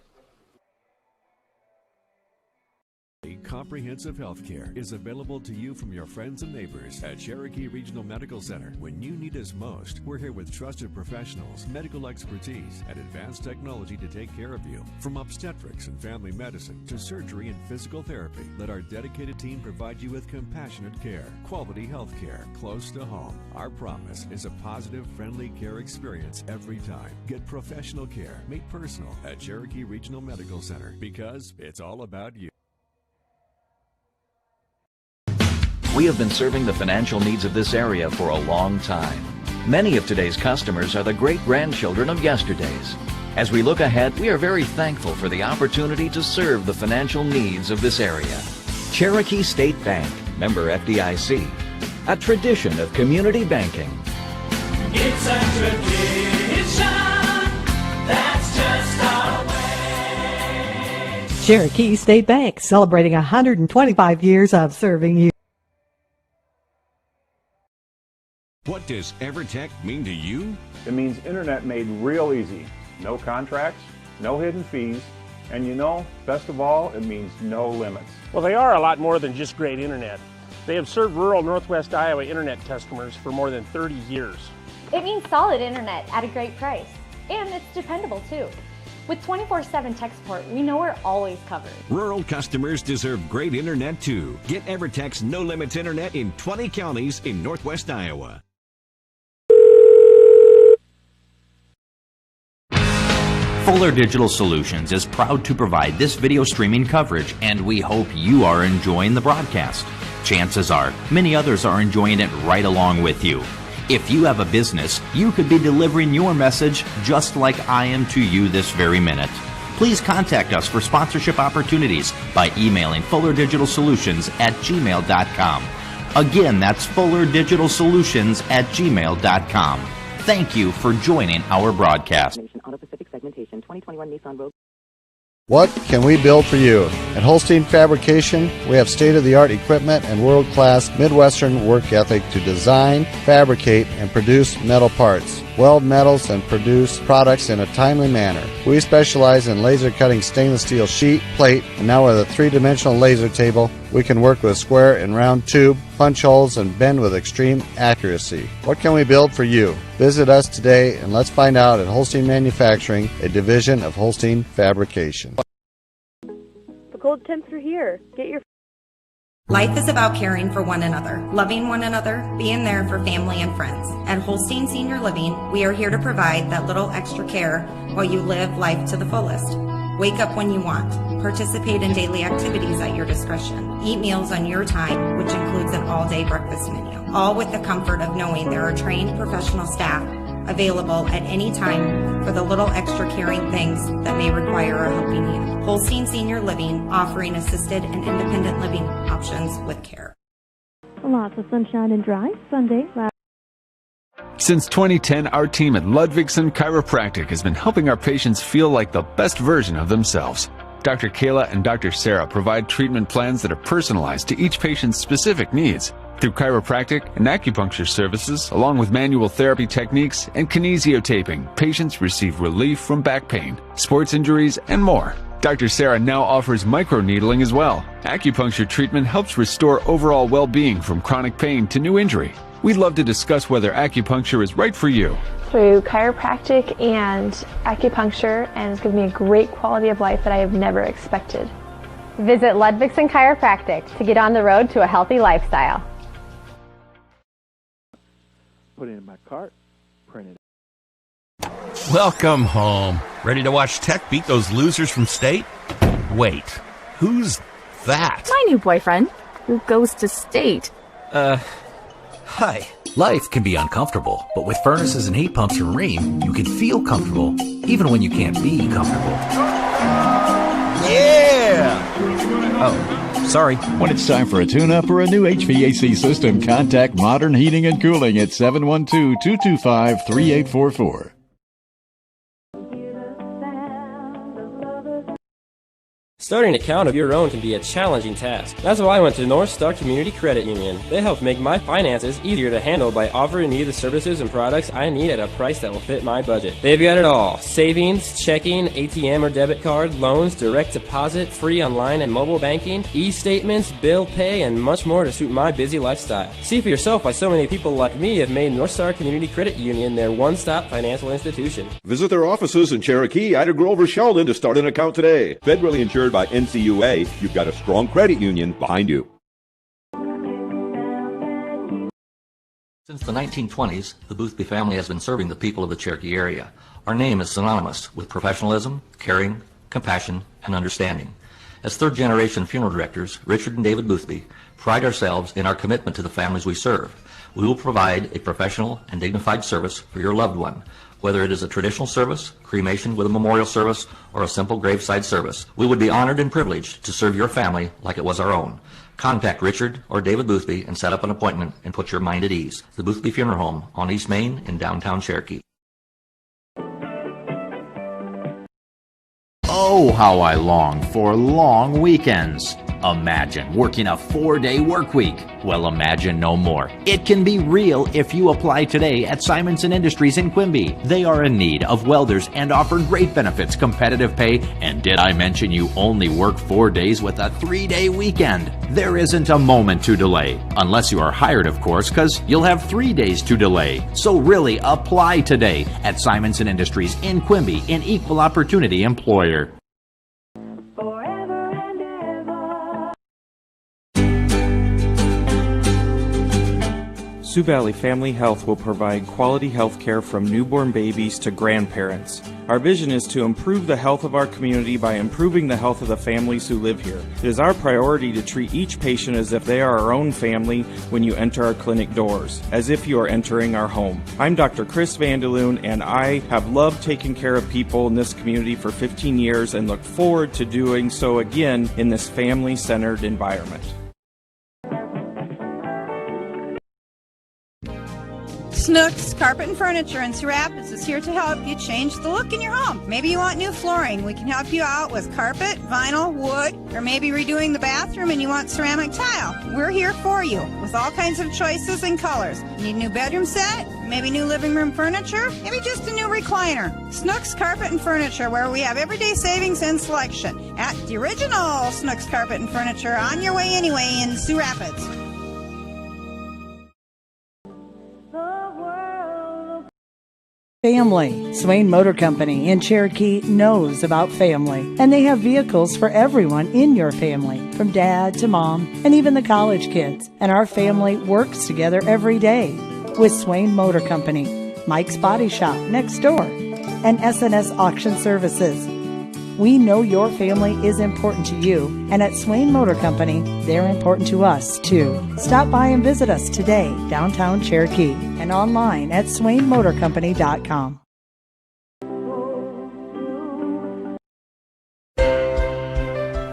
comprehensive health care is available to you from your friends and neighbors at Cherokee Regional Medical Center. When you need us most, we're here with trusted professionals, medical expertise, and advanced technology to take care of you. From obstetrics and family medicine to surgery and physical therapy, let our dedicated team provide you with compassionate care, quality health care close to home. Our promise is a positive, friendly care experience every time. Get professional care made personal at Cherokee Regional Medical Center, because it's all about you. We have been serving the financial needs of this area for a long time. Many of today's customers are the great-grandchildren of yesterday's. As we look ahead, we are very thankful for the opportunity to serve the financial needs of this area. Cherokee State Bank, member FDIC, a tradition of community banking. It's a tradition, that's just our way. Cherokee State Bank, celebrating 125 years of serving you. What does EverTech mean to you? It means internet made real easy. No contracts, no hidden fees, and you know, best of all, it means no limits. Well, they are a lot more than just great internet. They have served rural Northwest Iowa internet customers for more than 30 years. It means solid internet at a great price. And it's dependable too. With 24/7 tech support, we know we're always covered. Rural customers deserve great internet too. Get EverTech's no limits internet in 20 counties in Northwest Iowa. Fuller Digital Solutions is proud to provide this video streaming coverage, and we hope you are enjoying the broadcast. Chances are, many others are enjoying it right along with you. If you have a business, you could be delivering your message just like I am to you this very minute. Please contact us for sponsorship opportunities by emailing fullerdigitalsolutions@gmail.com. Again, that's fullerdigitalsolutions@gmail.com. Thank you for joining our broadcast. Auto Pacific segmentation, 2021 Nissan Rogue. What can we build for you? At Holstein Fabrication, we have state-of-the-art equipment and world-class Midwestern work ethic to design, fabricate, and produce metal parts, weld metals, and produce products in a timely manner. We specialize in laser cutting stainless steel sheet, plate, and now with a three-dimensional laser table, we can work with square and round tube, punch holes, and bend with extreme accuracy. What can we build for you? Visit us today and let's find out at Holstein Manufacturing, a division of Holstein Fabrication. The cold temps are here. Get your Life is about caring for one another, loving one another, being there for family and friends. At Holstein Senior Living, we are here to provide that little extra care while you live life to the fullest. Wake up when you want. Participate in daily activities at your discretion. Eat meals on your time, which includes an all-day breakfast menu. All with the comfort of knowing there are trained professional staff available at any time for the little extra caring things that may require a helping hand. Holstein Senior Living, offering assisted and independent living options with care. lots of sunshine and dry Sunday. Since 2010, our team at Ludwigson Chiropractic has been helping our patients feel like the best version of themselves. Dr. Kayla and Dr. Sarah provide treatment plans that are personalized to each patient's specific needs. Through chiropractic and acupuncture services, along with manual therapy techniques and kinesiotaping, patients receive relief from back pain, sports injuries, and more. Dr. Sarah now offers microneedling as well. Acupuncture treatment helps restore overall well-being from chronic pain to new injury. We'd love to discuss whether acupuncture is right for you. Through chiropractic and acupuncture, and it's given me a great quality of life that I have never expected. Visit Ludwigson Chiropractic to get on the road to a healthy lifestyle. Put it in my cart, print it. Welcome home. Ready to watch Tech beat those losers from state? Wait, who's that? My new boyfriend, who goes to state. Hi. Life can be uncomfortable, but with furnaces and heat pumps from Rheem, you can feel comfortable, even when you can't be comfortable. Yeah! Oh, sorry. When it's time for a tune-up or a new HVAC system, contact Modern Heating and Cooling at 712-225-3844. Starting an account of your own can be a challenging task. That's why I went to North Star Community Credit Union. They help make my finances easier to handle by offering me the services and products I need at a price that will fit my budget. They've got it all: savings, checking, ATM or debit card, loans, direct deposit, free online and mobile banking, e-statements, bill pay, and much more to suit my busy lifestyle. See for yourself why so many people like me have made North Star Community Credit Union their one-stop financial institution. Visit their offices in Cherokee, Ida Grove, or Sheldon to start an account today. Federally insured by NCUA, you've got a strong credit union behind you. Since the 1920s, the Boothby family has been serving the people of the Cherokee area. Our name is synonymous with professionalism, caring, compassion, and understanding. As third-generation funeral directors, Richard and David Boothby pride ourselves in our commitment to the families we serve. We will provide a professional and dignified service for your loved one, whether it is a traditional service, cremation with a memorial service, or a simple graveside service. We would be honored and privileged to serve your family like it was our own. Contact Richard or David Boothby and set up an appointment and put your mind at ease. The Boothby Funeral Home on East Main in downtown Cherokee. Oh, how I long for long weekends. Imagine working a 4-day work week. Well, imagine no more. It can be real if you apply today at Simonson Industries in Quimby. They are in need of welders and offer great benefits, competitive pay, and did I mention you only work 4 days with a 3-day weekend? There isn't a moment to delay. Unless you are hired, of course, because you'll have 3 days to delay. So really, apply today at Simonson Industries in Quimby, an equal opportunity employer. Sioux Valley Family Health will provide quality health care from newborn babies to grandparents. Our vision is to improve the health of our community by improving the health of the families who live here. It is our priority to treat each patient as if they are our own family when you enter our clinic doors, as if you are entering our home. I'm Dr. Chris Vandeloon, and I have loved taking care of people in this community for 15 years and look forward to doing so again in this family-centered environment. Snooks Carpet and Furniture in Sioux Rapids is here to help you change the look in your home. Maybe you want new flooring. We can help you out with carpet, vinyl, wood, or maybe redoing the bathroom and you want ceramic tile. We're here for you with all kinds of choices and colors. Need a new bedroom set? Maybe new living room furniture? Maybe just a new recliner. Snooks Carpet and Furniture, where we have everyday savings and selection at the original Snooks Carpet and Furniture on your way anyway in Sioux Rapids. Family. Swain Motor Company in Cherokee knows about family, and they have vehicles for everyone in your family, from dad to mom and even the college kids. And our family works together every day with Swain Motor Company, Mike's Body Shop next door, and SNS Auction Services. We know your family is important to you, and at Swain Motor Company, they're important to us, too. Stop by and visit us today, downtown Cherokee, and online at swainmotorcompany.com.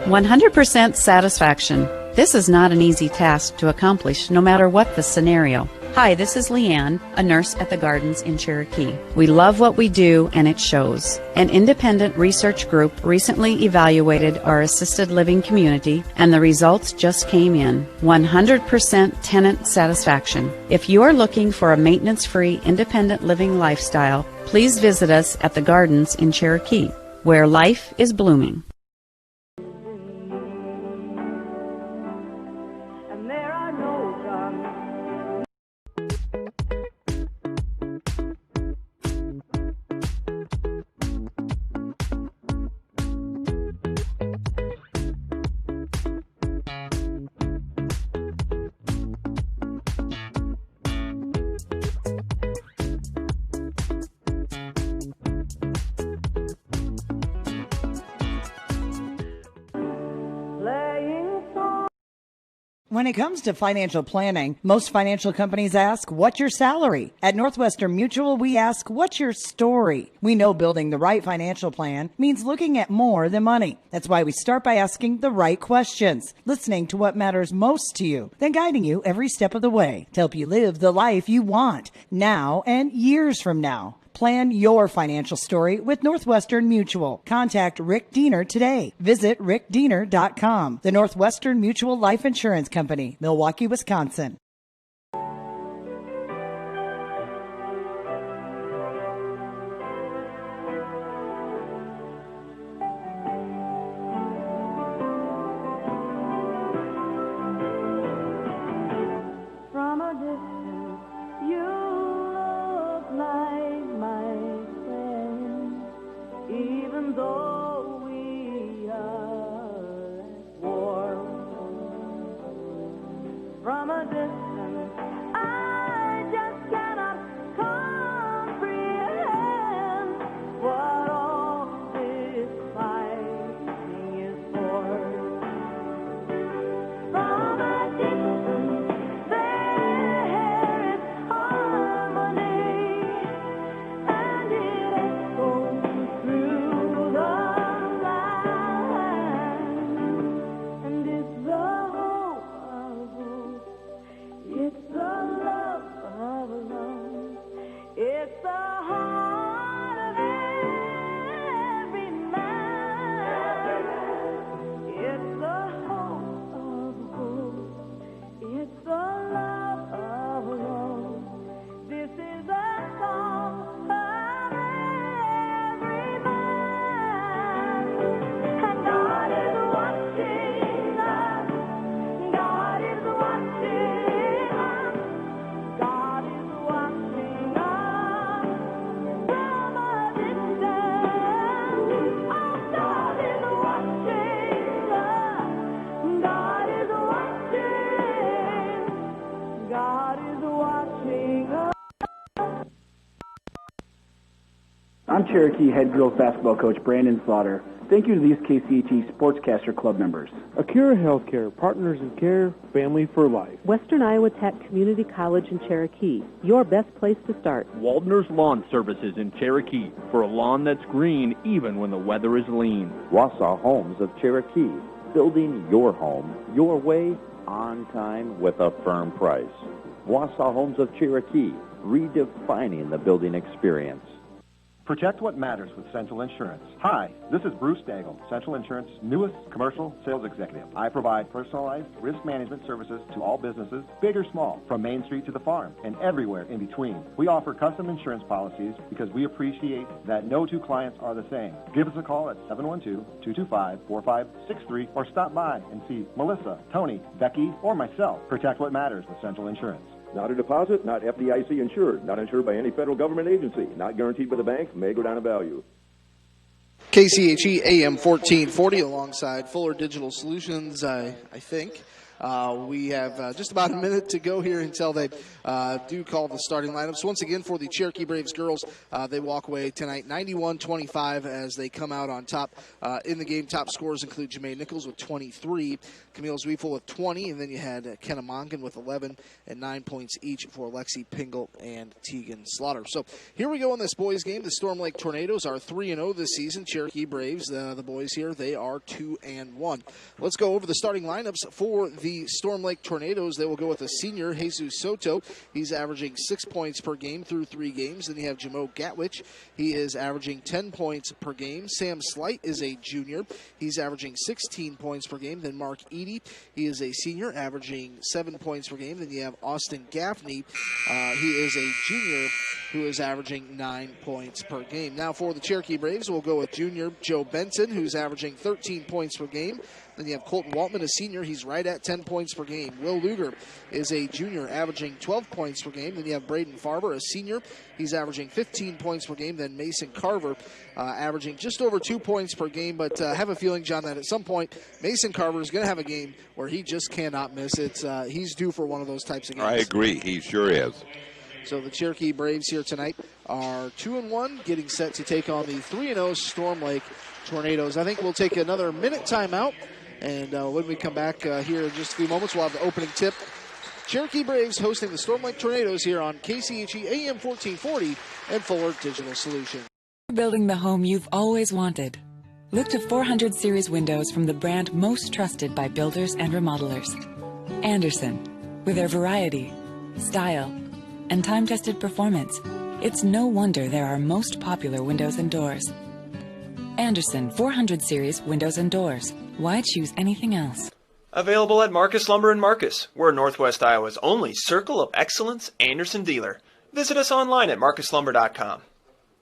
100% satisfaction. This is not an easy task to accomplish, no matter what the scenario. Hi, this is Leanne, a nurse at the Gardens in Cherokee. We love what we do, and it shows. An independent research group recently evaluated our assisted living community, and the results just came in. 100% tenant satisfaction. If you are looking for a maintenance-free, independent living lifestyle, please visit us at the Gardens in Cherokee, where life is blooming. When it comes to financial planning, most financial companies ask, what's your salary? At Northwestern Mutual, we ask, what's your story? We know building the right financial plan means looking at more than money. That's why we start by asking the right questions, listening to what matters most to you, then guiding you every step of the way to help you live the life you want now and years from now. Plan your financial story with Northwestern Mutual. Contact Rick Diener today. Visit rickdiener.com. The Northwestern Mutual Life Insurance Company, Milwaukee, Wisconsin. From a distance, you look like my friend, even though we are at war. From a distance, I just cannot comprehend what all this fighting is for. From a distance, there is harmony, and it echoes through the land. And it's the hope of hope, it's the love of love, it's the heart of every man. It's the hope of hope, it's the love of love. This is the song of every man. And God is watching us. God is watching us. God is watching us from a distance. Oh, God is watching us. God is watching. God is watching us. I'm Cherokee head girls basketball coach Brandon Slaughter. Thank you to these KCHE Sportscaster Club members. Acura Healthcare, partners in care, family for life. Western Iowa Tech Community College in Cherokee, your best place to start. Waldner's Lawn Services in Cherokee, for a lawn that's green even when the weather is lean. Wausau Homes of Cherokee, building your home your way, on time, with a firm price. Wausau Homes of Cherokee, redefining the building experience. Protect what matters with Central Insurance. Hi, this is Bruce Daigle, Central Insurance's newest commercial sales executive. I provide personalized risk management services to all businesses, big or small, from Main Street to the farm, and everywhere in between. We offer custom insurance policies because we appreciate that no two clients are the same. Give us a call at 712-225-4563 or stop by and see Melissa, Tony, Becky, or myself. Protect what matters with Central Insurance. Not a deposit, not FDIC insured, not insured by any federal government agency, not guaranteed by the bank, may go down in value. KCHE AM 1440 alongside Fuller Digital Solutions, I think. We have just about a minute to go here until they do call the starting lineups. Once again, for the Cherokee Braves girls, they walk away tonight 91-25 as they come out on top in the game. Top scorers include Jermaine Nichols with 23, Camille Zwiefel with 20, and then you had Kenna Mongan with 11 and 9 points each for Lexi Pingle and Tegan Slaughter. So here we go in this boys game. The Storm Lake Tornadoes are 3-0 this season. Cherokee Braves, the boys here, they are 2-1. Let's go over the starting lineups for the Storm Lake Tornadoes. They will go with a senior, Jesus Soto. He's averaging 6 points per game through 3 games. Then you have Jamo Gatwich. He is averaging 10 points per game. Sam Slight is a junior. He's averaging 16 points per game. Then Mark Eady. He is a senior, averaging 7 points per game. Then you have Austin Gaffney. He is a junior who is averaging 9 points per game. Now for the Cherokee Braves, we'll go with junior Joe Benson, who's averaging 13 points per game. Then you have Colton Waltman, a senior. He's right at 10 points per game. Will Luger is a junior, averaging 12 points per game. Then you have Braden Farber, a senior. He's averaging 15 points per game. Then Mason Carver, averaging just over 2 points per game. But I have a feeling, John, that at some point, Mason Carver is going to have a game where he just cannot miss. He's due for one of those types of games. I agree. He sure is. So the Cherokee Braves here tonight are 2-1, getting set to take on the 3-0 Storm Lake Tornadoes. I think we'll take another minute timeout. And when we come back here in just a few moments, we'll have the opening tip. Cherokee Braves hosting the Storm Lake Tornadoes here on KCHE AM 1440 and Fuller Digital Solutions. Building the home you've always wanted. Look to 400 series windows from the brand most trusted by builders and remodelers. Anderson, with their variety, style, and time-tested performance, It's no wonder they're our most popular windows and doors. Anderson 400 Series Windows and Doors. Why choose anything else? Available at Marcus Lumber in Marcus. We're Northwest Iowa's only Circle of Excellence Anderson dealer. Visit us online at marcuslumber.com.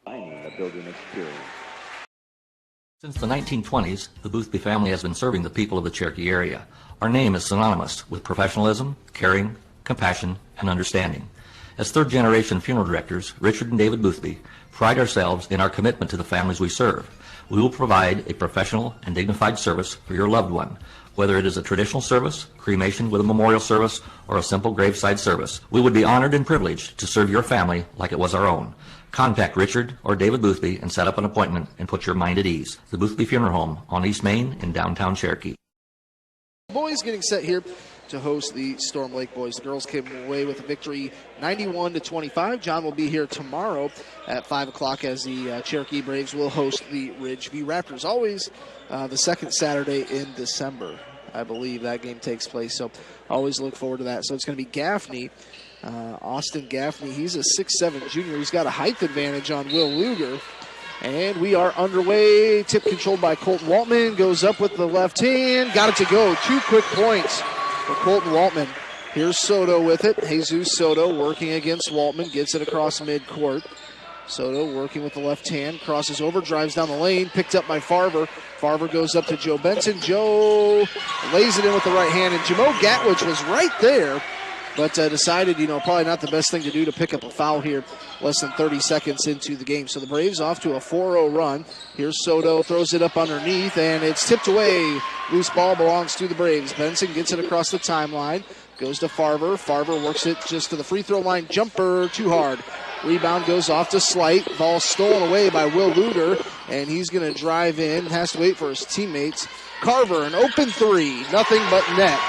Defining the building experience. Since the 1920s, the Boothby family has been serving the people of the Cherokee area. Our name is synonymous with professionalism, caring, compassion, and understanding. As third-generation funeral directors, Richard and David Boothby pride ourselves in our commitment to the families we serve. We will provide a professional and dignified service for your loved one, whether it is a traditional service, cremation with a memorial service, or a simple graveside service. We would be honored and privileged to serve your family like it was our own. Contact Richard or David Boothby and set up an appointment and put your mind at ease. The Boothby Funeral Home on East Main in downtown Cherokee. Boys getting set here to host the Storm Lake boys. The girls came away with a victory 91-25. John will be here tomorrow at 5 o'clock as the Cherokee Braves will host the Ridgeview Raptors. Always the second Saturday in December, I believe that game takes place. So always look forward to that. So it's going to be Gaffney, Austin Gaffney. He's a 6'7 junior. He's got a height advantage on Will Luger. And we are underway. Tip controlled by Colton Waltman. Goes up with the left hand. Got it to go. 2 quick points for Colton Waltman. Here's Soto with it. Jesus Soto working against Waltman. Gets it across midcourt. Soto working with the left hand. Crosses over. Drives down the lane. Picked up by Farver. Farver goes up to Joe Benson. Joe lays it in with the right hand. And Jamo Gatwich was right there, but decided, probably not the best thing to do to pick up a foul here less than 30 seconds into the game. So the Braves off to a 4-0 run. Here's Soto, throws it up underneath, and it's tipped away. Loose ball belongs to the Braves. Benson gets it across the timeline. Goes to Farver. Farver works it just to the free throw line. Jumper, too hard. Rebound goes off to Slight. Ball stolen away by Will Luger, and he's going to drive in. Has to wait for his teammates. Carver, an open three. Nothing but net.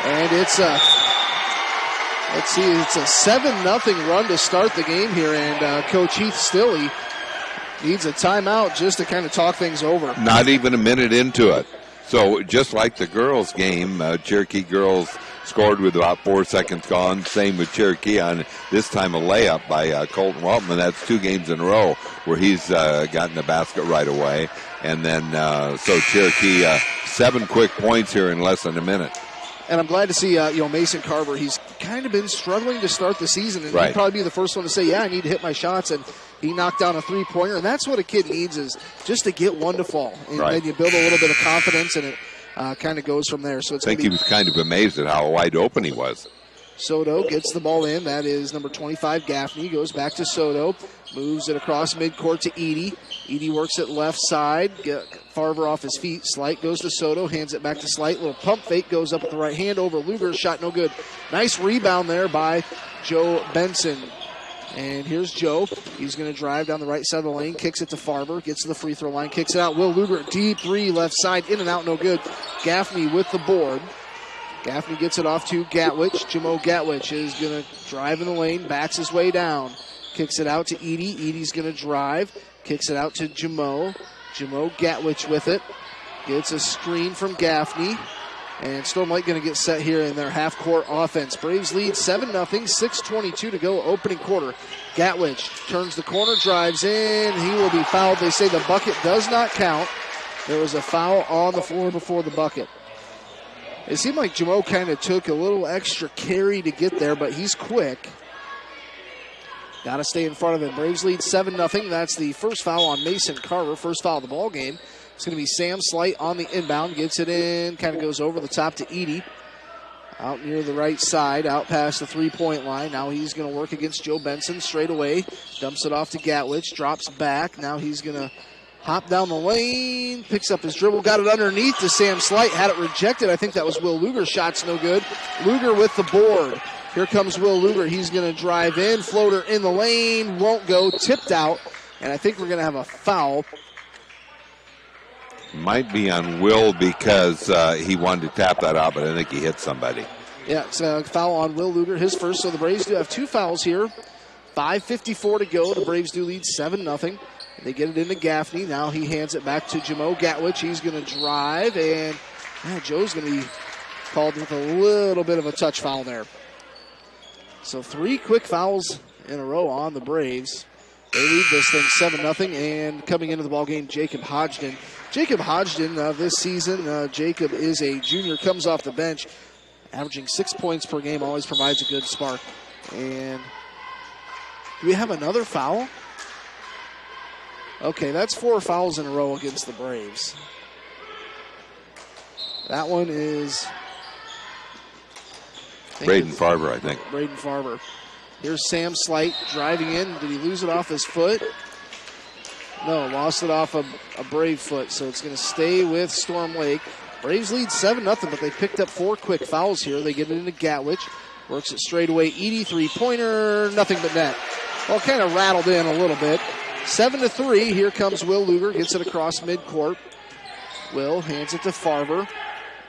And it's a 7-0 run to start the game here, and Coach Heath Stilley needs a timeout just to kind of talk things over. Not even a minute into it. So just like the girls' game, Cherokee girls scored with about 4 seconds gone. Same with Cherokee on this time a layup by Colton Waltman. That's 2 games in a row where he's gotten the basket right away. And then so Cherokee 7 quick points here in less than a minute. And I'm glad to see, Mason Carver. He's kind of been struggling to start the season, and right. He'd probably be the first one to say, I need to hit my shots, and he knocked down a three-pointer, and that's what a kid needs, is just to get one to fall. And right. then you build a little bit of confidence, and it kind of goes from there. So it's I think he was kind of amazed at how wide open he was. Soto gets the ball in. That is number 25, Gaffney. Goes back to Soto. Moves it across midcourt to Edie. Edie works it left side. Farver off his feet. Slight goes to Soto. Hands it back to Slight. Little pump fake. Goes up with the right hand over Luger. Shot no good. Nice rebound there by Joe Benson. And here's Joe. He's going to drive down the right side of the lane. Kicks it to Farver. Gets to the free throw line. Kicks it out. Will Luger. Deep three left side. In and out. No good. Gaffney with the board. Gaffney gets it off to Gatwich. Jamo Gatwich is going to drive in the lane, backs his way down. Kicks it out to Edie. Edie's going to drive. Kicks it out to Jamo. Jamo Gatwich with it. Gets a screen from Gaffney. And Storm Lake going to get set here in their half-court offense. Braves lead 7-0, 6:22 to go, opening quarter. Gatwich turns the corner, drives in. He will be fouled. They say the bucket does not count. There was a foul on the floor before the bucket. It seemed like Jamo kind of took a little extra carry to get there, but he's quick. Got to stay in front of him. Braves lead 7-0. That's the first foul on Mason Carver, first foul of the ball game. It's going to be Sam Slight on the inbound. Gets it in, kind of goes over the top to Edie. Out near the right side, out past the three-point line. Now he's going to work against Joe Benson straight away. Dumps it off to Gatwich, drops back. Now he's going to hop down the lane, picks up his dribble, got it underneath to Sam Slight, had it rejected. I think that was Will Luger. Shot's no good. Luger with the board. Here comes Will Luger. He's going to drive in, floater in the lane, won't go, tipped out, and I think we're going to have a foul. Might be on Will because he wanted to tap that out, but I think he hit somebody. Yeah, it's a foul on Will Luger, his first. So the Braves do have 2 fouls here. 5:54 to go. The Braves do lead 7-0. They get it into Gaffney. Now he hands it back to Jamo Gatwich. He's going to drive, and Joe's going to be called with a little bit of a touch foul there. So 3 quick fouls in a row on the Braves. They lead this thing 7-0, and coming into the ballgame, Jacob Hodgson. Jacob Hodgson this season, Jacob is a junior, comes off the bench, averaging 6 points per game, always provides a good spark. And do we have another foul? Okay, that's 4 fouls in a row against the Braves. That one is Braden Farber, I think. Braden Farber. Here's Sam Slight driving in. Did he lose it off his foot? No, lost it off a Brave foot, so it's going to stay with Storm Lake. Braves lead 7-0, but they picked up 4 quick fouls here. They get it into Gatwich. Works it straight away. Edie, three-pointer, nothing but net. Well, kind of rattled in a little bit. 7-3. Here comes Will Luger. Gets it across midcourt. Will hands it to Farber.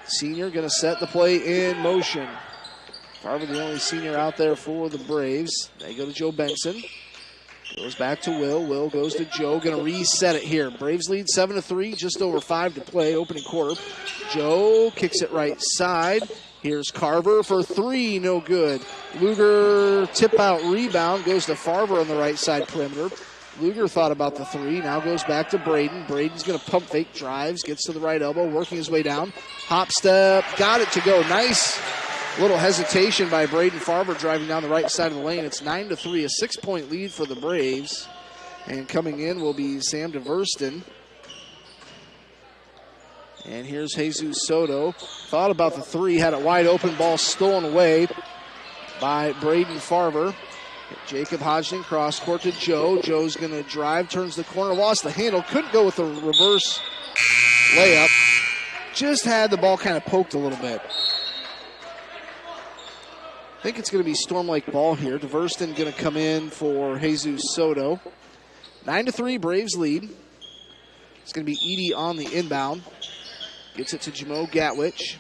Senior going to set the play in motion. Farber, the only senior out there for the Braves. They go to Joe Benson. Goes back to Will. Will goes to Joe. Going to reset it here. Braves lead 7-3. Just over 5 to play. Opening quarter. Joe kicks it right side. Here's Carver for 3. No good. Luger tip out rebound. Goes to Farber on the right side perimeter. Luger thought about the 3. Now goes back to Braden. Braden's going to pump fake. Drives. Gets to the right elbow. Working his way down. Hop step. Got it to go. Nice. Little hesitation by Braden Farber driving down the right side of the lane. It's 9-3, a 6-point lead for the Braves. And coming in will be Sam DeVersten. And here's Jesus Soto. Thought about the 3, had it wide open, ball stolen away by Braden Farber. Jacob Hodgson cross court to Joe. Joe's going to drive, turns the corner, lost the handle, couldn't go with the reverse layup. Just had the ball kind of poked a little bit. I think it's going to be Storm Lake ball here. DeVersten going to come in for Jesus Soto. 9-3, Braves lead. It's going to be Edie on the inbound. Gets it to Jamo Gatwich.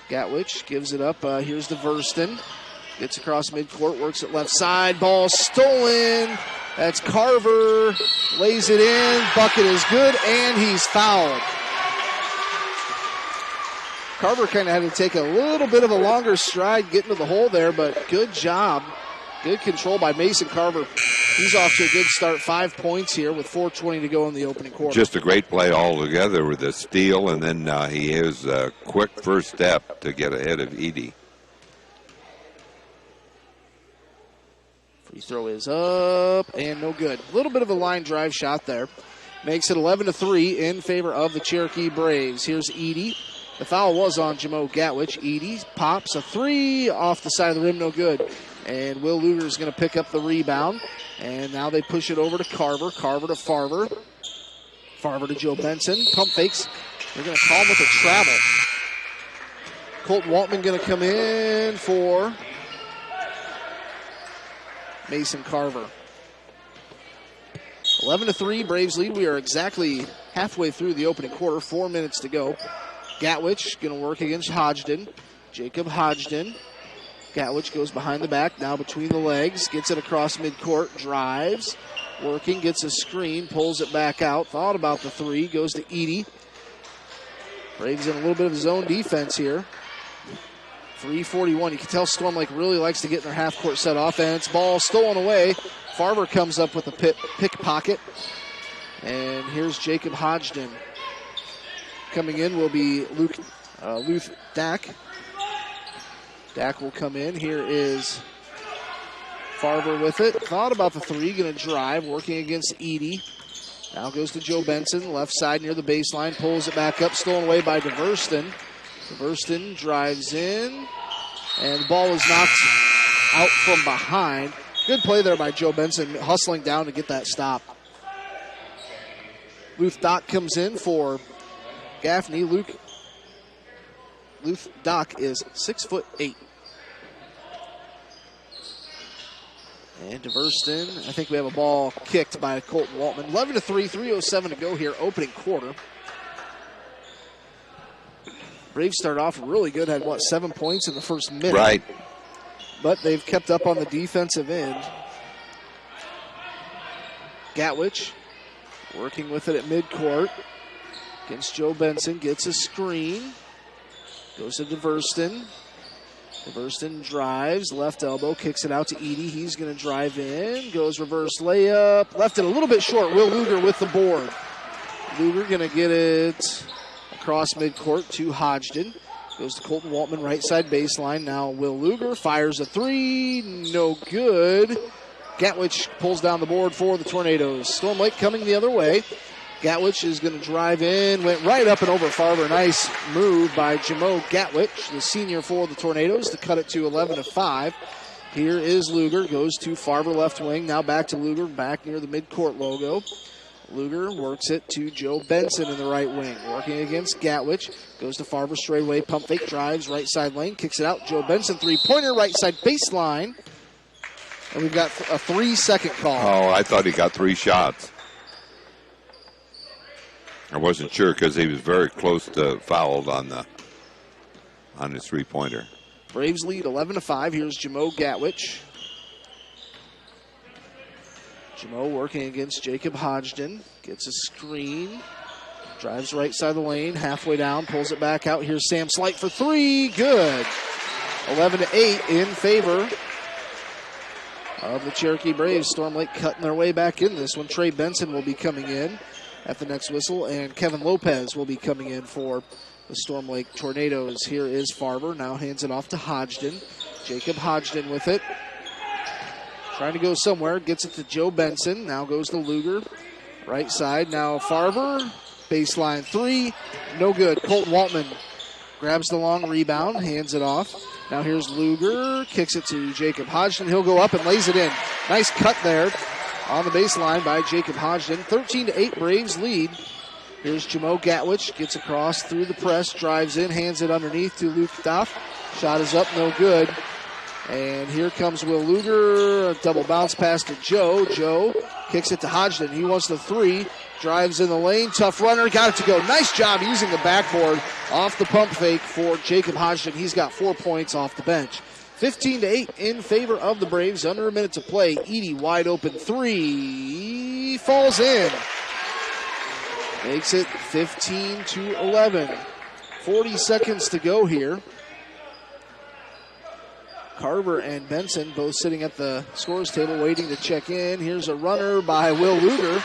Gatwich gives it up. Here's DeVersten. Gets across midcourt, works it left side. Ball stolen. That's Carver. Lays it in. Bucket is good, and he's fouled. Carver kind of had to take a little bit of a longer stride getting to the hole there, but good job. Good control by Mason Carver. He's off to a good start. 5 points here with 4:20 to go in the opening quarter. Just a great play altogether with a steal, and then he has a quick first step to get ahead of Edie. Free throw is up and no good. A little bit of a line drive shot there. Makes it 11-3 in favor of the Cherokee Braves. Here's Edie. The foul was on Jamo Gatwich. Edie pops a 3 off the side of the rim, no good. And Will Luger is going to pick up the rebound. And now they push it over to Carver. Carver to Farber. Farber to Joe Benson. Pump fakes. They're going to call him with a travel. Colton Waltman going to come in for Mason Carver. 11-3, Braves lead. We are exactly halfway through the opening quarter. 4 minutes to go. Gatwich going to work against Hodgson. Jacob Hodgson. Gatwich goes behind the back, now between the legs. Gets it across midcourt, drives. Working, gets a screen, pulls it back out. Thought about the 3, goes to Edie. Braves in a little bit of zone defense here. 3:41. You can tell Storm Lake really likes to get in their half-court set offense. Ball stolen away. Farber comes up with a pickpocket. And here's Jacob Hodgson. Coming in will be Luth Dack. Dack will come in. Here is Farber with it. Thought about the 3. Going to drive. Working against Edie. Now goes to Joe Benson. Left side near the baseline. Pulls it back up. Stolen away by DeVersten. DeVersten drives in. And the ball is knocked out from behind. Good play there by Joe Benson. Hustling down to get that stop. Luth Dack comes in for Gaffney. Luth Dack is 6'8". And DeVersten, I think we have a ball kicked by Colton Waltman. 11-3, 3:07 to go here, opening quarter. Braves started off really good, had 7 points in the first minute. Right. But they've kept up on the defensive end. Gatwich working with it at midcourt against Joe Benson, gets a screen. Goes to DeVersten. DeVerston drives, left elbow, kicks it out to Edie. He's going to drive in, goes reverse layup, left it a little bit short. Will Luger with the board. Luger going to get it across midcourt to Hodgson. Goes to Colton Waltman, right side baseline. Now Will Luger fires a three, no good. Gatwich pulls down the board for the Tornadoes. Storm Lake coming the other way. Gatwich is going to drive in, went right up and over Farber. Nice move by Jamo Gatwich, the senior for the Tornadoes, to cut it to 11-5. Here is Luger, goes to Farber left wing, now back to Luger, back near the midcourt logo. Luger works it to Joe Benson in the right wing, working against Gatwich, goes to Farber straightaway, pump fake, drives, right side lane, kicks it out. Joe Benson, three-pointer, right side baseline. And we've got a 3-second call. Oh, I thought he got 3 shots. I wasn't sure because he was very close to fouled on his three-pointer. Braves lead 11-5. Here's Jamo Gatwich. Jamo working against Jacob Hodgson. Gets a screen. Drives right side of the lane. Halfway down. Pulls it back out. Here's Sam Slight for three. Good. 11-8 in favor of the Cherokee Braves. Storm Lake cutting their way back in this one. Trey Benson will be coming in at the next whistle, and Kevin Lopez will be coming in for the Storm Lake Tornadoes. Here is Farber, now hands it off to Hodgson. Jacob Hodgson with it. Trying to go somewhere, gets it to Joe Benson, now goes to Luger. Right side, now Farber, baseline three, no good. Colton Waltman grabs the long rebound, hands it off. Now here's Luger, kicks it to Jacob Hodgson. He'll go up and lays it in. Nice cut there on the baseline by Jacob Hodgson. 13-8 Braves lead. Here's Jamo Gatwich, gets across through the press, drives in, hands it underneath to Luke Duff. Shot is up, no good. And here comes Will Luger, a double bounce pass to Joe. Joe kicks it to Hodgson. He wants the three, drives in the lane, tough runner, got it to go. Nice job using the backboard off the pump fake for Jacob Hodgson. He's got 4 points off the bench. 15-8 in favor of the Braves. Under a minute to play. Edie wide open three. Falls in. Makes it 15-11. 40 seconds to go here. Carver and Benson both sitting at the scores table waiting to check in. Here's a runner by Will Luger.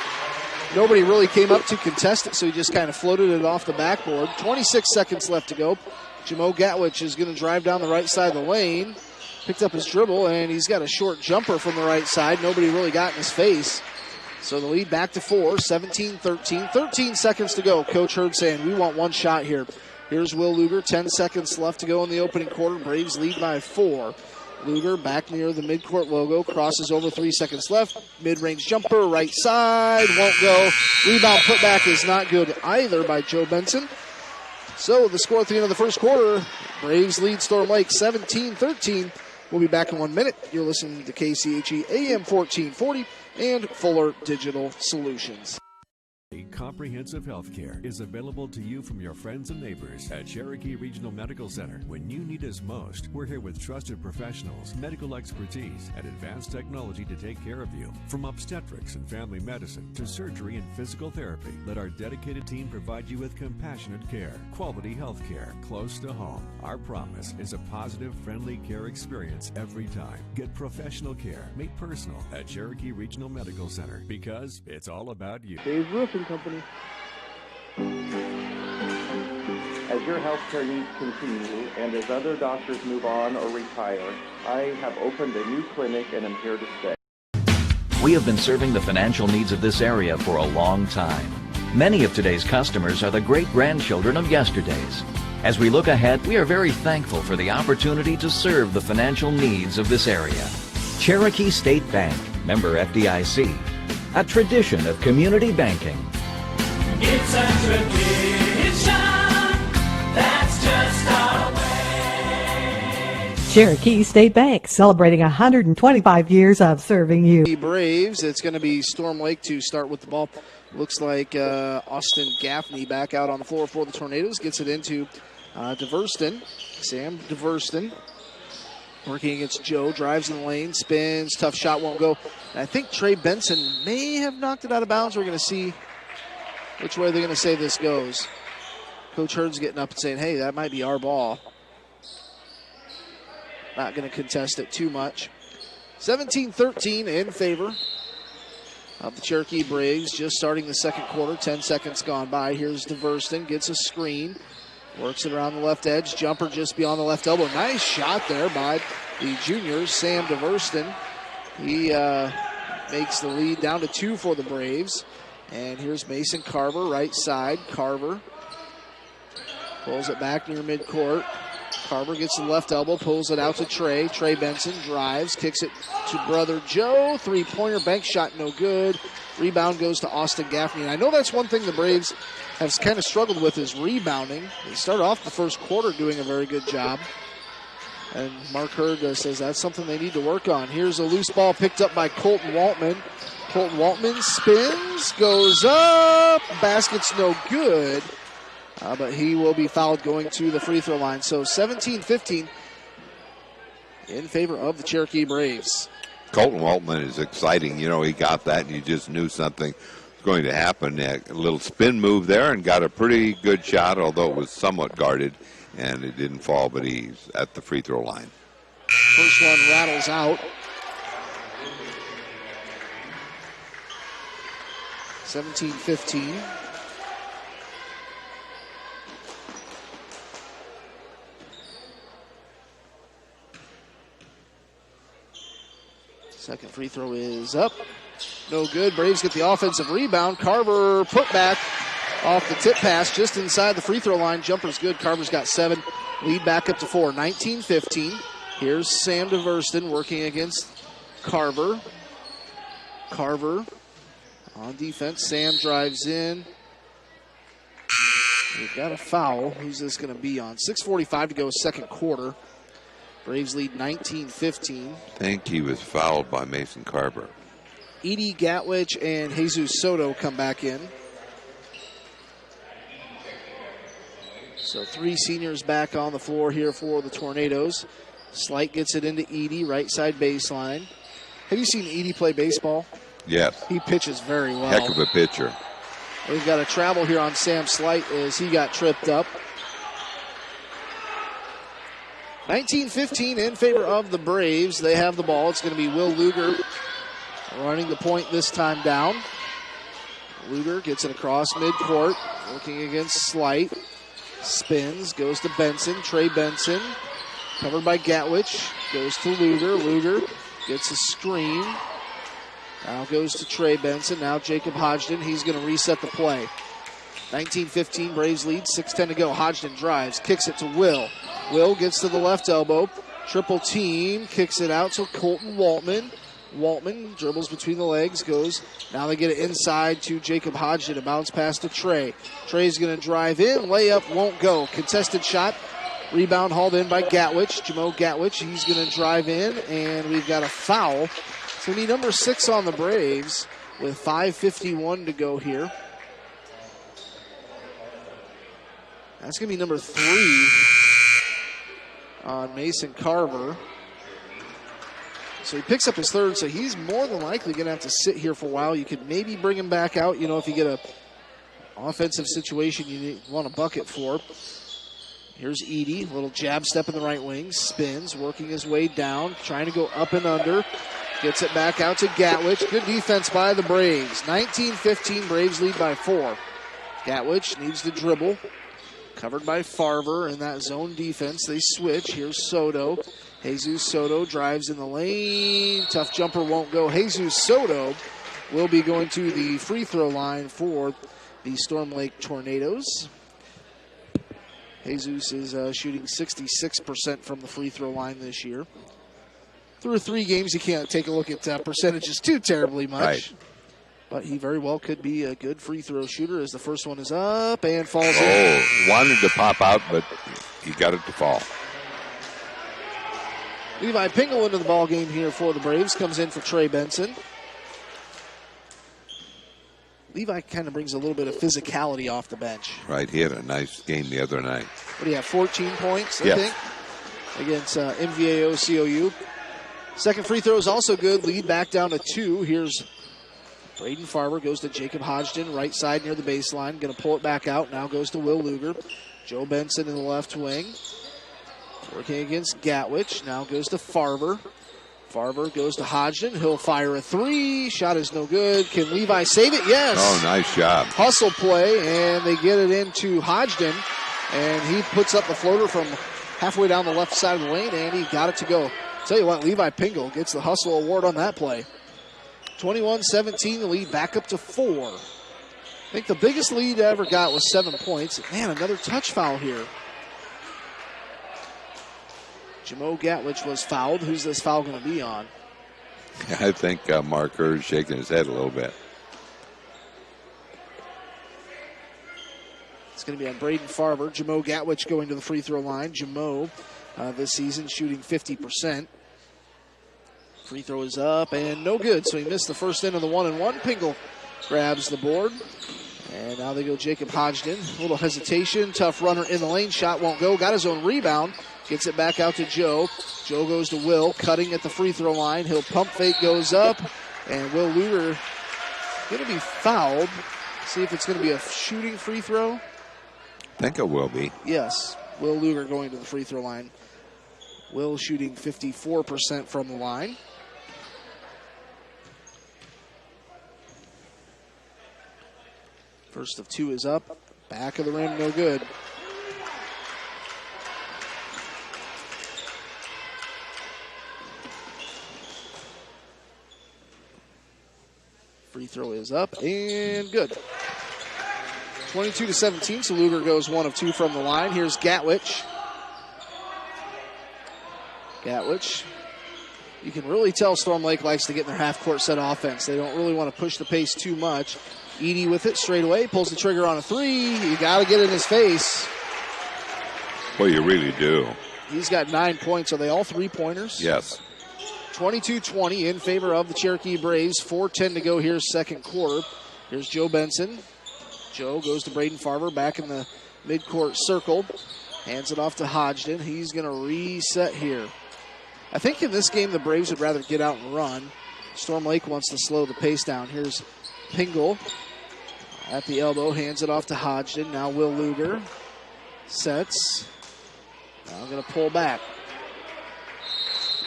Nobody really came up to contest it, so he just kind of floated it off the backboard. 26 seconds left to go. Jamo Gatwich is going to drive down the right side of the lane. Picked up his dribble, and he's got a short jumper from the right side. Nobody really got in his face. So the lead back to 4, 17-13. 13 seconds to go. Coach Hurd saying, we want one shot here. Here's Will Luger, 10 seconds left to go in the opening quarter. Braves lead by 4. Luger back near the midcourt logo, crosses over, 3 seconds left. Mid-range jumper, right side, won't go. Rebound putback is not good either by Joe Benson. So the score at the end of the first quarter, Braves lead Storm Lake 17-13. We'll be back in 1 minute. You're listening to KCHE AM 1440 and Fuller Digital Solutions. Comprehensive health care is available to you from your friends and neighbors at Cherokee Regional Medical Center. When you need us most, we're here with trusted professionals, medical expertise, and advanced technology to take care of you. From obstetrics and family medicine to surgery and physical therapy, let our dedicated team provide you with compassionate care, quality health care close to home. Our promise is a positive, friendly care experience every time. Get professional care made personal at Cherokee Regional Medical Center because it's all about you. Dave's Roofing Company. As your healthcare needs continue and as other doctors move on or retire, I have opened a new clinic and am here to stay. We have been serving the financial needs of this area for a long time. Many of today's customers are the great-grandchildren of yesterday's. As we look ahead, we are very thankful for the opportunity to serve the financial needs of this area. Cherokee State Bank, member FDIC, a tradition of community banking. It's a tradition, that's just our way. Cherokee State Bank, celebrating 125 years of serving you. The Braves, it's going to be Storm Lake to start with the ball. Looks like Austin Gaffney back out on the floor for the Tornadoes. Gets it into DeVerston. Sam DeVerston working against Joe. Drives in the lane, spins, tough shot, won't go. And I think Trey Benson may have knocked it out of bounds. We're going to see which way they're going to say this goes. Coach Hurd's getting up and saying, hey, that might be our ball. Not going to contest it too much. 17-13 in favor of the Cherokee Braves. Just starting the second quarter. 10 seconds gone by. Here's DeVerston. Gets a screen. Works it around the left edge. Jumper just beyond the left elbow. Nice shot there by the junior, Sam DeVerston. He makes the lead down to 2 for the Braves. And here's Mason Carver, right side. Carver pulls it back near midcourt. Carver gets the left elbow, pulls it out to Trey. Trey Benson drives, kicks it to brother Joe. Three-pointer, bank shot, no good. Rebound goes to Austin Gaffney. And I know that's one thing the Braves have kind of struggled with is rebounding. They start off the first quarter doing a very good job. And Mark Hurd says that's something they need to work on. Here's a loose ball picked up by Colton Waltman. Colton Waltman spins, goes up. Basket's no good. But he will be fouled going to the free throw line. So 17-15 in favor of the Cherokee Braves. Colton Waltman is exciting. You know, he got that and you just knew something was going to happen. A little spin move there and got a pretty good shot, although it was somewhat guarded and it didn't fall, but he's at the free throw line. First one rattles out. 17-15. Second free throw is up. No good. Braves get the offensive rebound. Carver put back off the tip pass just inside the free throw line. Jumper's good. Carver's got 7. Lead back up to 4. 19-15. Here's Sam DeVerston working against Carver. Carver on defense. Sam drives in. We've got a foul. Who's this going to be on? 6:45 to go, second quarter. Braves lead 19-15. I think he was fouled by Mason Carver. Edie Gatwich and Jesus Soto come back in. So 3 seniors back on the floor here for the Tornadoes. Slight gets it into Edie, right side baseline. Have you seen Edie play baseball? Yes. He pitches very well. Heck of a pitcher. We've got a travel here on Sam Slight as he got tripped up. 19-15 in favor of the Braves. They have the ball. It's going to be Will Luger running the point this time down. Luger gets it across midcourt, working against Slight. Spins, goes to Benson. Trey Benson, covered by Gatwich, goes to Luger. Luger gets a screen. Now goes to Trey Benson. Now Jacob Hodgson. He's going to reset the play. 19-15, Braves lead, 6:10 to go. Hodgson drives, kicks it to Will. Will gets to the left elbow. Triple team, kicks it out to Colton Waltman. Waltman dribbles between the legs, goes. Now they get it inside to Jacob Hodgson. A bounce pass to Trey. Trey's going to drive in. Layup won't go. Contested shot. Rebound hauled in by Gatwich. Jamo Gatwich, he's going to drive in, and we've got a foul. It's going to be number 6 on the Braves with 5:51 to go here. That's going to be number 3 on Mason Carver. So he picks up his 3rd, so he's more than likely going to have to sit here for a while. You could maybe bring him back out, if you get a offensive situation you want a bucket for. Here's Edie, little jab step in the right wing, spins, working his way down, trying to go up and under. Gets it back out to Gatwich. Good defense by the Braves. 19-15, Braves lead by 4. Gatwich needs to dribble. Covered by Farver in that zone defense. They switch. Here's Soto. Jesus Soto drives in the lane. Tough jumper won't go. Jesus Soto will be going to the free throw line for the Storm Lake Tornadoes. Jesus is shooting 66% from the free throw line this year. Through 3 games, you can't take a look at percentages too terribly much. Right. But he very well could be a good free throw shooter as the first one is up and falls in. Wanted to pop out, but he got it to fall. Levi Pingle into the ball game here for the Braves. Comes in for Trey Benson. Levi kind of brings a little bit of physicality off the bench. Right, he had a nice game the other night. What do you have, 14 points, I think, against MVAO COU. Second free throw is also good. Lead back down to 2. Here's Braden Farver, goes to Jacob Hodgson, right side near the baseline. Going to pull it back out. Now goes to Will Luger. Joe Benson in the left wing. Working against Gatwich. Now goes to Farver. Farver goes to Hodgson. He'll fire a three. Shot is no good. Can Levi save it? Yes. Oh, nice job. Hustle play, and they get it into Hodgson. And he puts up the floater from halfway down the left side of the lane, and he got it to go. Tell you what, Levi Pingle gets the hustle award on that play. 21-17, the lead back up to 4. I think the biggest lead I ever got was 7 points. Man, another touch foul here. Jamo Gatwich was fouled. Who's this foul going to be on? I think Mark Hurd is shaking his head a little bit. It's going to be on Braden Farver. Jamo Gatwich going to the free throw line. Jamo this season shooting 50%. Free throw is up and no good, so he missed the first end of the 1-and-1. Pingle grabs the board. And now they go Jacob Hodgson. A little hesitation. Tough runner in the lane. Shot won't go. Got his own rebound. Gets it back out to Joe. Joe goes to Will. Cutting at the free throw line. He'll pump fake, goes up. And Will Luger going to be fouled. See if it's going to be a shooting free throw. I think it will be. Yes. Will Luger going to the free throw line. Will shooting 54% from the line. First of 2 is up. Back of the rim, no good. Free throw is up and good. 22-17, so Luger goes 1 of 2 from the line. Here's Gatwich. Gatwich. You can really tell Storm Lake likes to get in their half-court set offense. They don't really want to push the pace too much. Edie with it straight away, pulls the trigger on a 3. You got to get in his face. Well, you really do. He's got 9 points. Are they all 3-pointers? Yes. 22-20 in favor of the Cherokee Braves. 4:10 to go here, second quarter. Here's Joe Benson. Joe goes to Braden Farver back in the midcourt circle. Hands it off to Hodgson. He's going to reset here. I think in this game the Braves would rather get out and run. Storm Lake wants to slow the pace down. Here's Pingle at the elbow. Hands it off to Hodgson. Now Will Luger sets. Now going to pull back.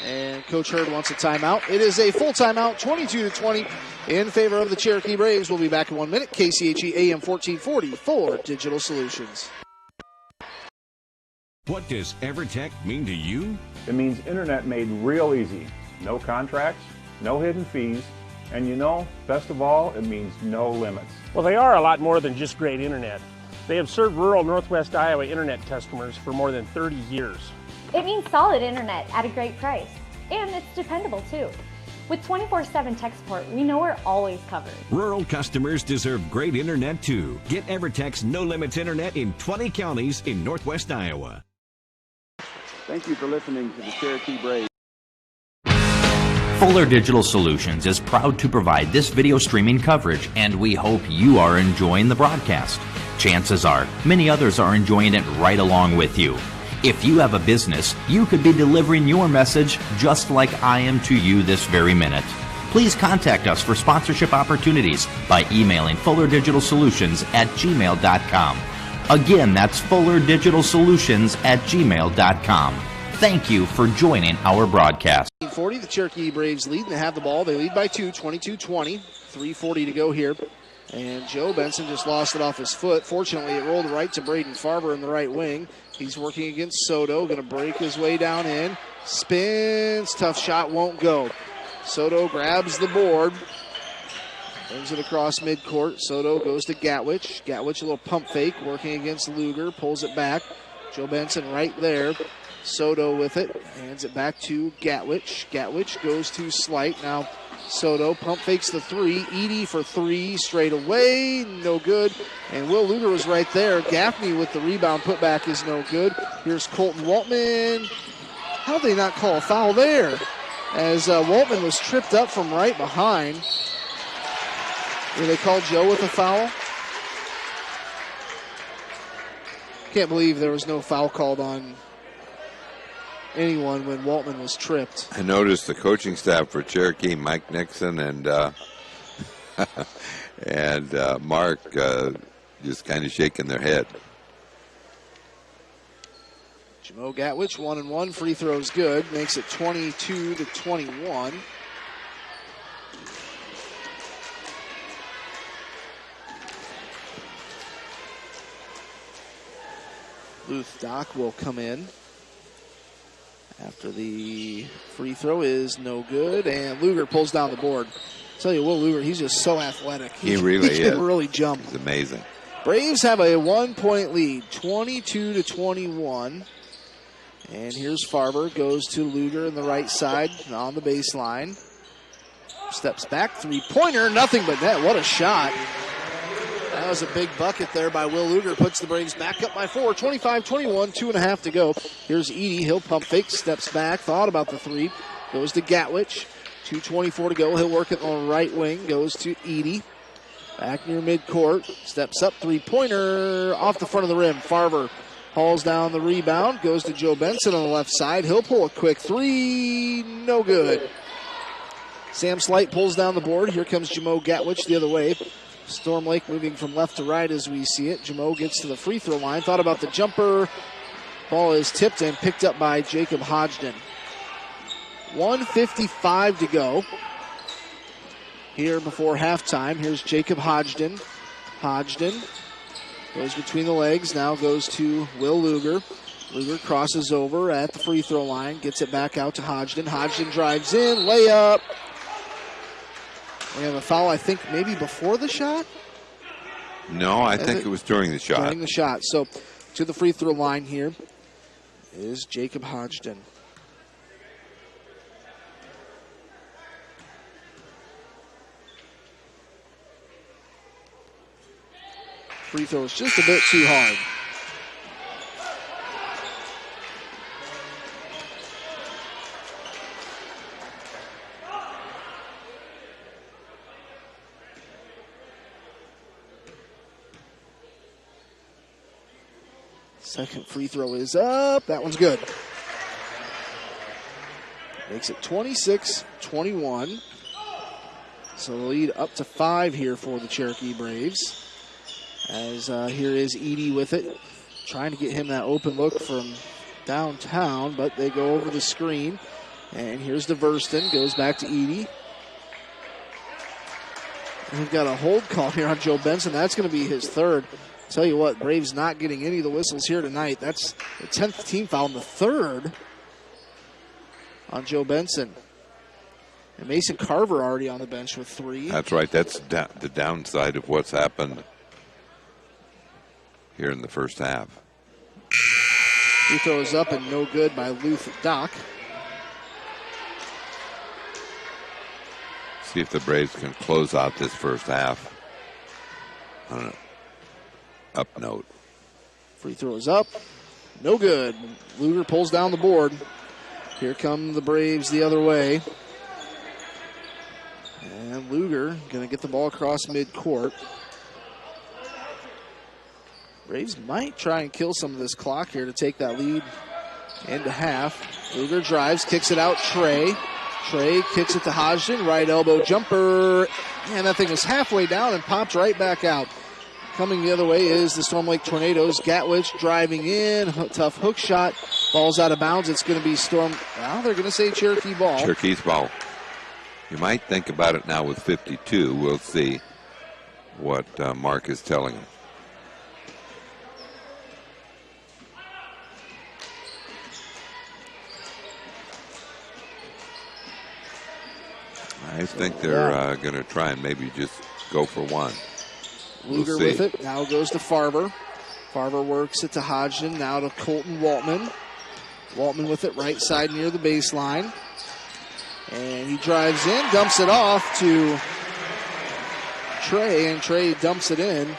And Coach Hurd wants a timeout. It is a full timeout, 22-20 in favor of the Cherokee Braves. We'll be back in 1 minute. KCHE AM 1440 for Digital Solutions. What does EverTech mean to you? It means internet made real easy. No contracts, no hidden fees, and you know, best of all, it means no limits. Well, they are a lot more than just great internet. They have served rural Northwest Iowa internet customers for more than 30 years. It means solid internet at a great price. And it's dependable too. With 24/7 tech support, we know we're always covered. Rural customers deserve great internet too. Get EverTech's no limits internet in 20 counties in Northwest Iowa. Thank you for listening to the Cherokee Braves. Fuller Digital Solutions is proud to provide this video streaming coverage, and we hope you are enjoying the broadcast. Chances are, many others are enjoying it right along with you. If you have a business, you could be delivering your message just like I am to you this very minute. Please contact us for sponsorship opportunities by emailing fullerdigitalsolutions@gmail.com. Again, that's fullerdigitalsolutions@gmail.com. Thank you for joining our broadcast. 40, the Cherokee Braves lead, and they have the ball. They lead by 2, 22-20. 3:40 to go here. And Joe Benson just lost it off his foot. Fortunately, it rolled right to Braden Farver in the right wing. He's working against Soto, going to break his way down in. Spins, tough shot, won't go. Soto grabs the board. Brings it across midcourt. Soto goes to Gatwich. Gatwich, a little pump fake, working against Luger, pulls it back. Joe Benson right there. Soto with it, hands it back to Gatwich. Gatwich goes to Slight. Now Soto pump fakes the 3. Edie for 3 straight away, no good. And Will Luger was right there. Gaffney with the rebound putback is no good. Here's Colton Waltman. How did they not call a foul there? As Waltman was tripped up from right behind. Did they call Joe with a foul? Can't believe there was no foul called on anyone when Waltman was tripped. I noticed the coaching staff for Cherokee, Mike Nixon and Mark, just kind of shaking their head. Jamo Gatwich, 1-1. Free throw's good. Makes it 22-21. Luth Dock will come in after the free throw is no good, and Luger pulls down the board. Tell you, Will Luger, he's just so athletic. He really he is. can really jump. He's amazing. Braves have a 1-point lead, 22-21. And here's Farber, goes to Luger in the right side on the baseline. Steps back, three-pointer, nothing but net. What a shot. That was a big bucket there by Will Luger. Puts the Braves back up by 4. 25-21, 2.5 to go. Here's Edie. He'll pump fake, steps back, thought about the three. Goes to Gatwich. 2:24 to go. He'll work it on the right wing. Goes to Edie. Back near midcourt. Steps up, three-pointer off the front of the rim. Farber hauls down the rebound. Goes to Joe Benson on the left side. He'll pull a quick three. No good. Sam Slight pulls down the board. Here comes Jamo Gatwich the other way. Storm Lake moving from left to right as we see it. Jamo gets to the free throw line. Thought about the jumper. Ball is tipped and picked up by Jacob Hodgden. 1:55 to go here before halftime. Here's Jacob Hodgden. Hodgden goes between the legs. Now goes to Will Luger. Luger crosses over at the free throw line. Gets it back out to Hodgden. Hodgden drives in. Layup. We have a foul, I think, maybe before the shot? No, I think it was during the shot. During the shot. So to the free throw line here is Jacob Hodgden. Free throw is just a bit too hard. Second free throw is up. That one's good. Makes it 26-21. So the lead up to 5 here for the Cherokee Braves. As here is Edie with it. Trying to get him that open look from downtown, but they go over the screen. And here's DeVerston. Goes back to Edie. And we've got a hold call here on Joe Benson. That's going to be his third. Tell you what, Braves not getting any of the whistles here tonight. That's the 10th team foul and the third on Joe Benson. And Mason Carver already on the bench with 3. That's right. That's the downside of what's happened here in the first half. Free throw is up and no good by Luth Dock. See if the Braves can close out this first half on an up note. Free throw is up. No good. Luger pulls down the board. Here come the Braves the other way. And Luger going to get the ball across midcourt. Braves might try and kill some of this clock here to take that lead into half. Luger drives, kicks it out. Trey kicks it to Hodgson. Right elbow jumper. And that thing was halfway down and popped right back out. Coming the other way is the Storm Lake Tornadoes. Gatwich driving in. Tough hook shot. Ball's out of bounds. It's going to be Storm. Well, they're going to say Cherokee ball. Cherokee's ball. You might think about it now with 52. We'll see what Mark is telling him. I think they're going to try and maybe just go for one. Luger with it. Now goes to Farber. Farber works it to Hodgson. Now to Colton Waltman. Waltman with it right side near the baseline. And he drives in, dumps it off to Trey, and Trey dumps it in.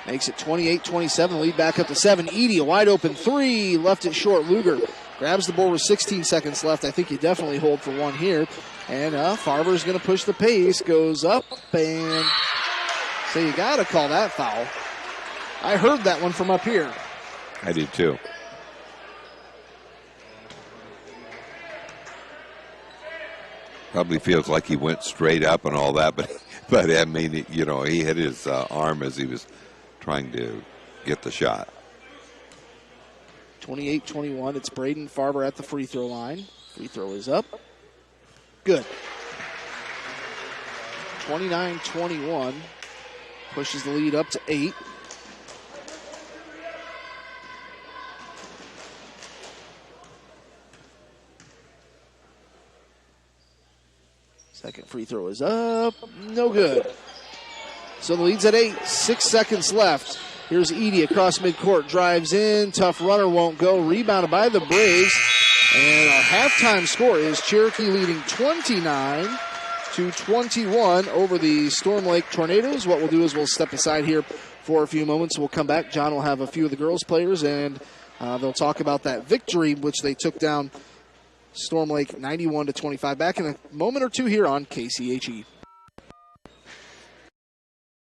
Makes it 28-27, lead back up to 7. Edie, a wide open 3, left it short. Luger grabs the ball with 16 seconds left. I think you definitely hold for one here. And Farber's going to push the pace, goes up, and so you got to call that foul. I heard that one from up here. I did too. Probably feels like he went straight up and all that, but I mean, you know, he hit his arm as he was trying to get the shot. 28-21. It's Braden Farber at the free throw line. Free throw is up. Good. 29-21. Pushes the lead up to 8. Second free throw is up. No good. So the lead's at 8. 6 seconds left. Here's Edie across midcourt. Drives in. Tough runner won't go. Rebounded by the Braves. And our halftime score is Cherokee leading 29-21 over the Storm Lake Tornadoes. What we'll do is we'll step aside here for a few moments. We'll come back. John will have a few of the girls players, and they'll talk about that victory, which they took down Storm Lake 91-25. Back in a moment or two here on KCHE.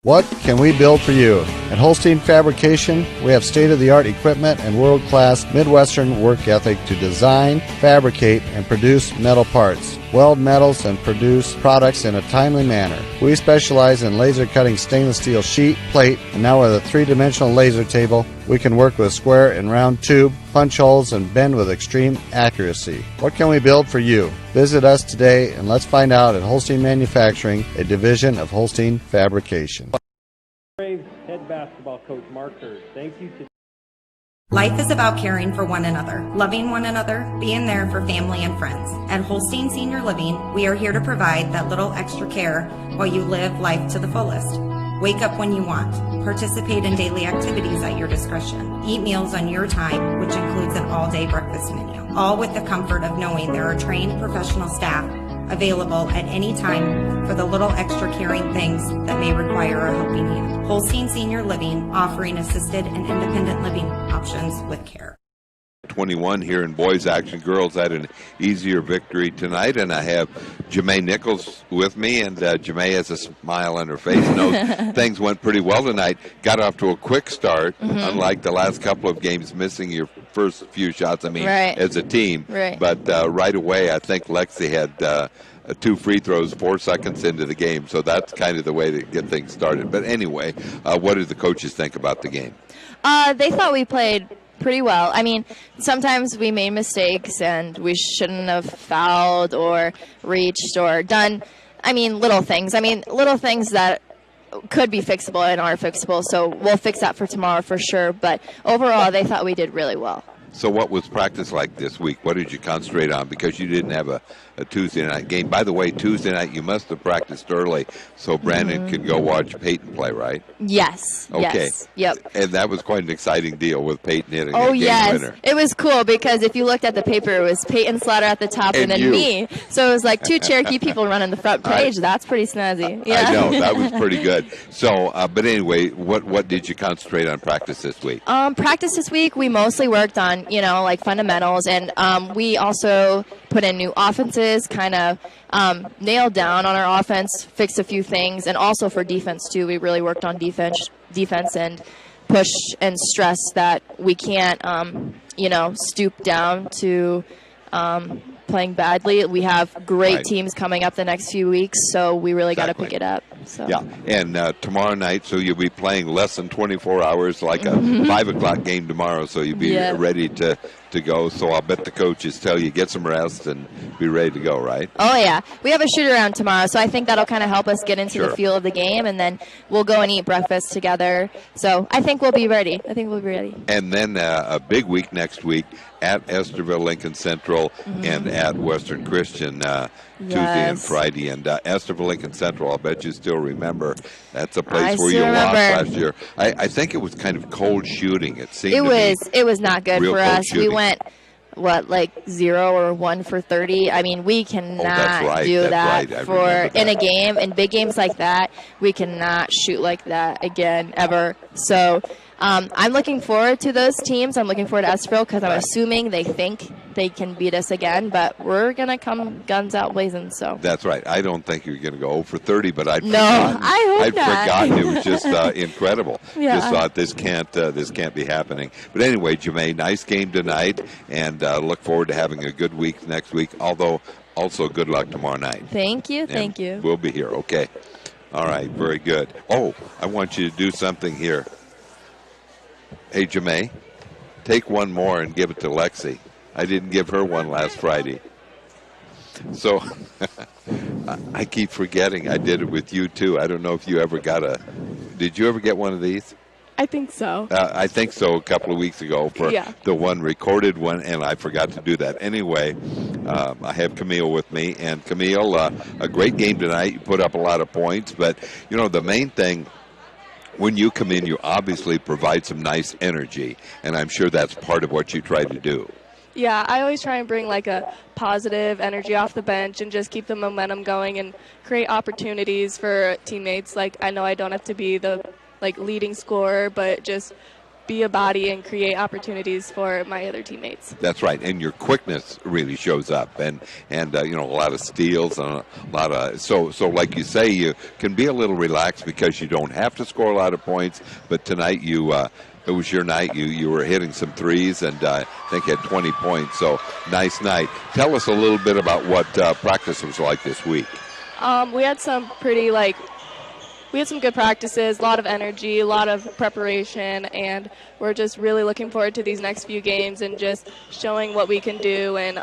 What can we build for you? At Holstein Fabrication, we have state-of-the-art equipment and world-class Midwestern work ethic to design, fabricate, and produce metal parts, weld metals, and produce products in a timely manner. We specialize in laser cutting stainless steel sheet, plate, and now with a 3-dimensional laser table, we can work with square and round tube, punch holes, and bend with extreme accuracy. What can we build for you? Visit us today and let's find out at Holstein Manufacturing, a division of Holstein Fabrication. Braves head basketball coach Mark Hurd. Thank you to Life is about caring for one another, loving one another, being there for family and friends. At Holstein Senior Living, we are here to provide that little extra care while you live life to the fullest. Wake up when you want. Participate in daily activities at your discretion. Eat meals on your time, which includes an all-day breakfast menu. All with the comfort of knowing there are trained professional staff available at any time for the little extra caring things that may require a helping hand. Holstein Senior Living, offering assisted and independent living options with care. 21 here in boys action. Girls had an easier victory tonight, and I have Jamae Nichols with me, and Jamae has a smile on her face. Knows things went pretty well tonight. Got off to a quick start, unlike the last couple of games, missing your first few shots, as a team. Right. But right away, I think Lexi had 2 free throws 4 seconds into the game, so that's kind of the way to get things started. But anyway, what did the coaches think about the game? They thought we played pretty well. Sometimes we made mistakes and we shouldn't have fouled or reached or done, little things. Little things that could be fixable and are fixable, so we'll fix that for tomorrow for sure. But overall, they thought we did really well. So what was practice like this week? What did you concentrate on? Because you didn't have a Tuesday night game. By the way, Tuesday night you must have practiced early so Brandon could go watch Peyton play, right? Yes. Okay. Yes. Yep. And that was quite an exciting deal with Peyton hitting a game winner. It was cool because if you looked at the paper, it was Peyton Slaughter at the top and then you. me. So it was like 2 Cherokee people running the front page. That's pretty snazzy. Yeah. I know, that was pretty good. So, but anyway, what did you concentrate on practice this week? Practice this week, we mostly worked on, fundamentals, and we also put in new offenses, kind of nailed down on our offense, fixed a few things, and also for defense too. We really worked on defense and push and stress that we can't, stoop down to playing badly. We have great teams coming up the next few weeks, so we really got to pick it up. So. Yeah, and tomorrow night, so you'll be playing less than 24 hours, like a 5 o'clock game tomorrow, so you'll be ready to go. So I'll bet the coaches tell you get some rest and be ready to go, right? Oh, yeah. We have a shoot-around tomorrow, so I think that'll kind of help us get into the feel of the game, and then we'll go and eat breakfast together. So I think we'll be ready. And then a big week next week at Esterville Lincoln Central and at Western Christian Tuesday and Friday. And Esterville Lincoln Central, I'll bet you still remember. That's a place where you lost last year. I think it was kind of cold shooting. It seemed it was not good for us. Shooting. We went 0 or 1 for 30. We cannot do that in a game. In big games like that, we cannot shoot like that again ever. So I'm looking forward to those teams. I'm looking forward to Esterville because I'm assuming they think they can beat us again, but we're going to come guns out blazing. So that's right. I don't think you're going to go 0 for 30, but I'd forgotten. It was just incredible. Yeah. Just thought this can't be happening. But anyway, Jamae, nice game tonight, and look forward to having a good week next week, although also good luck tomorrow night. Thank you. We'll be here. Okay. All right. Very good. Oh, I want you to do something here. Hey, Jamae, take one more and give it to Lexi. I didn't give her one last Friday. So I keep forgetting I did it with you, too. I don't know if you ever did you ever get one of these? I think so. I think so a couple of weeks ago for the one recorded one, and I forgot to do that. Anyway, I have Camille with me, and Camille, a great game tonight. You put up a lot of points, but, the main thing, when you come in, you obviously provide some nice energy, and I'm sure that's part of what you try to do. Yeah, I always try and bring like a positive energy off the bench and just keep the momentum going and create opportunities for teammates. Like, I know I don't have to be the leading scorer, but just be a body and create opportunities for my other teammates. That's right, and your quickness really shows up, and a lot of steals and a lot of so like you say, you can be a little relaxed because you don't have to score a lot of points. But tonight it was your night. You were hitting some threes, and I think you had 20 points. So nice night. Tell us a little bit about what practice was like this week. We had some we had some good practices, a lot of energy, a lot of preparation, and we're just really looking forward to these next few games and just showing what we can do and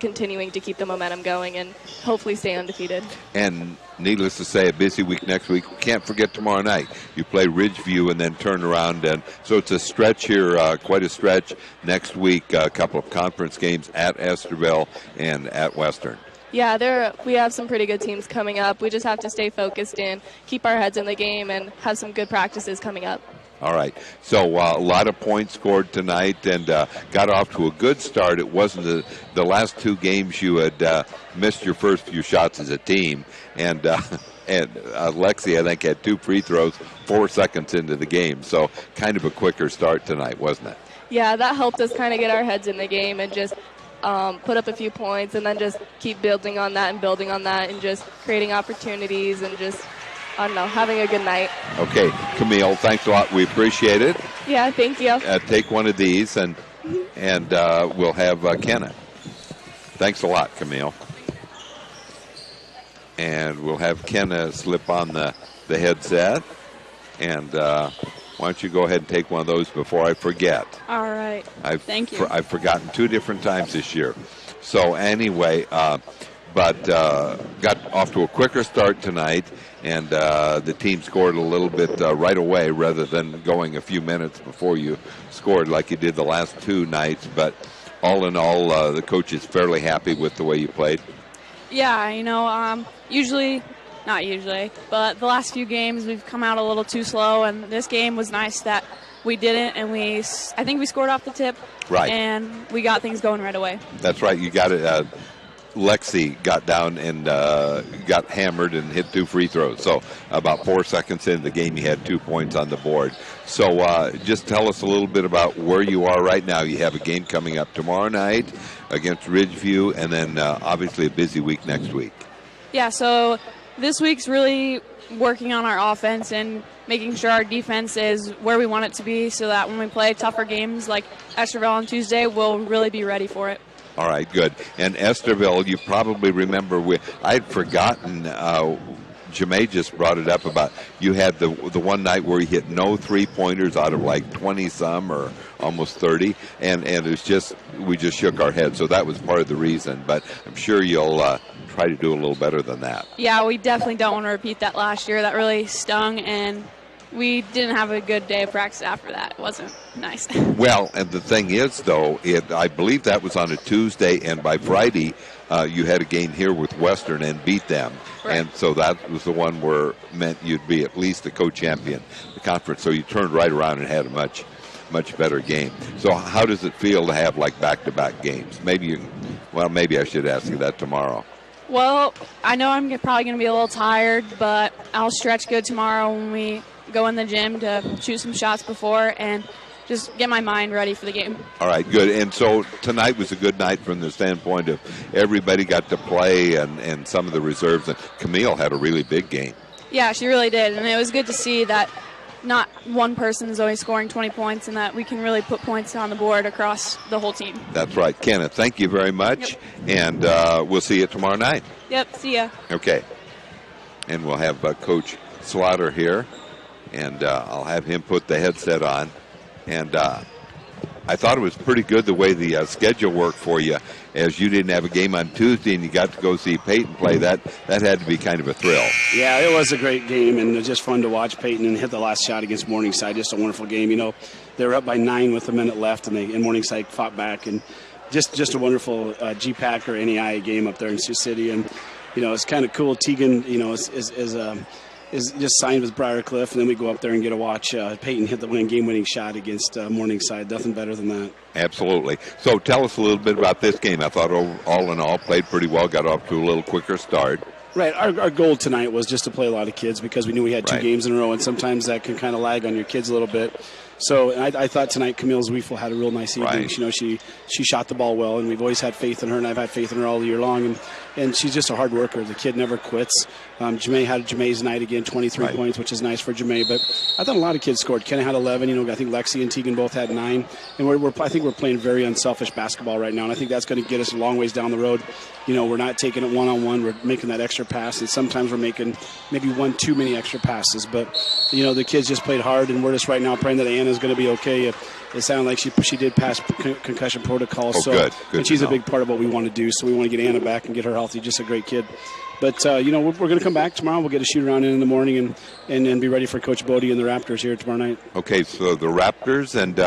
continuing to keep the momentum going and hopefully stay undefeated. And needless to say, a busy week next week. Can't forget tomorrow night. You play Ridgeview and then turn around. And so it's a stretch here, quite a stretch. Next week, a couple of conference games at Esterville and at Western. Yeah, we have some pretty good teams coming up. We just have to stay focused and keep our heads in the game and have some good practices coming up. All right. So a lot of points scored tonight and got off to a good start. It wasn't the last two games you had missed your first few shots as a team. And Lexi, I think, had 2 free throws 4 seconds into the game. So kind of a quicker start tonight, wasn't it? Yeah, that helped us kind of get our heads in the game and just put up a few points and then just keep building on that and just creating opportunities and just, I don't know, having a good night. Okay, Camille, thanks a lot. We appreciate it. Yeah, thank you. Take one of these, and we'll have Kenna. Thanks a lot, Camille. And we'll have Kenna slip on the headset. And why don't you go ahead and take one of those before I forget? All right. Thank you. I've forgotten 2 different times this year. So anyway, but got off to a quicker start tonight, and the team scored a little bit right away rather than going a few minutes before you scored like you did the last 2 nights. But all in all, the coach is fairly happy with the way you played. Yeah, not usually, but the last few games we've come out a little too slow, and this game was nice that we didn't, and I think we scored off the tip, right, and we got things going right away. That's right. You got it. Lexi got down and got hammered and hit 2 free throws. So about 4 seconds into the game, you had 2 points on the board. So just tell us a little bit about where you are right now. You have a game coming up tomorrow night against Ridgeview, and then obviously a busy week next week. Yeah, so this week's really working on our offense and making sure our defense is where we want it to be so that when we play tougher games like Esterville on Tuesday, we'll really be ready for it. All right, good. And Esterville, you probably remember, I'd forgotten, Jamae just brought it up about you had the one night where you hit no 3-pointers out of like 20-some or almost 30, and it was just, we just shook our heads. So that was part of the reason. But I'm sure you'll try to do a little better than that. Yeah, we definitely don't want to repeat that last year. That really stung, and we didn't have a good day of practice after that. It wasn't nice. Well, and the thing is, though, I believe that was on a Tuesday, and by Friday you had a game here with Western and beat them. Right. And so that was the one where meant you'd be at least the co-champion, the conference. So you turned right around and had a much better game. So how does it feel to have like back-to-back games? Maybe I should ask you that tomorrow. Well, I know I'm probably going to be a little tired, but I'll stretch good tomorrow when we go in the gym to shoot some shots before and just get my mind ready for the game. All right, good. And so tonight was a good night from the standpoint of everybody got to play and some of the reserves. And Camille had a really big game. Yeah, she really did. And it was good to see that not one person is always scoring 20 points and that we can really put points on the board across the whole team. That's right. Kenneth, thank you very much. Yep. And we'll see you tomorrow night. Yep, see ya. Okay. And we'll have Coach Slaughter here, and I'll have him put the headset on. And I thought it was pretty good the way the schedule worked for you, as you didn't have a game on Tuesday and you got to go see Peyton play. That had to be kind of a thrill. Yeah, it was a great game, and it was just fun to watch Peyton and hit the last shot against Morningside. Just a wonderful game. You know, they were up by 9 with a minute left, and Morningside fought back, and just a wonderful GPAC or NEI game up there in Sioux City. And you know, it's kind of cool. Tegan, you know, is just signed with Briarcliff, and then we go up there and get to watch Peyton hit the game-winning shot against Morningside. Nothing better than that. Absolutely. So tell us a little bit about this game. I thought all in all played pretty well, got off to a little quicker start. Right. Our goal tonight was just to play a lot of kids because we knew we had 2 games in a row, and sometimes that can kind of lag on your kids a little bit. So I thought tonight Camille Zwiefel had a real nice evening. Right. You know, she shot the ball well, and we've always had faith in her, and I've had faith in her all year long. And she's just a hard worker. The kid never quits. Jamae had Jamae's night again, 23 points, which is nice for Jamae. But I thought a lot of kids scored. Kenna had 11. You know, I think Lexi and Tegan both had 9. And I think we're playing very unselfish basketball right now, and I think that's going to get us a long ways down the road. You know, we're not taking it one-on-one. We're making that extra pass, and sometimes we're making maybe 1 too many extra passes. But, you know, the kids just played hard, and we're just right now praying that Anna's going to be okay. It sounded like she did pass concussion protocol. Oh, so good and she's to a know. big part of what we want to do. So we want to get Anna back and get her healthy. Just a great kid. But, you know, we're going to come back tomorrow. We'll get a shoot-around in the morning and be ready for Coach Bodie and the Raptors here tomorrow night. Okay, so the Raptors and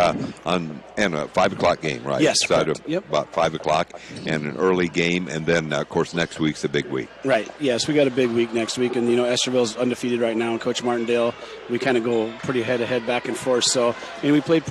a 5 o'clock game, right? Yes, Start correct. Yep. About 5 o'clock and an early game, and then, of course, next week's a big week. Right. Yes, we got a big week next week, and you know Estherville's undefeated right now, and Coach Martindale, we kind of go pretty head-to-head back and forth. So, and we played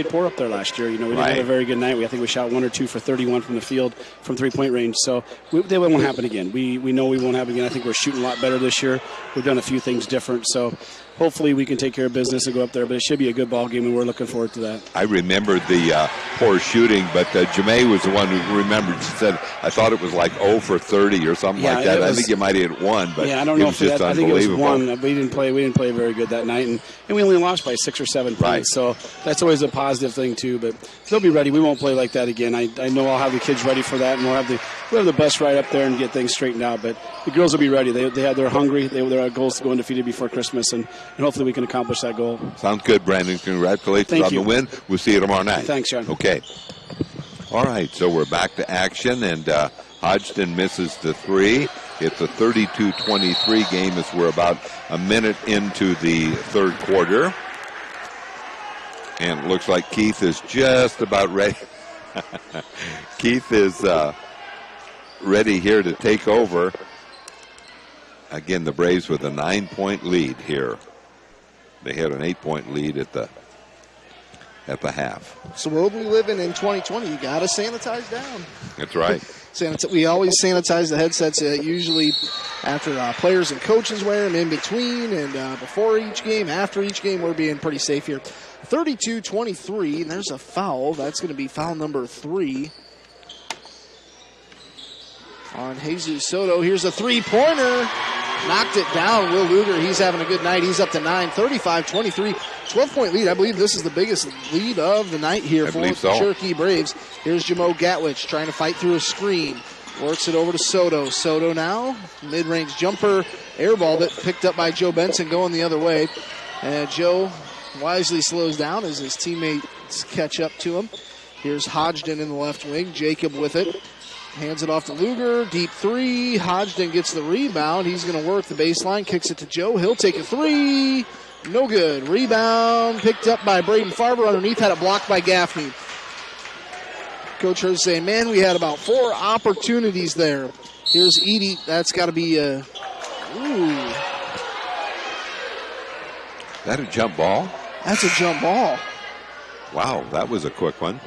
poor up there last year. You know, we didn't have a very good night. I think we shot 1 or 2 for 31 from the field from 3-point range. So they won't happen again. We know we won't happen again. I think we're shooting a lot better this year. We've done a few things different. So hopefully we can take care of business and go up there. But it should be a good ball game, and we're looking forward to that. I remembered the poor shooting, but Jamae was the one who remembered. She said, I thought it was like 0 for 30 or something like that. I think you might have hit 1, but I don't know it was just I think it was unbelievable. 1. We didn't play very good that night, and we only lost by 6 or 7 points. Right. So that's always a positive thing too. But they'll be ready. We won't play like that again. I know I'll have the kids ready for that, and we'll have the bus ride up there and get things straightened out. But the girls will be ready. They're hungry. Their goal is to go undefeated before Christmas, and hopefully we can accomplish that goal. Sounds good, Brandon. Congratulations Thank on you. the win. We'll see you tomorrow night. Thanks, John. Okay. All right, so we're back to action, and Hodgson misses the 3. It's a 32-23 game as we're about a minute into the third quarter. And it looks like Keith is just about ready. Keith is ready here to take over. Again, the Braves with a 9-point lead here. They had an 8-point lead at the half. It's the world we live in 2020. You got to sanitize down. That's right. We always sanitize the headsets usually after players and coaches wear them, in between and before each game, after each game. We're being pretty safe here. 32-23, and there's a foul. That's going to be foul number 3 on Jesus Soto. Here's a three-pointer. Knocked it down. Will Luger, he's having a good night. He's up to 9, 35-23. 12-point lead. I believe this is the biggest lead of the night here for the Cherokee Braves. Here's Jamo Gatwich trying to fight through a screen. Works it over to Soto. Soto now, mid-range jumper, air ball that picked up by Joe Benson going the other way. And Joe wisely slows down as his teammates catch up to him. Here's Hodgson in the left wing. Jacob with it. Hands it off to Luger. Deep 3. Hodgson gets the rebound. He's going to work the baseline. Kicks it to Joe. He'll take a 3. No good. Rebound picked up by Braden Farber. Underneath, had it blocked by Gaffney. Coach Hurst saying, man, we had about 4 opportunities there. Here's Edie. That's got to be a... Ooh. That a jump ball? That's a jump ball. Wow, that was a quick one.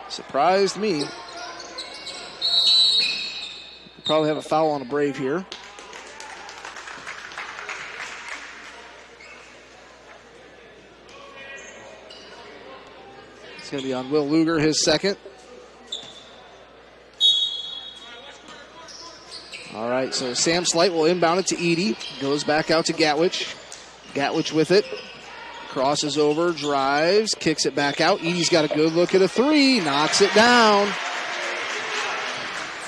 Surprised me. Probably have a foul on a Brave here. It's going to be on Will Luger, his second. All right, so Sam Slight will inbound it to Edie. Goes back out to Gatwich. Gatwich with it. Crosses over, drives, kicks it back out. Edie's got a good look at a 3, knocks it down.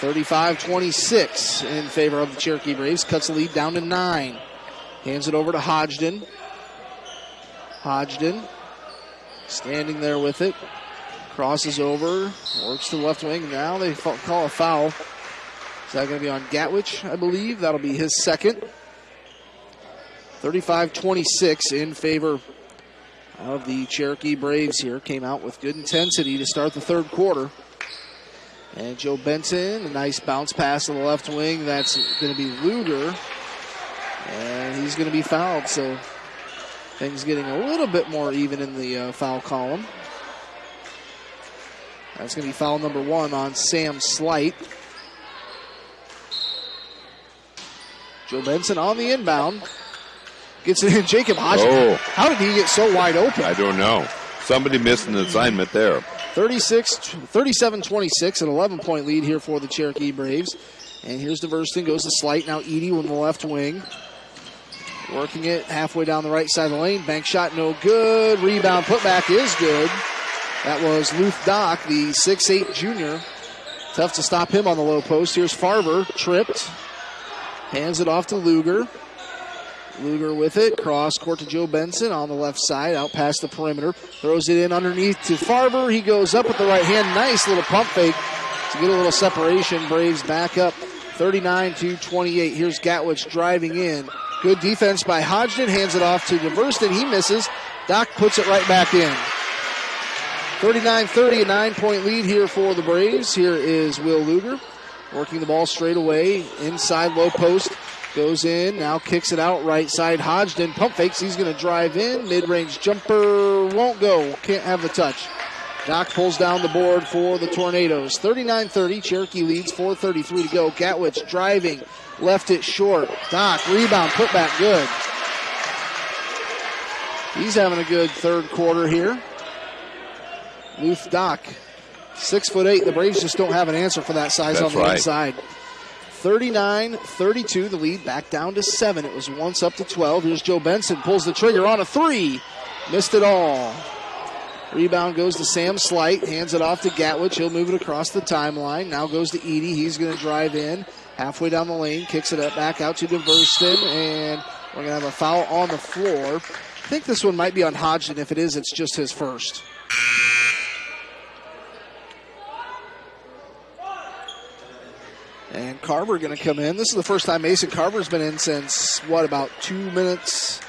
35-26 in favor of the Cherokee Braves. Cuts the lead down to 9. Hands it over to Hodgden. Hodgden standing there with it. Crosses over. Works to the left wing. Now they call a foul. Is that going to be on Gatwich, I believe? That'll be his second. 35-26 in favor of the Cherokee Braves here. Came out with good intensity to start the third quarter. And Joe Benson, a nice bounce pass to the left wing. That's going to be Luger. And he's going to be fouled. So things getting a little bit more even in the foul column. That's going to be foul number 1 on Sam Slight. Joe Benson on the inbound. Gets it in. Jacob Hodgson. Oh. How did he get so wide open? I don't know. Somebody missed an assignment there. 37-26, an 11-point lead here for the Cherokee Braves. And here's DeVerston, goes to Slight. Now Edie on the left wing. Working it halfway down the right side of the lane. Bank shot no good. Rebound putback is good. That was Luth Dock, the 6'8 junior. Tough to stop him on the low post. Here's Farver, tripped. Hands it off to Luger. Luger with it. Cross court to Joe Benson on the left side. Out past the perimeter. Throws it in underneath to Farver. He goes up with the right hand. Nice little pump fake to get a little separation. Braves back up 39-28. Here's Gatwich driving in. Good defense by Hodgden. Hands it off to DeVerston. He misses. Doc puts it right back in. 39-30, a 9-point lead here for the Braves. Here is Will Luger working the ball straight away. Inside low post. Goes in, now kicks it out right side. Hodgden pump fakes. He's going to drive in. Mid-range jumper won't go. Can't have the touch. Doc pulls down the board for the Tornadoes. 39-30. Cherokee leads. 4:33 to go. Gatwich driving. Left it short. Doc, rebound, put back good. He's having a good third quarter here. Luth Doc, 6'8". The Braves just don't have an answer for that size. That's on the inside. 39-32, the lead back down to 7. It was once up to 12. Here's Joe Benson, pulls the trigger on a 3. Missed it all. Rebound goes to Sam Slight, hands it off to Gatwich. He'll move it across the timeline. Now goes to Edie. He's going to drive in. Halfway down the lane, kicks it up back out to DeVerston, and we're going to have a foul on the floor. I think this one might be on Hodgden. If it is, it's just his first. And Carver going to come in. This is the first time Mason Carver's been in since, about 2 minutes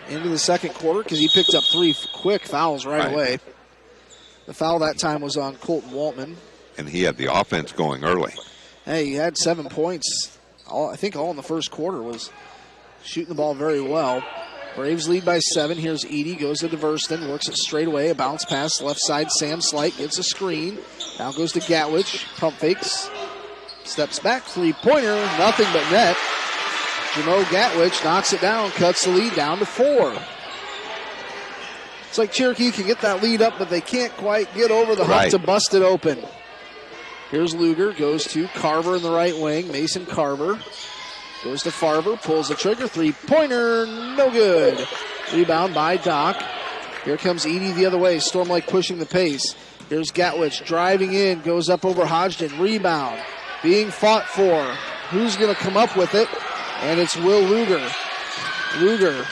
into the second quarter, because he picked up 3 quick fouls right away. The foul that time was on Colton Waltman. And he had the offense going early. Hey, he had 7 points. I think all in the first quarter. Was shooting the ball very well. Braves lead by 7. Here's Edie, goes to DeVerston, works it straight away. A bounce pass, left side, Sam Slight gets a screen. Now goes to Gatwich, pump fakes. Steps back, 3-pointer, nothing but net. Jamo Gatwich knocks it down, cuts the lead down to 4. It's like Cherokee can get that lead up, but they can't quite get over the hump to bust it open. Here's Luger, goes to Carver in the right wing. Mason Carver goes to Farver, pulls the trigger, 3-pointer, no good. Rebound by Doc. Here comes Edie the other way, Storm Lake pushing the pace. Here's Gatwich driving in, goes up over Hodgden, rebound. Being fought for. Who's going to come up with it? And it's Will Luger. Luger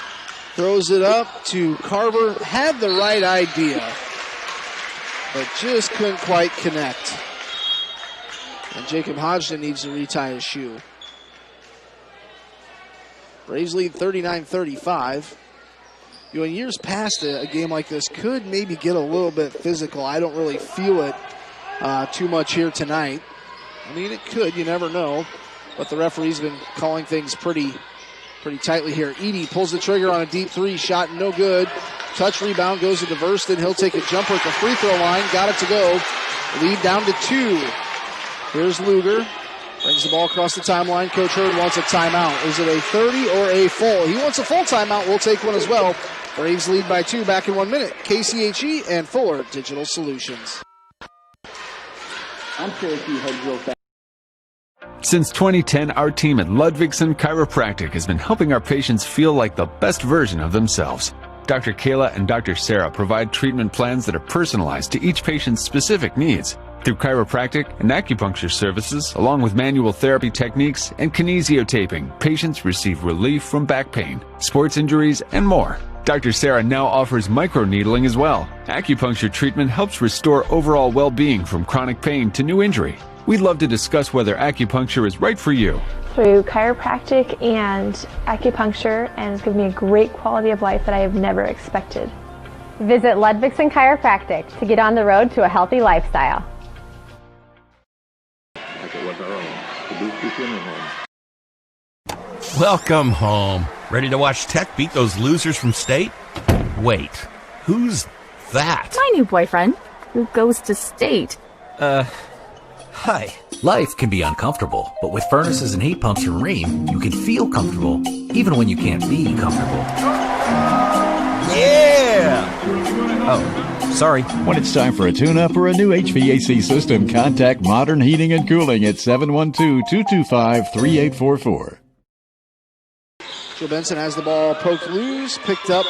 throws it up to Carver. Had the right idea, but just couldn't quite connect. And Jacob Hodgden needs to retie his shoe. Braves lead 39-35. In years past, a game like this could maybe get a little bit physical. I don't really feel it too much here tonight. I mean, it could. You never know. But the referee's been calling things pretty tightly here. Edie pulls the trigger on a deep 3. Shot no good. Touch rebound goes to DeVerston. He'll take a jumper at the free throw line. Got it to go. Lead down to 2. Here's Luger. Brings the ball across the timeline. Coach Hurd wants a timeout. Is it a 30 or a full? He wants a full timeout. We'll take one as well. Braves lead by 2. Back in 1 minute. KCHE and Fuller Digital Solutions. I'm Cherokee head drill. Since 2010, our team at Ludwigsen Chiropractic has been helping our patients feel like the best version of themselves. Dr. Kayla and Dr. Sarah provide treatment plans that are personalized to each patient's specific needs. Through chiropractic and acupuncture services, along with manual therapy techniques and kinesiotaping, patients receive relief from back pain, sports injuries, and more. Dr. Sarah now offers microneedling as well. Acupuncture treatment helps restore overall well-being from chronic pain to new injury. We'd love to discuss whether acupuncture is right for you. Through chiropractic and acupuncture, and it's given me a great quality of life that I have never expected. Visit Ludwigson Chiropractic to get on the road to a healthy lifestyle. Welcome home. Ready to watch Tech beat those losers from state? Wait, who's that? My new boyfriend, who goes to state. Hi. Life can be uncomfortable, but with furnaces and heat pumps from Rheem, you can feel comfortable, even when you can't be comfortable. Yeah! Oh, sorry. When it's time for a tune-up or a new HVAC system, contact Modern Heating and Cooling at 712-225-3844. Joe Benson has the ball poked loose, picked up.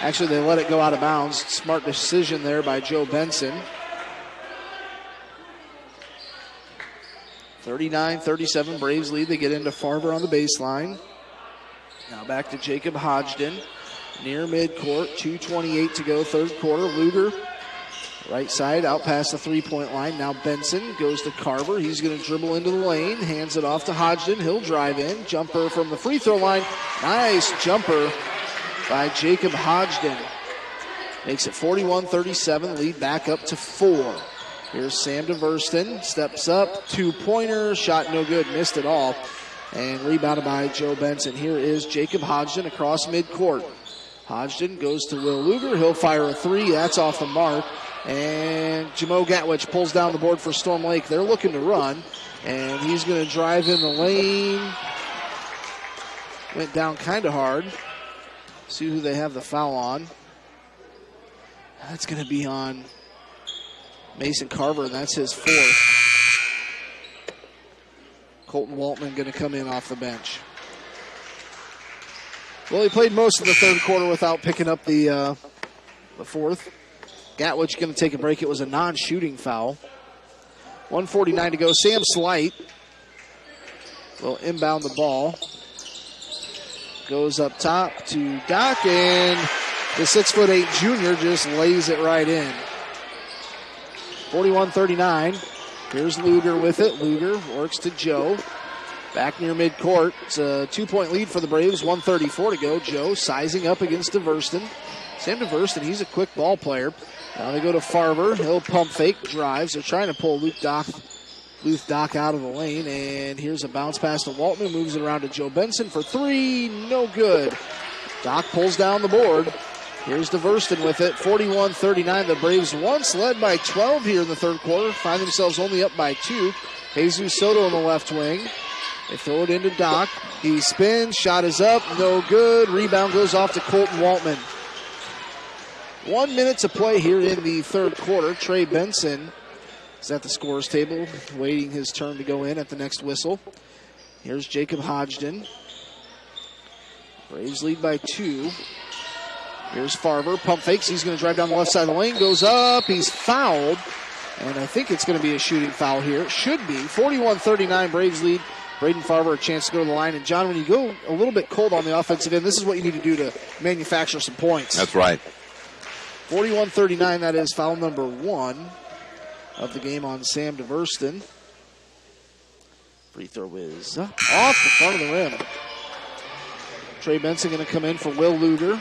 Actually, they let it go out of bounds. Smart decision there by Joe Benson. 39-37, Braves lead. They get into Farver on the baseline. Now back to Jacob Hodgden. Near midcourt, 2:28 to go, third quarter. Luger, right side, out past the three-point line. Now Benson goes to Carver. He's going to dribble into the lane, hands it off to Hodgden. He'll drive in. Jumper from the free throw line. Nice jumper by Jacob Hodgden. Makes it 41-37, lead back up to 4. Here's Sam DeVersten, steps up, two-pointer, shot no good, missed it all. And rebounded by Joe Benson. Here is Jacob Hodgden across midcourt. Hodgden goes to Will Luger. He'll fire a three. That's off the mark. And Jamo Gatwich pulls down the board for Storm Lake. They're looking to run. And he's going to drive in the lane. Went down kind of hard. See who they have the foul on. That's going to be on Mason Carver, and that's his fourth. Colton Waltman going to come in off the bench. Well, he played most of the third quarter without picking up the fourth. Gatwich going to take a break. It was a non-shooting foul. 1:49 to go. Sam Slight will inbound the ball. Goes up top to Doc, and the 6'8" junior just lays it right in. 41-39. Here's Luger with it. Luger works to Joe. Back near midcourt. It's a 2-point lead for the Braves. 1:34 to go. Joe sizing up against DeVersten. Sam DeVersten, he's a quick ball player. Now they go to Farver. He'll pump fake, drives. They're trying to pull Luth Doc out of the lane. And here's a bounce pass to Waltman. Moves it around to Joe Benson for three. No good. Doc pulls down the board. Here's DeVersten with it. 41-39. The Braves once led by 12 here in the third quarter. Find themselves only up by 2. Jesus Soto on the left wing. They throw it into Doc. He spins. Shot is up. No good. Rebound goes off to Colton Waltman. 1 minute to play here in the third quarter. Trey Benson is at the scorer's table, waiting his turn to go in at the next whistle. Here's Jacob Hodgden. Braves lead by 2. Here's Farver. Pump fakes. He's going to drive down the left side of the lane. Goes up. He's fouled. And I think it's going to be a shooting foul here. It should be. 41-39. Braves lead. Braden Farver a chance to go to the line. And, John, when you go a little bit cold on the offensive end, this is what you need to do to manufacture some points. That's right. 41-39. That is foul number 1 of the game on Sam DeVersten. Free throw is off the front of the rim. Trey Benson going to come in for Will Luger.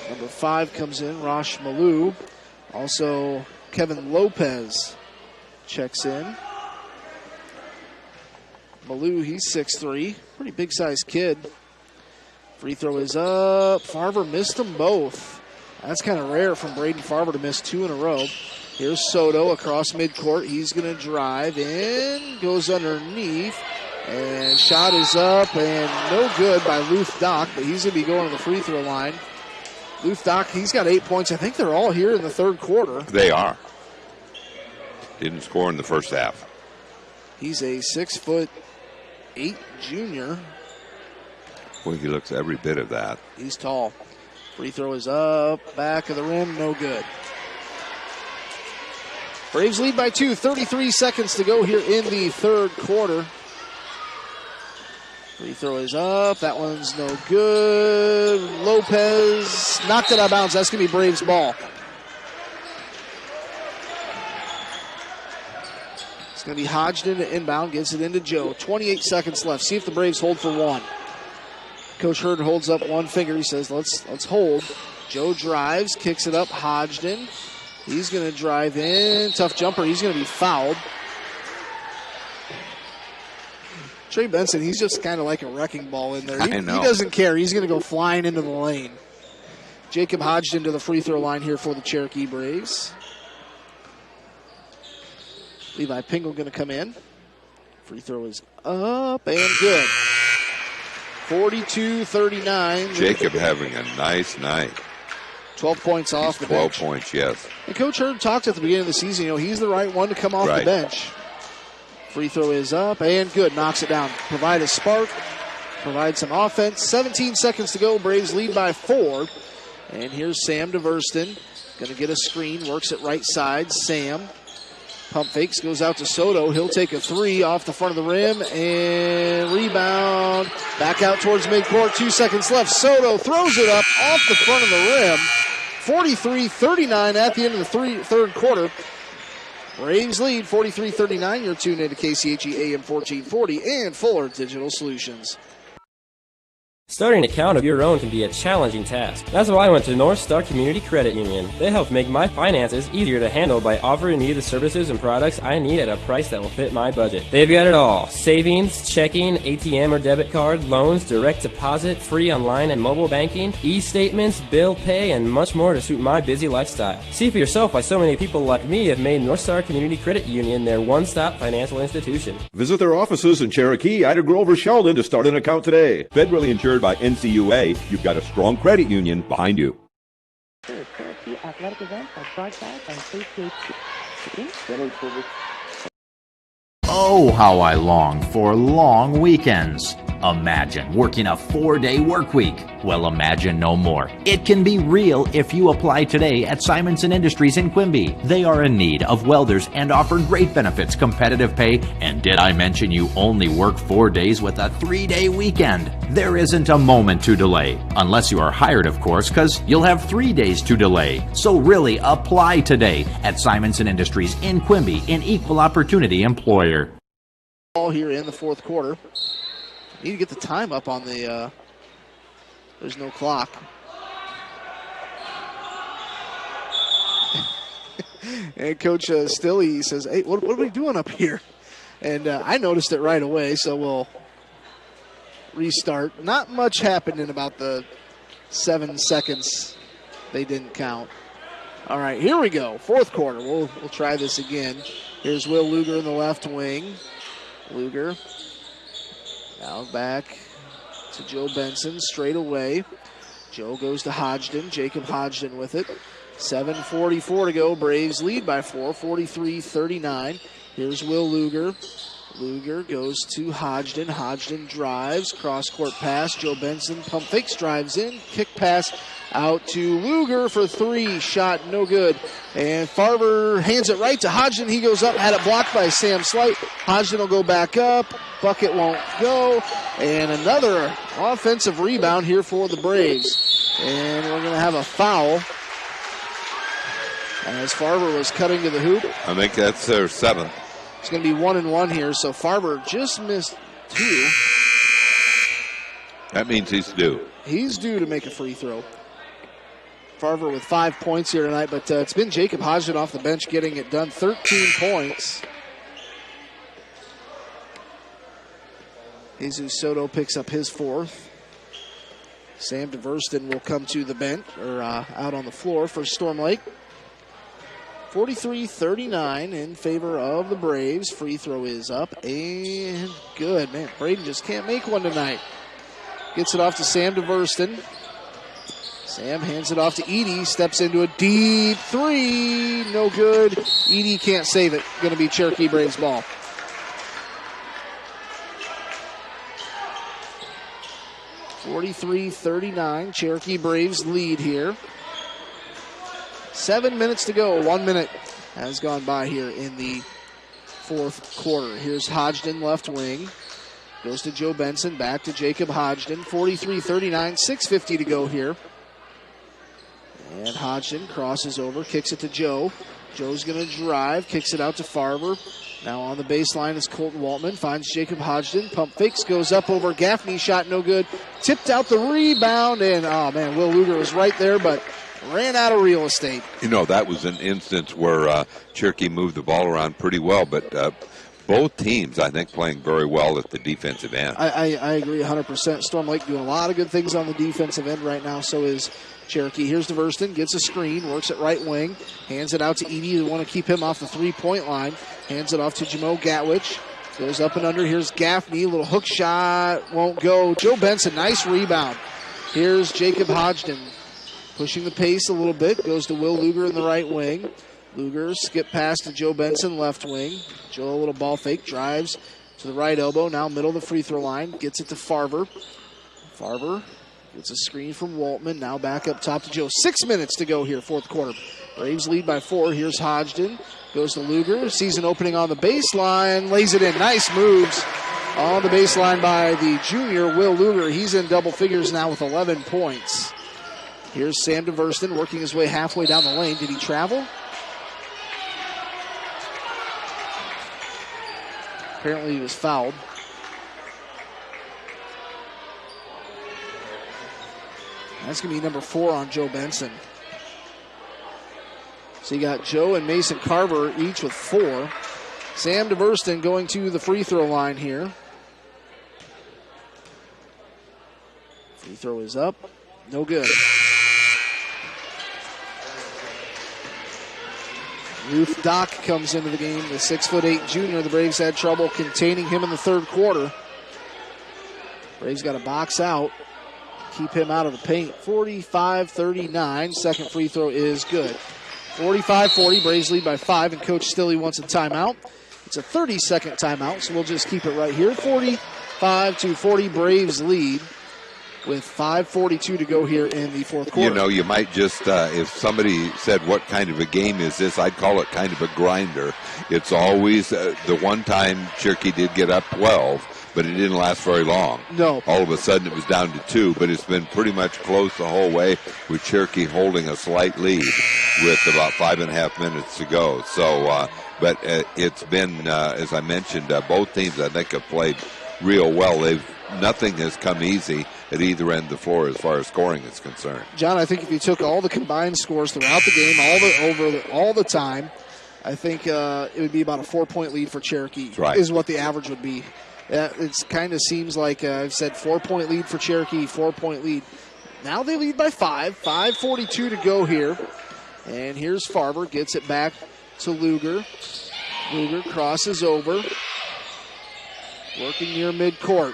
Number 5 comes in, Rosh Malou. Also, Kevin Lopez checks in. Malou, he's 6'3", pretty big-sized kid. Free throw is up. Farver missed them both. That's kind of rare from Braden Farver to miss 2 in a row. Here's Soto across midcourt. He's going to drive in, goes underneath, and shot is up and no good by Luth Doc, but he's going to be going to the free throw line. Luth Doc, he's got 8 points. I think they're all here in the third quarter. They are. Didn't score in the first half. He's a 6'8" junior. Well, he looks every bit of that. He's tall. Free throw is up, back of the rim, no good. Braves lead by 2, 33 seconds to go here in the third quarter. Free throw is up, that one's no good. Lopez knocked it out of bounds, that's going to be Braves ball. It's going to be Hodgson inbound, gets it into Joe. 28 seconds left, see if the Braves hold for one. Coach Hurd holds up one finger. He says, let's hold. Joe drives, kicks it up. Hodgson. He's going to drive in. Tough jumper. He's going to be fouled. Trey Benson, he's just kind of like a wrecking ball in there. He doesn't care. He's going to go flying into the lane. Jacob Hodgson to the free throw line here for the Cherokee Braves. Levi Pingle going to come in. Free throw is up and good. 42-39. Jacob having a nice night. 12 points off the bench. 12 points, yes. And Coach Hurd talked at the beginning of the season, he's the right one to come off the bench. Free throw is up and good. Knocks it down. Provide a spark. Provide some offense. 17 seconds to go. Braves lead by 4. And here's Sam DeVerston. Going to get a screen. Works it right side. Sam. Pump fakes, goes out to Soto. He'll take a 3 off the front of the rim and rebound. Back out towards midcourt. 2 seconds left. Soto throws it up off the front of the rim. 43-39 at the end of the third quarter. Braves lead 43-39. You're tuned into KCHE AM 1440 and Fuller Digital Solutions. Starting an account of your own can be a challenging task. That's why I went to North Star Community Credit Union. They help make my finances easier to handle by offering me the services and products I need at a price that will fit my budget. They've got it all. Savings, checking, ATM or debit card, loans, direct deposit, free online and mobile banking, e-statements, bill pay, and much more to suit my busy lifestyle. See for yourself why so many people like me have made North Star Community Credit Union their one-stop financial institution. Visit their offices in Cherokee, Ida Grove, or Sheldon to start an account today. Federally insured by NCUA, you've got a strong credit union behind you. Cherokee athletic events are broadcast on KCHE. Oh, how I long for long weekends. Imagine working a 4-day work week. Well, imagine no more. It can be real if you apply today at Simonson Industries in Quimby. They are in need of welders and offer great benefits, competitive pay, and did I mention you only work 4 days with a 3-day weekend? There isn't a moment to delay. Unless you are hired, of course, because you'll have 3 days to delay. So really, apply today at Simonson Industries in Quimby, an equal opportunity employer. Ball here in the fourth quarter. Need to get the time up on the, there's no clock. And Coach Stilley says, hey, what are we doing up here? And I noticed it right away, so we'll restart. Not much happened in about the 7 seconds they didn't count. All right, here we go. Fourth quarter. We'll try this again. Here's Will Luger in the left wing. Luger. Now back to Joe Benson, straight away. Joe goes to Hodgson. Jacob Hodgson with it. 7:44 to go. Braves lead by 4, 43-39. Here's Will Luger. Luger goes to Hodgson. Hodgson drives. Cross-court pass. Joe Benson pump fakes, drives in. Kick pass out to Luger for 3. Shot no good. And Farber hands it right to Hodgson. He goes up, had it blocked by Sam Slight. Hodgson will go back up. Bucket won't go. And another offensive rebound here for the Braves. And we're going to have a foul as Farber was cutting to the hoop. I think that's their 7th. It's going to be 1-1 here, so Farber just missed 2. That means he's due. He's due to make a free throw. Farber with 5 points here tonight, but it's been Jacob Hodgson off the bench getting it done. 13 points. Jesus Soto picks up his 4th. Sam DeVerston will come to the bench, or out on the floor for Storm Lake. 43-39 in favor of the Braves. Free throw is up and good. Man, Braden just can't make one tonight. Gets it off to Sam DeVerston. Sam hands it off to Edie. Steps into a deep 3. No good. Edie can't save it. Going to be Cherokee Braves ball. 43-39. Cherokee Braves lead here. 7 minutes to go. 1 minute has gone by here in the fourth quarter. Here's Hodgson, left wing. Goes to Joe Benson, back to Jacob Hodgson. 43-39, 6:50 to go here. And Hodgson crosses over, kicks it to Joe. Joe's going to drive, kicks it out to Farber. Now on the baseline is Colton Waltman, finds Jacob Hodgson. Pump fakes, goes up over Gaffney, shot no good. Tipped out the rebound, and oh man, Will Luger was right there, but ran out of real estate. You know, that was an instance where Cherokee moved the ball around pretty well, but both teams, I think, playing very well at the defensive end. I agree 100%. Storm Lake doing a lot of good things on the defensive end right now, so is Cherokee. Here's DeVerston, gets a screen, works at right wing, hands it out to Edie. They want to keep him off the three-point line. Hands it off to Jamo Gatwich. Goes up and under. Here's Gaffney. Little hook shot. Won't go. Joe Benson, nice rebound. Here's Jacob Hodgson. Pushing the pace a little bit. Goes to Will Luger in the right wing. Luger skip pass to Joe Benson, left wing. Joe, a little ball fake. Drives to the right elbow. Now middle of the free throw line. Gets it to Farber. Farber gets a screen from Waltman. Now back up top to Joe. 6 minutes to go here, fourth quarter. Braves lead by 4. Here's Hodgson. Goes to Luger. Season opening on the baseline. Lays it in. Nice moves on the baseline by the junior, Will Luger. He's in double figures now with 11 points. Here's Sam DeVerston working his way halfway down the lane. Did he travel? Apparently he was fouled. That's going to be number 4 on Joe Benson. So you got Joe and Mason Carver each with 4. Sam DeVerston going to the free throw line here. Free throw is up. No good. Ruth Dock comes into the game, the 6'8" junior. The Braves had trouble containing him in the third quarter. Braves got to box out, keep him out of the paint. 45-39. Second free throw is good. 45-40. Braves lead by 5, and Coach Stilley wants a timeout. It's a 30-second timeout, so we'll just keep it right here. 45-40. Braves lead with 5:42 to go here in the fourth quarter. You know, you might just, if somebody said what kind of a game is this, I'd call it kind of a grinder. It's always, the one time Cherokee did get up 12, but it didn't last very long. No. All of a sudden it was down to 2, but it's been pretty much close the whole way, with Cherokee holding a slight lead with about 5.5 minutes to go. So, but it's been, as I mentioned, both teams I think have played real well. Nothing has come easy at either end of the floor as far as scoring is concerned. John, I think if you took all the combined scores throughout the game, all the time, I think it would be about a 4-point lead for Cherokee. That's right. Is what the average would be. It kind of seems like I've said 4-point lead for Cherokee, 4-point lead. Now they lead by 5. 5:42 to go here. And here's Farber, gets it back to Luger. Luger crosses over, working near midcourt.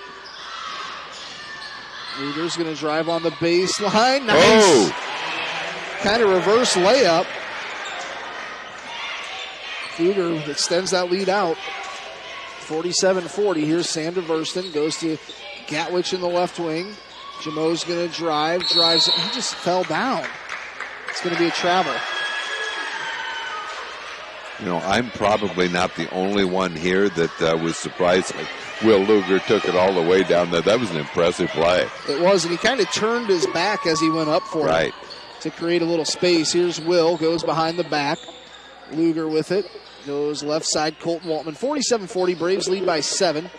Luger's going to drive on the baseline. Nice. Oh. Kind of reverse layup. Luger extends that lead out. 47-40. Here's Sam DeVerston. Goes to Gatwich in the left wing. Jamo's going to drive. Drives. He just fell down. It's going to be a travel. You know, I'm probably not the only one here that was surprised that Will Luger took it all the way down there. That was an impressive play. It was, and he kind of turned his back as he went up for it to create a little space. Here's Will, goes behind the back. Luger with it. Goes left side, Colton Waltman. 47-40, Braves lead by 7.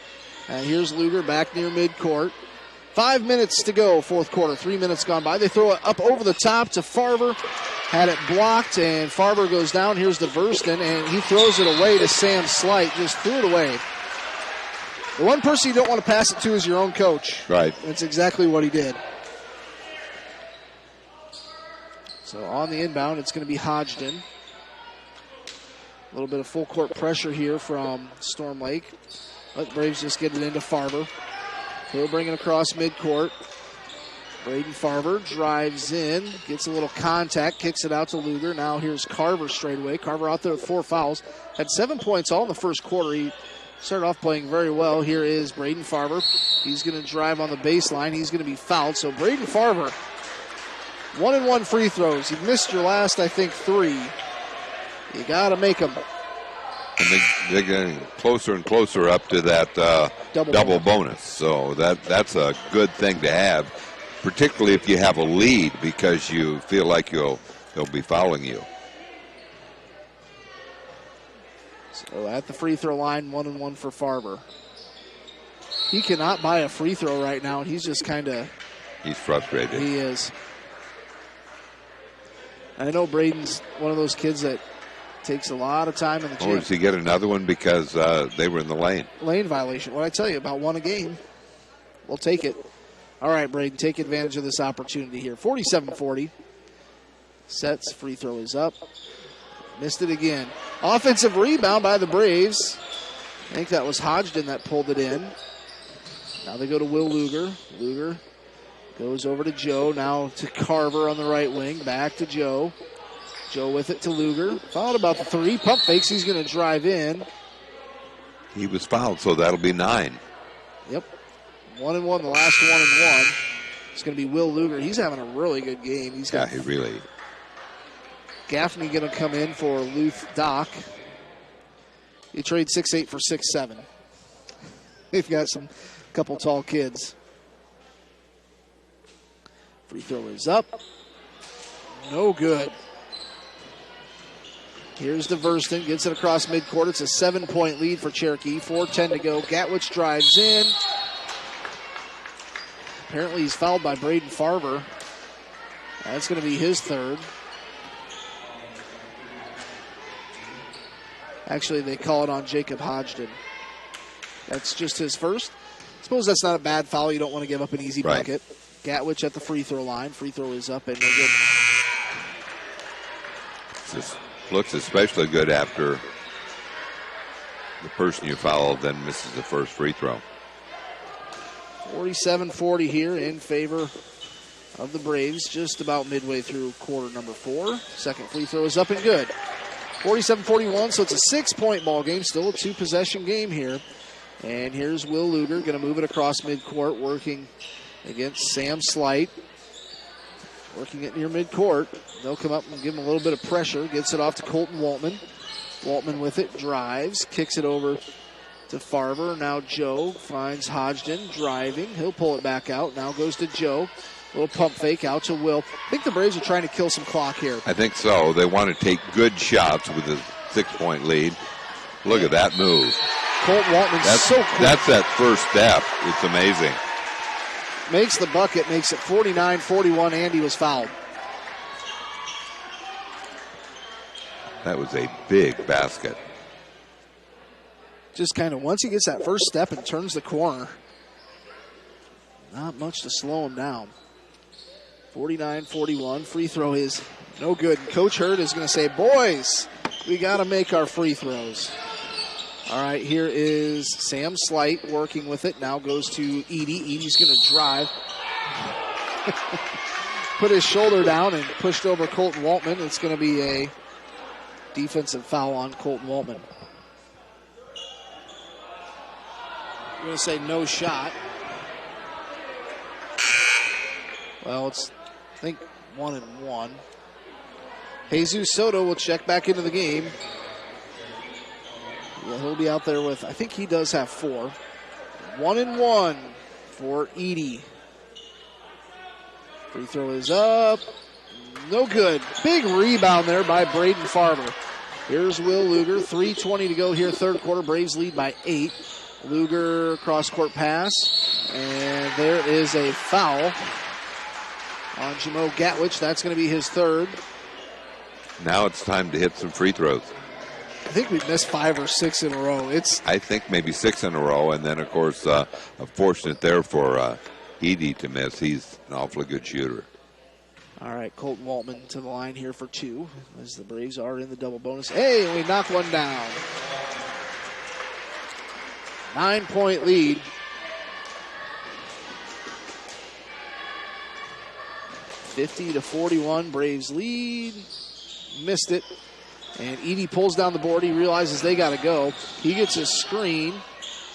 Here's Luger back near midcourt. 5 minutes to go, fourth quarter. 3 minutes gone by. They throw it up over the top to Farber. Had it blocked, and Farber goes down. Here's DeVerston, and he throws it away to Sam Slight. Just threw it away. The one person you don't want to pass it to is your own coach. Right. That's exactly what he did. So on the inbound, it's going to be Hodgson. A little bit of full court pressure here from Storm Lake. Let Braves just get it into Farber. He'll bring it across midcourt. Braden Farber drives in, gets a little contact, kicks it out to Luger. Now here's Carver straight away. Carver out there with 4 fouls. Had 7 points all in the first quarter. He started off playing very well. Here is Braden Farber. He's going to drive on the baseline. He's going to be fouled. So Braden Farber, 1-and-1 free throws. You missed your last, I think, 3. You got to make them. And they're getting closer and closer up to that double bonus. So that's a good thing to have, particularly if you have a lead, because you feel like they'll be fouling you. So at the free throw line, 1-and-1 for Farber. He cannot buy a free throw right now, and he's just kind of... He's frustrated. He is. I know Braden's one of those kids that takes a lot of time in the gym. Oh, does he get another one because they were in the lane? Lane violation. What I tell you, about 1 a game. We'll take it. All right, Braden, take advantage of this opportunity here. 47-40. Sets, free throw is up. Missed it again. Offensive rebound by the Braves. I think that was Hodgson that pulled it in. Now they go to Will Luger. Luger goes over to Joe. Now to Carver on the right wing. Back to Joe. Joe with it to Luger. Fouled about the 3. Pump fakes. He's going to drive in. He was fouled, so that'll be 9. Yep. 1-and-1, the last 1-and-1. It's going to be Will Luger. He's having a really good game. He's got he really. Gaffney going to come in for Luth Dock. You trade 6'8" for 6'7". They've got some couple tall kids. Free throw is up. No good. Here's the Verston. Gets it across midcourt. It's a 7-point lead for Cherokee. 4:10 to go. Gatwich drives in. Apparently he's fouled by Braden Farber. That's going to be his 3rd. Actually, they call it on Jacob Hodgson. That's just his 1st. I suppose that's not a bad foul. You don't want to give up an easy bucket. Gatwich at the free throw line. Free throw is up and no good. This looks especially good after the person you fouled then misses the first free throw. 47-40 here in favor of the Braves. Just about midway through quarter number 4. Second free throw is up and good. 47-41, so it's a 6-point ball game. Still a 2-possession game here. And here's Will Luger, going to move it across midcourt, working against Sam Slight. Working it near midcourt. They'll come up and give him a little bit of pressure. Gets it off to Colton Waltman. Waltman with it, drives, kicks it over to Farber. Now Joe finds Hodgson driving. He'll pull it back out. Now goes to Joe. Little pump fake out to Will. I think the Braves are trying to kill some clock here. I think so. They want to take good shots with a 6-point lead. Look at that move. Colt Waltman's so quick. That's that first step. It's amazing. Makes the bucket, makes it 49-41. Andy was fouled. That was a big basket. Just kind of, once he gets that first step and turns the corner, not much to slow him down. 49-41. Free throw is no good. Coach Hurd is going to say, boys, we got to make our free throws. All right, here is Sam Slight working with it. Now goes to Edie. Edie's going to drive. Put his shoulder down and pushed over Colton Waltman. It's going to be a defensive foul on Colton Waltman. We're going to say no shot. Well, it's, I think, 1-and-1. Jesus Soto will check back into the game. Yeah, he'll be out there with, I think he does have 4. 1-and-1 for Edie. Free throw is up. No good. Big rebound there by Braden Farber. Here's Will Luger. 3:20 to go here, third quarter. Braves lead by 8. Luger cross-court pass. And there is a foul on Jamo Gatwich. That's going to be his 3rd. Now it's time to hit some free throws. I think we've missed 5 or 6 in a row. I think maybe 6 in a row, and then, of course, fortunate there for Edie to miss. He's an awfully good shooter. All right, Colton Waltman to the line here for 2, as the Braves are in the double bonus. Hey, we knock one down. 9-point lead. (50-41) Braves lead. Missed it. And Edie pulls down the board. He realizes they got to go. He gets a screen.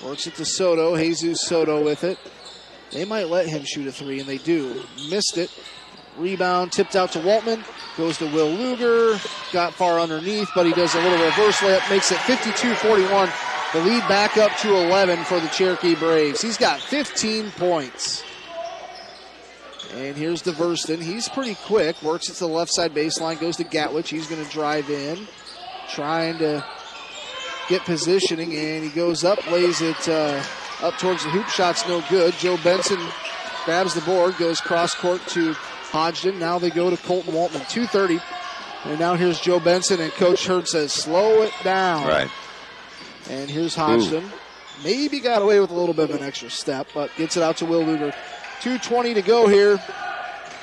Works it to Soto. Jesus Soto with it. They might let him shoot a three, and they do. Missed it. Rebound tipped out to Waltman. Goes to Will Luger. Got far underneath, but he does a little reverse layup. Makes it 52-41. The lead back up to 11 for the Cherokee Braves. He's got 15 points. And here's DeVerston. He's pretty quick. Works it to the left side baseline. Goes to Gatwich. He's going to drive in. Trying to get positioning. And he goes up. Lays it up towards the hoop. Shot's no good. Joe Benson grabs the board. Goes cross court to Hodgson. Now they go to Colton Waltman. 2:30. And now here's Joe Benson. And Coach Hurd says, slow it down. Right. And here's Hodgson. Ooh. Maybe got away with a little bit of an extra step, but gets it out to Will Luger. 2:20 to go here.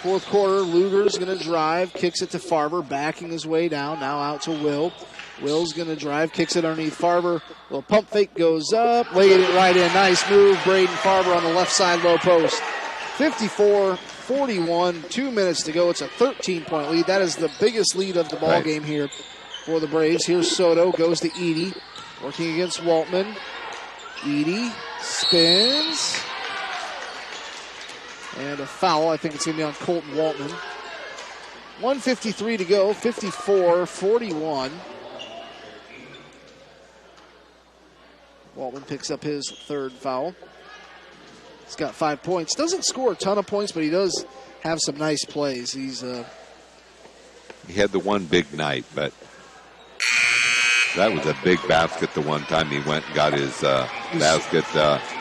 Fourth quarter. Luger's going to drive. Kicks it to Farber. Backing his way down. Now out to Will. Will's going to drive. Kicks it underneath Farber. Little pump fake goes up. Laid it right in. Nice move. Braden Farber on the left side low post. 54-41. 2 minutes to go. It's a 13-point lead. That is the biggest lead of the ball game here for the Braves. Here's Soto. Goes to Edie. Working against Waltman. Edie spins. And a foul. I think it's going to be on Colton Waltman. 1:53 to go. 54-41. Waltman picks up his third foul. He's got 5 points. Doesn't score a ton of points, but he does have some nice plays. He had the one big night, but that was a big basket the one time he went and got his basket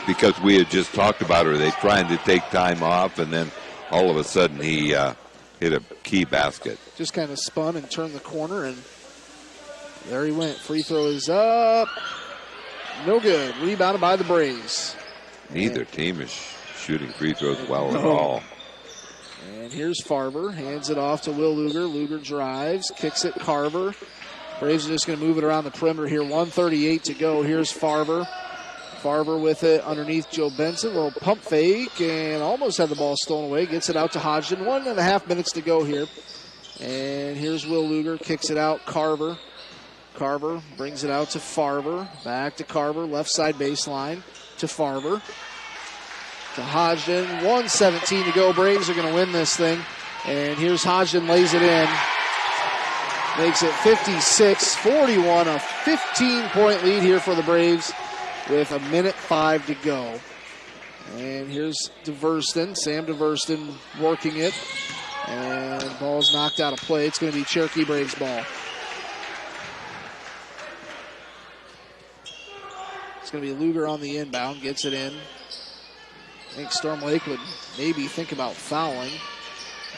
because we had just talked about it. They trying to take time off, and then all of a sudden he hit a key basket. Just kind of spun and turned the corner, and there he went. Free throw is up. No good. Rebounded by the Braves. Neither team is shooting free throws well at all. And here's Farber. Hands it off to Will Luger. Luger drives. Kicks it. Carver. Braves are just going to move it around the perimeter here. 1:38 to go. Here's Farber. Farber with it underneath Joe Benson. Little pump fake and almost had the ball stolen away. Gets it out to Hodgson. 1.5 minutes to go here. And here's Will Luger. Kicks it out. Carver. Carver brings it out to Farber. Back to Carver. Left side baseline to Farber. To Hodgson. 1:17 to go. Braves are going to win this thing. And here's Hodgson. Lays it in. Makes it 56-41, a 15-point lead here for the Braves with 1:05 to go. And here's DeVerston, Sam DeVerston working it. And the ball's knocked out of play. It's going to be Cherokee Braves ball. It's going to be Luger on the inbound, gets it in. I think Storm Lake would maybe think about fouling.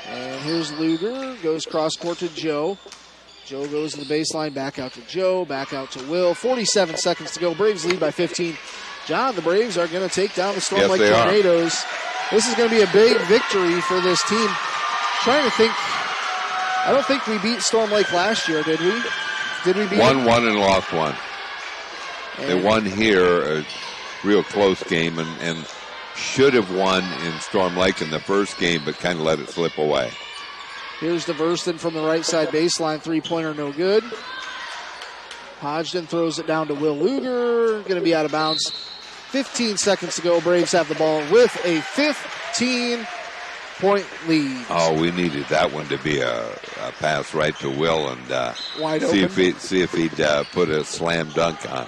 And here's Luger, goes cross court to Joe. Joe goes to the baseline, back out to Joe, back out to Will. 47 seconds to go. Braves lead by 15. John, the Braves are going to take down the Storm Lake Tornadoes. This is going to be a big victory for this team. Trying to think, I don't think we beat Storm Lake last year, did we? Did we beat them? 1-1 and lost one. And they won here, a real close game, and should have won in Storm Lake in the first game, but kind of let it slip away. Here's DeVerston from the right side baseline. Three-pointer, no good. Hodgson throws it down to Will Luger. Going to be out of bounds. 15 seconds to go. Braves have the ball with a 15-point lead. Oh, we needed that one to be a pass right to Will and wide see open. If he'd put a slam dunk on.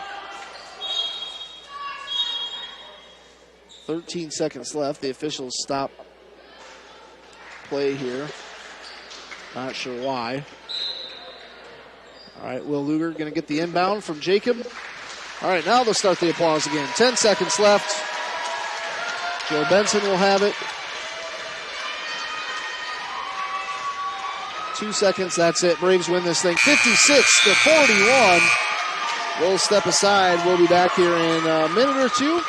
13 seconds left. The officials stop play here. Not sure why. All right, Will Luger going to get the inbound from Jacob. All right, now they'll start the applause again. 10 seconds left. Joe Benson will have it. 2 seconds, that's it. Braves win this thing 56-41. We'll step aside. We'll be back here in a minute or two.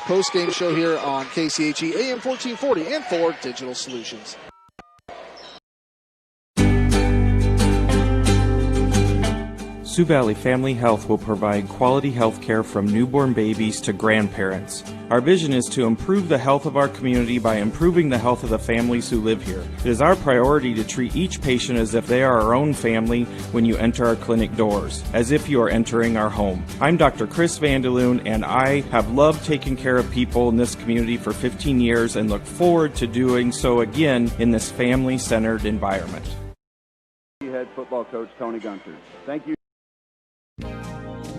Post-game show here on KCHE AM 1440 and Ford Digital Solutions. Sioux Valley Family Health will provide quality health care from newborn babies to grandparents. Our vision is to improve the health of our community by improving the health of the families who live here. It is our priority to treat each patient as if they are our own family when you enter our clinic doors, as if you are entering our home. I'm Dr. Chris Vandeloon, and I have loved taking care of people in this community for 15 years and look forward to doing so again in this family-centered environment. Head football coach Tony Gunter. Thank you.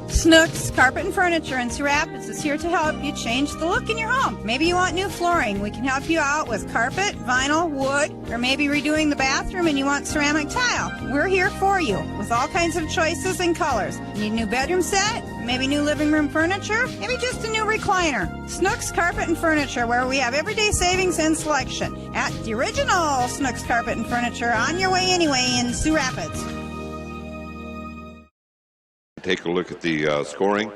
Snooks Carpet and Furniture in Sioux Rapids is here to help you change the look in your home. Maybe you want new flooring. We can help you out with carpet, vinyl, wood, or maybe redoing the bathroom and you want ceramic tile. We're here for you with all kinds of choices and colors. Need a new bedroom set? Maybe new living room furniture? Maybe just a new recliner. Snooks Carpet and Furniture, where we have everyday savings and selection. At the original Snooks Carpet and Furniture, on your way anyway in Sioux Rapids. Take a look at the scoring.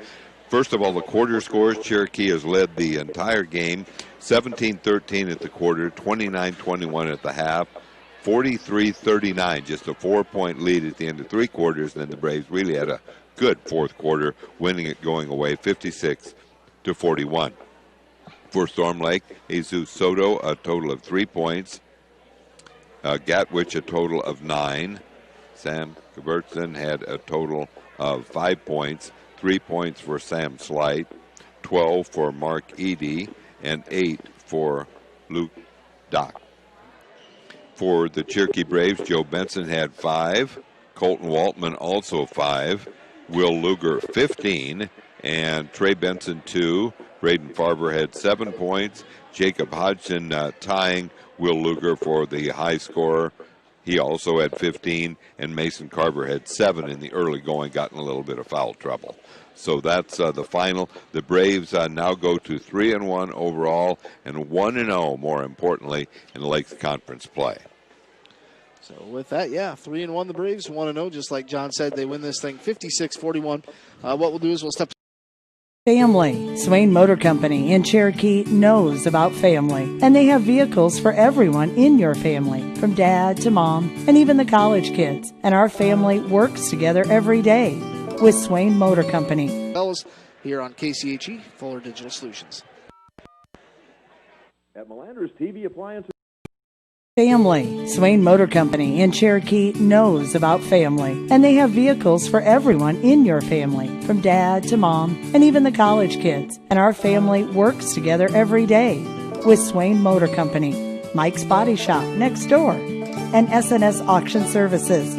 First of all, the quarter scores. Cherokee has led the entire game, 17-13 at the quarter, 29-21 at the half, 43-39, just a 4-point lead at the end of three quarters. And then the Braves really had a good fourth quarter, winning it going away 56-41. For Storm Lake, Jesus Soto, a total of 3 points. Gatwich, a total of 9. Sam Gerbertson had a total of 5 points, 3 points for Sam Slight, 12 for Mark Eady, and 8 for Luke Dock. For the Cherokee Braves, Joe Benson had 5, Colton Waltman also 5, Will Luger 15, and Trey Benson 2. Braden Farber had 7 points, Jacob Hodgson tying Will Luger for the high scorer. He also had 15, and Mason Carver had 7 in the early going, got in a little bit of foul trouble. So that's the final. The Braves now go to 3-1 overall and 1-0, more importantly, in Lakes Conference play. So with that, 3-1 the Braves, 1-0, just like John said. They win this thing 56-41. What we'll do is we'll step. Family. Swain Motor Company in Cherokee knows about family, and they have vehicles for everyone in your family, from dad to mom, and even the college kids. And our family works together every day with Swain Motor Company. Fellas, here on KCHE, Fuller Digital Solutions. At Melander's TV Appliances. Family. Swain Motor Company in Cherokee knows about family, and they have vehicles for everyone in your family, from dad to mom, and even the college kids. And our family works together every day with Swain Motor Company, Mike's Body Shop next door, and SNS Auction Services.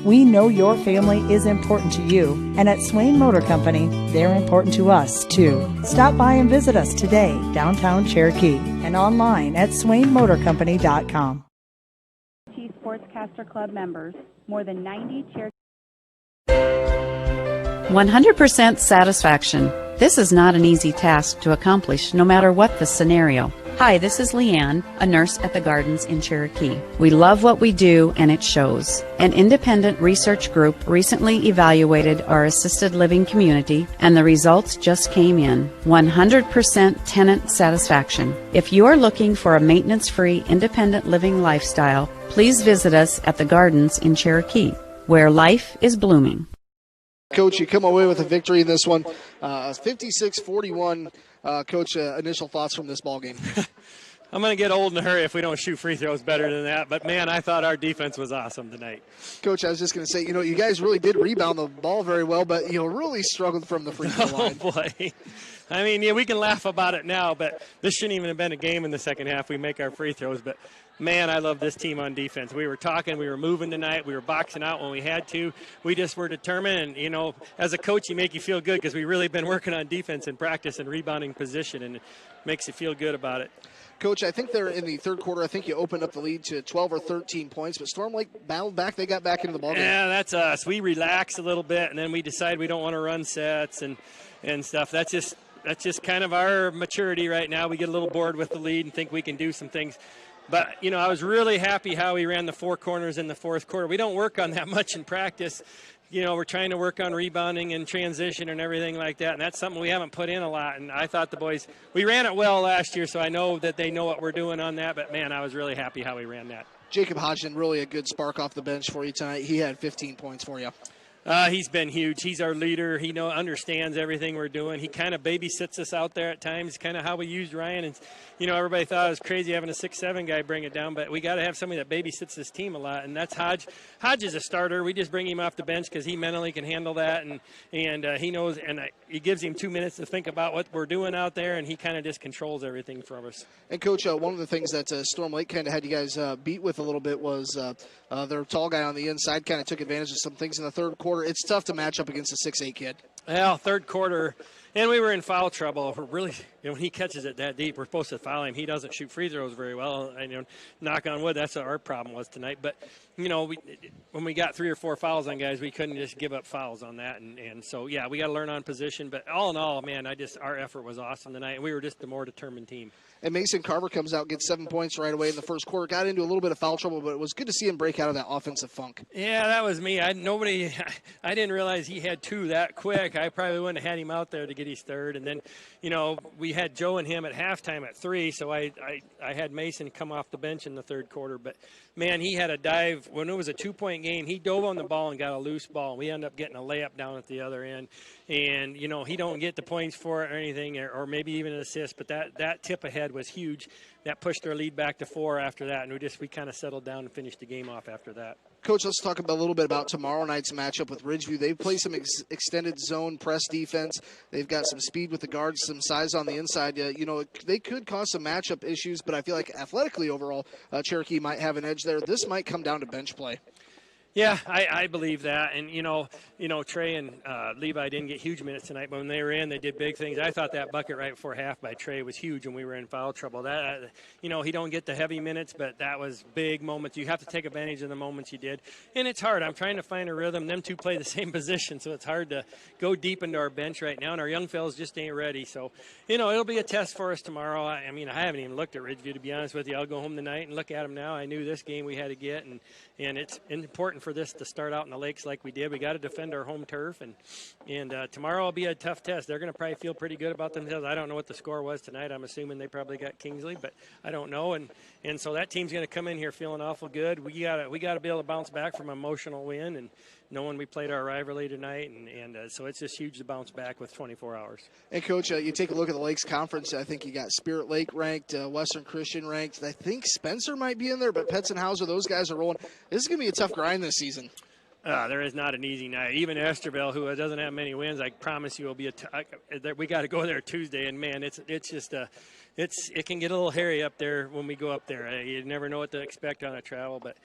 We know your family is important to you, and at Swain Motor Company, they're important to us, too. Stop by and visit us today, downtown Cherokee, and online at SwainMotorCompany.com. Sportscaster Club members, more than 90 Cherokee. 100% satisfaction. This is not an easy task to accomplish, no matter what the scenario. Hi, this is Leanne, a nurse at the Gardens in Cherokee. We love what we do, and it shows. An independent research group recently evaluated our assisted living community, and the results just came in. 100% tenant satisfaction. If you are looking for a maintenance-free, independent living lifestyle, please visit us at the Gardens in Cherokee, where life is blooming. Coach, you come away with a victory in this one, 56-41. Coach, initial thoughts from this ball game? I'm going to get old in a hurry if we don't shoot free throws better than that. But, man, I thought our defense was awesome tonight. Coach, I was just going to say, you guys really did rebound the ball very well, but, really struggled from the free throw line. Oh, boy. I mean, we can laugh about it now, but this shouldn't even have been a game in the second half. We make our free throws. But, man, I love this team on defense. We were talking, we were moving tonight, we were boxing out when we had to. We just were determined, and, as a coach, you make you feel good because we've really been working on defense and practice and rebounding position, and it makes you feel good about it. Coach, I think they're in the third quarter. I think you opened up the lead to 12 or 13 points, but Storm Lake battled back. They got back into the ballgame. Yeah, that's us. We relaxed a little bit, and then we decide we don't want to run sets and stuff. That's just kind of our maturity right now. We get a little bored with the lead and think we can do some things. But, I was really happy how we ran the four corners in the fourth quarter. We don't work on that much in practice. We're trying to work on rebounding and transition and everything like that, and that's something we haven't put in a lot. And I thought the boys, we ran it well last year, so I know that they know what we're doing on that. But, man, I was really happy how we ran that. Jacob Hodgson, really a good spark off the bench for you tonight. He had 15 points for you. He's been huge. He's our leader. He understands everything we're doing. He kind of babysits us out there at times, kind of how we used Ryan. And, everybody thought it was crazy having a 6'7" guy bring it down, but we got to have somebody that babysits this team a lot, and that's Hodge. Hodge is a starter. We just bring him off the bench because he mentally can handle that, and he knows, and he gives him 2 minutes to think about what we're doing out there, and he kind of just controls everything from us. And, Coach, one of the things that Storm Lake kind of had you guys beat with a little bit was their tall guy on the inside kind of took advantage of some things in the third quarter. It's tough to match up against a 6'8" kid. Well, third quarter, and we were in foul trouble. We're really, when he catches it that deep, we're supposed to foul him. He doesn't shoot free throws very well. And, knock on wood, that's what our problem was tonight. But, when we got 3 or 4 fouls on guys, we couldn't just give up fouls on that. And so, yeah, we got to learn on position. But all in all, man, our effort was awesome tonight. And we were just a more determined team. And Mason Carver comes out, gets 7 points right away in the first quarter. Got into a little bit of foul trouble, but it was good to see him break out of that offensive funk. Yeah, that was me. I didn't realize he had 2 that quick. I probably wouldn't have had him out there to get his third. And then, we had Joe and him at halftime at 3, so I had Mason come off the bench in the third quarter. But, man, he had a dive. When it was a 2-point game, he dove on the ball and got a loose ball. We ended up getting a layup down at the other end. And, he don't get the points for it or anything, or maybe even an assist, but that tip ahead was huge. That pushed our lead back to 4 after that, and we kind of settled down and finished the game off after that. Coach, let's talk a little bit about tomorrow night's matchup with Ridgeview. They play some extended zone press defense. They've got some speed with the guards, some size on the inside. They could cause some matchup issues, but I feel like athletically overall, Cherokee might have an edge there. This might come down to bench play. Yeah, I believe that. And, Trey and Levi didn't get huge minutes tonight, but when they were in, they did big things. I thought that bucket right before half by Trey was huge when we were in foul trouble. That, he don't get the heavy minutes, but that was big moments. You have to take advantage of the moments you did. And it's hard. I'm trying to find a rhythm. Them two play the same position, so it's hard to go deep into our bench right now, and our young fellas just ain't ready. So, it'll be a test for us tomorrow. I haven't even looked at Ridgeview, to be honest with you. I'll go home tonight and look at them now. I knew this game we had to get, and it's important for this to start out in the lakes like we did. We got to defend our home turf, and tomorrow will be a tough test. They're going to probably feel pretty good about themselves. I don't know what the score was tonight. I'm assuming they probably got Kingsley, but I don't know. And so that team's going to come in here feeling awful good. We got to be able to bounce back from an emotional win and knowing we played our rivalry tonight, and so it's just huge to bounce back with 24 hours. And, Coach, you take a look at the Lakes Conference. I think you got Spirit Lake ranked, Western Christian ranked. I think Spencer might be in there, but Petzenhauser, those guys are rolling. This is going to be a tough grind this season. There is not an easy night. Even Esterville, who doesn't have many wins, I promise you will be we got to go there Tuesday, and man, it can get a little hairy up there when we go up there. You never know what to expect on a travel, but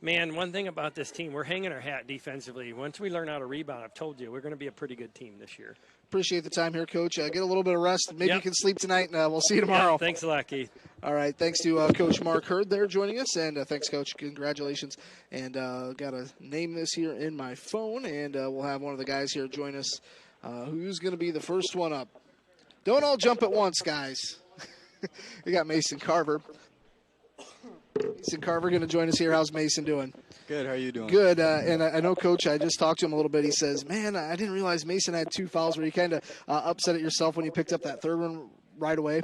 man, one thing about this team, we're hanging our hat defensively. Once we learn how to rebound, I've told you, we're going to be a pretty good team this year. Appreciate the time here, Coach. Get a little bit of rest. Maybe you can sleep tonight, and we'll see you tomorrow. Yeah, thanks a lot, Keith. All right, thanks to Coach Mark Hurd there joining us, and thanks, Coach. Congratulations. And got to name this here in my phone, and we'll have one of the guys here join us. Who's going to be the first one up? Don't all jump at once, guys. We got Mason Carver. Mason Carver going to join us here. How's Mason doing? Good. How are you doing? Good. And I know, Coach, I just talked to him a little bit. He says, man, I didn't realize Mason had 2 fouls. Were you kind of upset at yourself when you picked up that third one right away?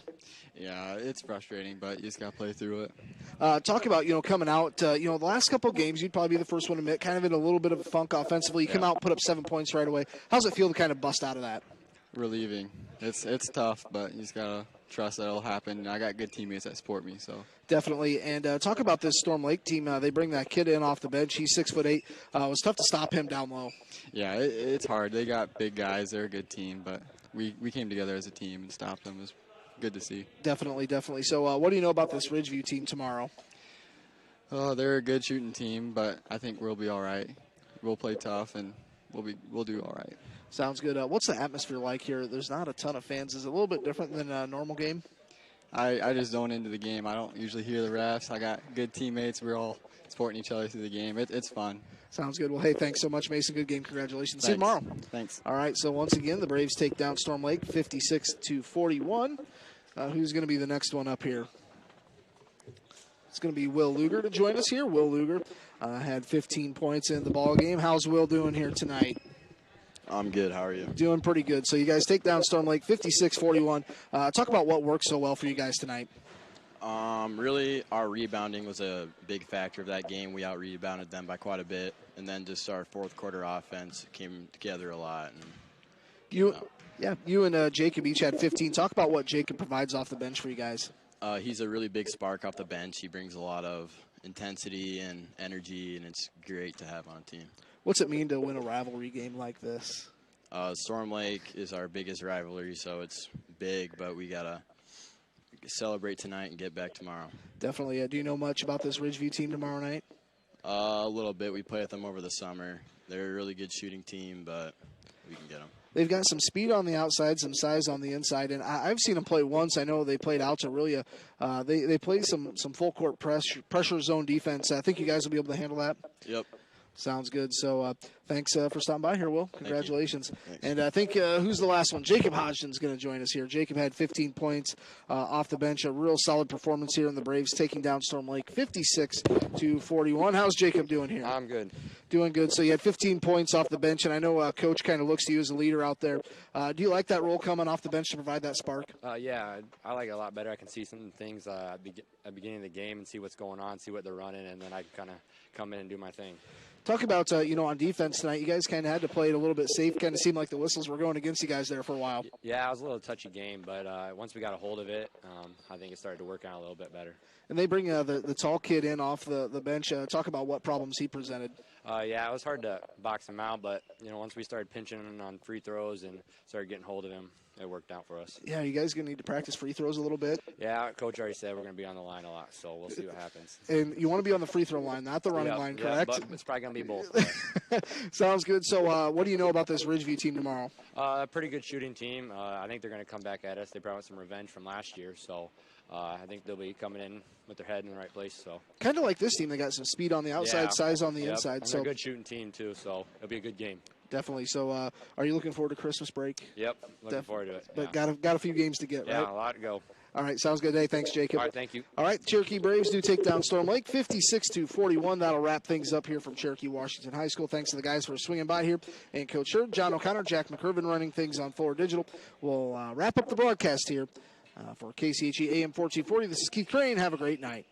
Yeah, it's frustrating, but you just got to play through it. Talk about, coming out, the last couple of games, you'd probably be the first one to admit, kind of in a little bit of a funk offensively. You come out, put up 7 points right away. How's it feel to kind of bust out of that? Relieving. It's tough, but you just got to trust that it'll happen. I got good teammates that support me, so. Definitely. And talk about this Storm Lake team. They bring that kid in off the bench. He's 6'8". It was tough to stop him down low. Yeah, it's hard. They got big guys. They're a good team, but we came together as a team and stopped them. It was good to see. Definitely. So what do you know about this Ridgeview team tomorrow? They're a good shooting team, but I think we'll be all right. We'll play tough, and we'll do all right. Sounds good. What's the atmosphere like here? There's not a ton of fans. Is it a little bit different than a normal game? I just zone into the game. I don't usually hear the refs. I got good teammates. We're all supporting each other through the game. It's fun. Sounds good. Well, hey, thanks so much, Mason. Good game. Congratulations. See you tomorrow. Thanks. All right, so once again, the Braves take down Storm Lake 56-41. Who's going to be the next one up here? It's going to be Will Luger to join us here. Will Luger had 15 points in the ball game. How's Will doing here tonight? I'm good. How are you? Doing pretty good. So you guys take down Storm Lake 56-41. Talk about what worked so well for you guys tonight. Really, our rebounding was a big factor of that game. We out-rebounded them by quite a bit. and then just our fourth quarter offense came together a lot. And you and Jacob each had 15. Talk about what Jacob provides off the bench for you guys. He's a really big spark off the bench. He brings a lot of intensity and energy, and it's great to have on a team. What's it mean to win a rivalry game like this? Storm Lake is our biggest rivalry, so it's big, but we got to celebrate tonight and get back tomorrow. Definitely. Do you know much about this Ridgeview team tomorrow night? A little bit. We played with them over the summer. They're a really good shooting team, but we can get them. They've got some speed on the outside, some size on the inside, and I've seen them play once. I know they played Altarulla. They played some full court pressure zone defense. I think you guys will be able to handle that. Yep. Sounds good. So thanks for stopping by here, Will. Congratulations. And I think who's the last one? Jacob Hodgson's going to join us here. Jacob had 15 points off the bench. A real solid performance here in the Braves, taking down Storm Lake 56-41. How's Jacob doing here? I'm good. Doing good. So you had 15 points off the bench, and I know Coach kind of looks to you as a leader out there. Do you like that role coming off the bench to provide that spark? Yeah, I like it a lot better. I can see some things at the beginning of the game and see what's going on, see what they're running, and then I can kind of come in and do my thing. Talk about, on defense tonight, you guys kind of had to play it a little bit safe. Kind of seemed like the whistles were going against you guys there for a while. Yeah, it was a little touchy game, but once we got a hold of it, I think it started to work out a little bit better. And they bring the tall kid in off the bench. Talk about what problems he presented. Yeah, it was hard to box him out, but, once we started pinching on free throws and started getting hold of him, it worked out for us. Yeah, you guys going to need to practice free throws a little bit? Yeah, Coach already said we're going to be on the line a lot, so we'll see what happens. And you want to be on the free throw line, not the running line, correct? Yeah, but it's probably going to be both. Sounds good. So what do you know about this Ridgeview team tomorrow? A pretty good shooting team. I think they're going to come back at us. They brought some revenge from last year, so I think they'll be coming in with their head in the right place. So kind of like this team, they got some speed on the outside, size on the inside. And so they're a good shooting team too, so it'll be a good game. Definitely. So are you looking forward to Christmas break? Yep, looking forward to it. But got a few games to get, right? Yeah, a lot to go. All right, sounds good. Hey, thanks, Jacob. All right, thank you. All right, Cherokee Braves do take down Storm Lake 56-41. That'll wrap things up here from Cherokee Washington High School. Thanks to the guys for swinging by here. And Coach Hurd, John O'Connor, Jack McCurvin running things on Forward Digital. We'll wrap up the broadcast here for KCHE AM 1440. This is Keith Crane. Have a great night.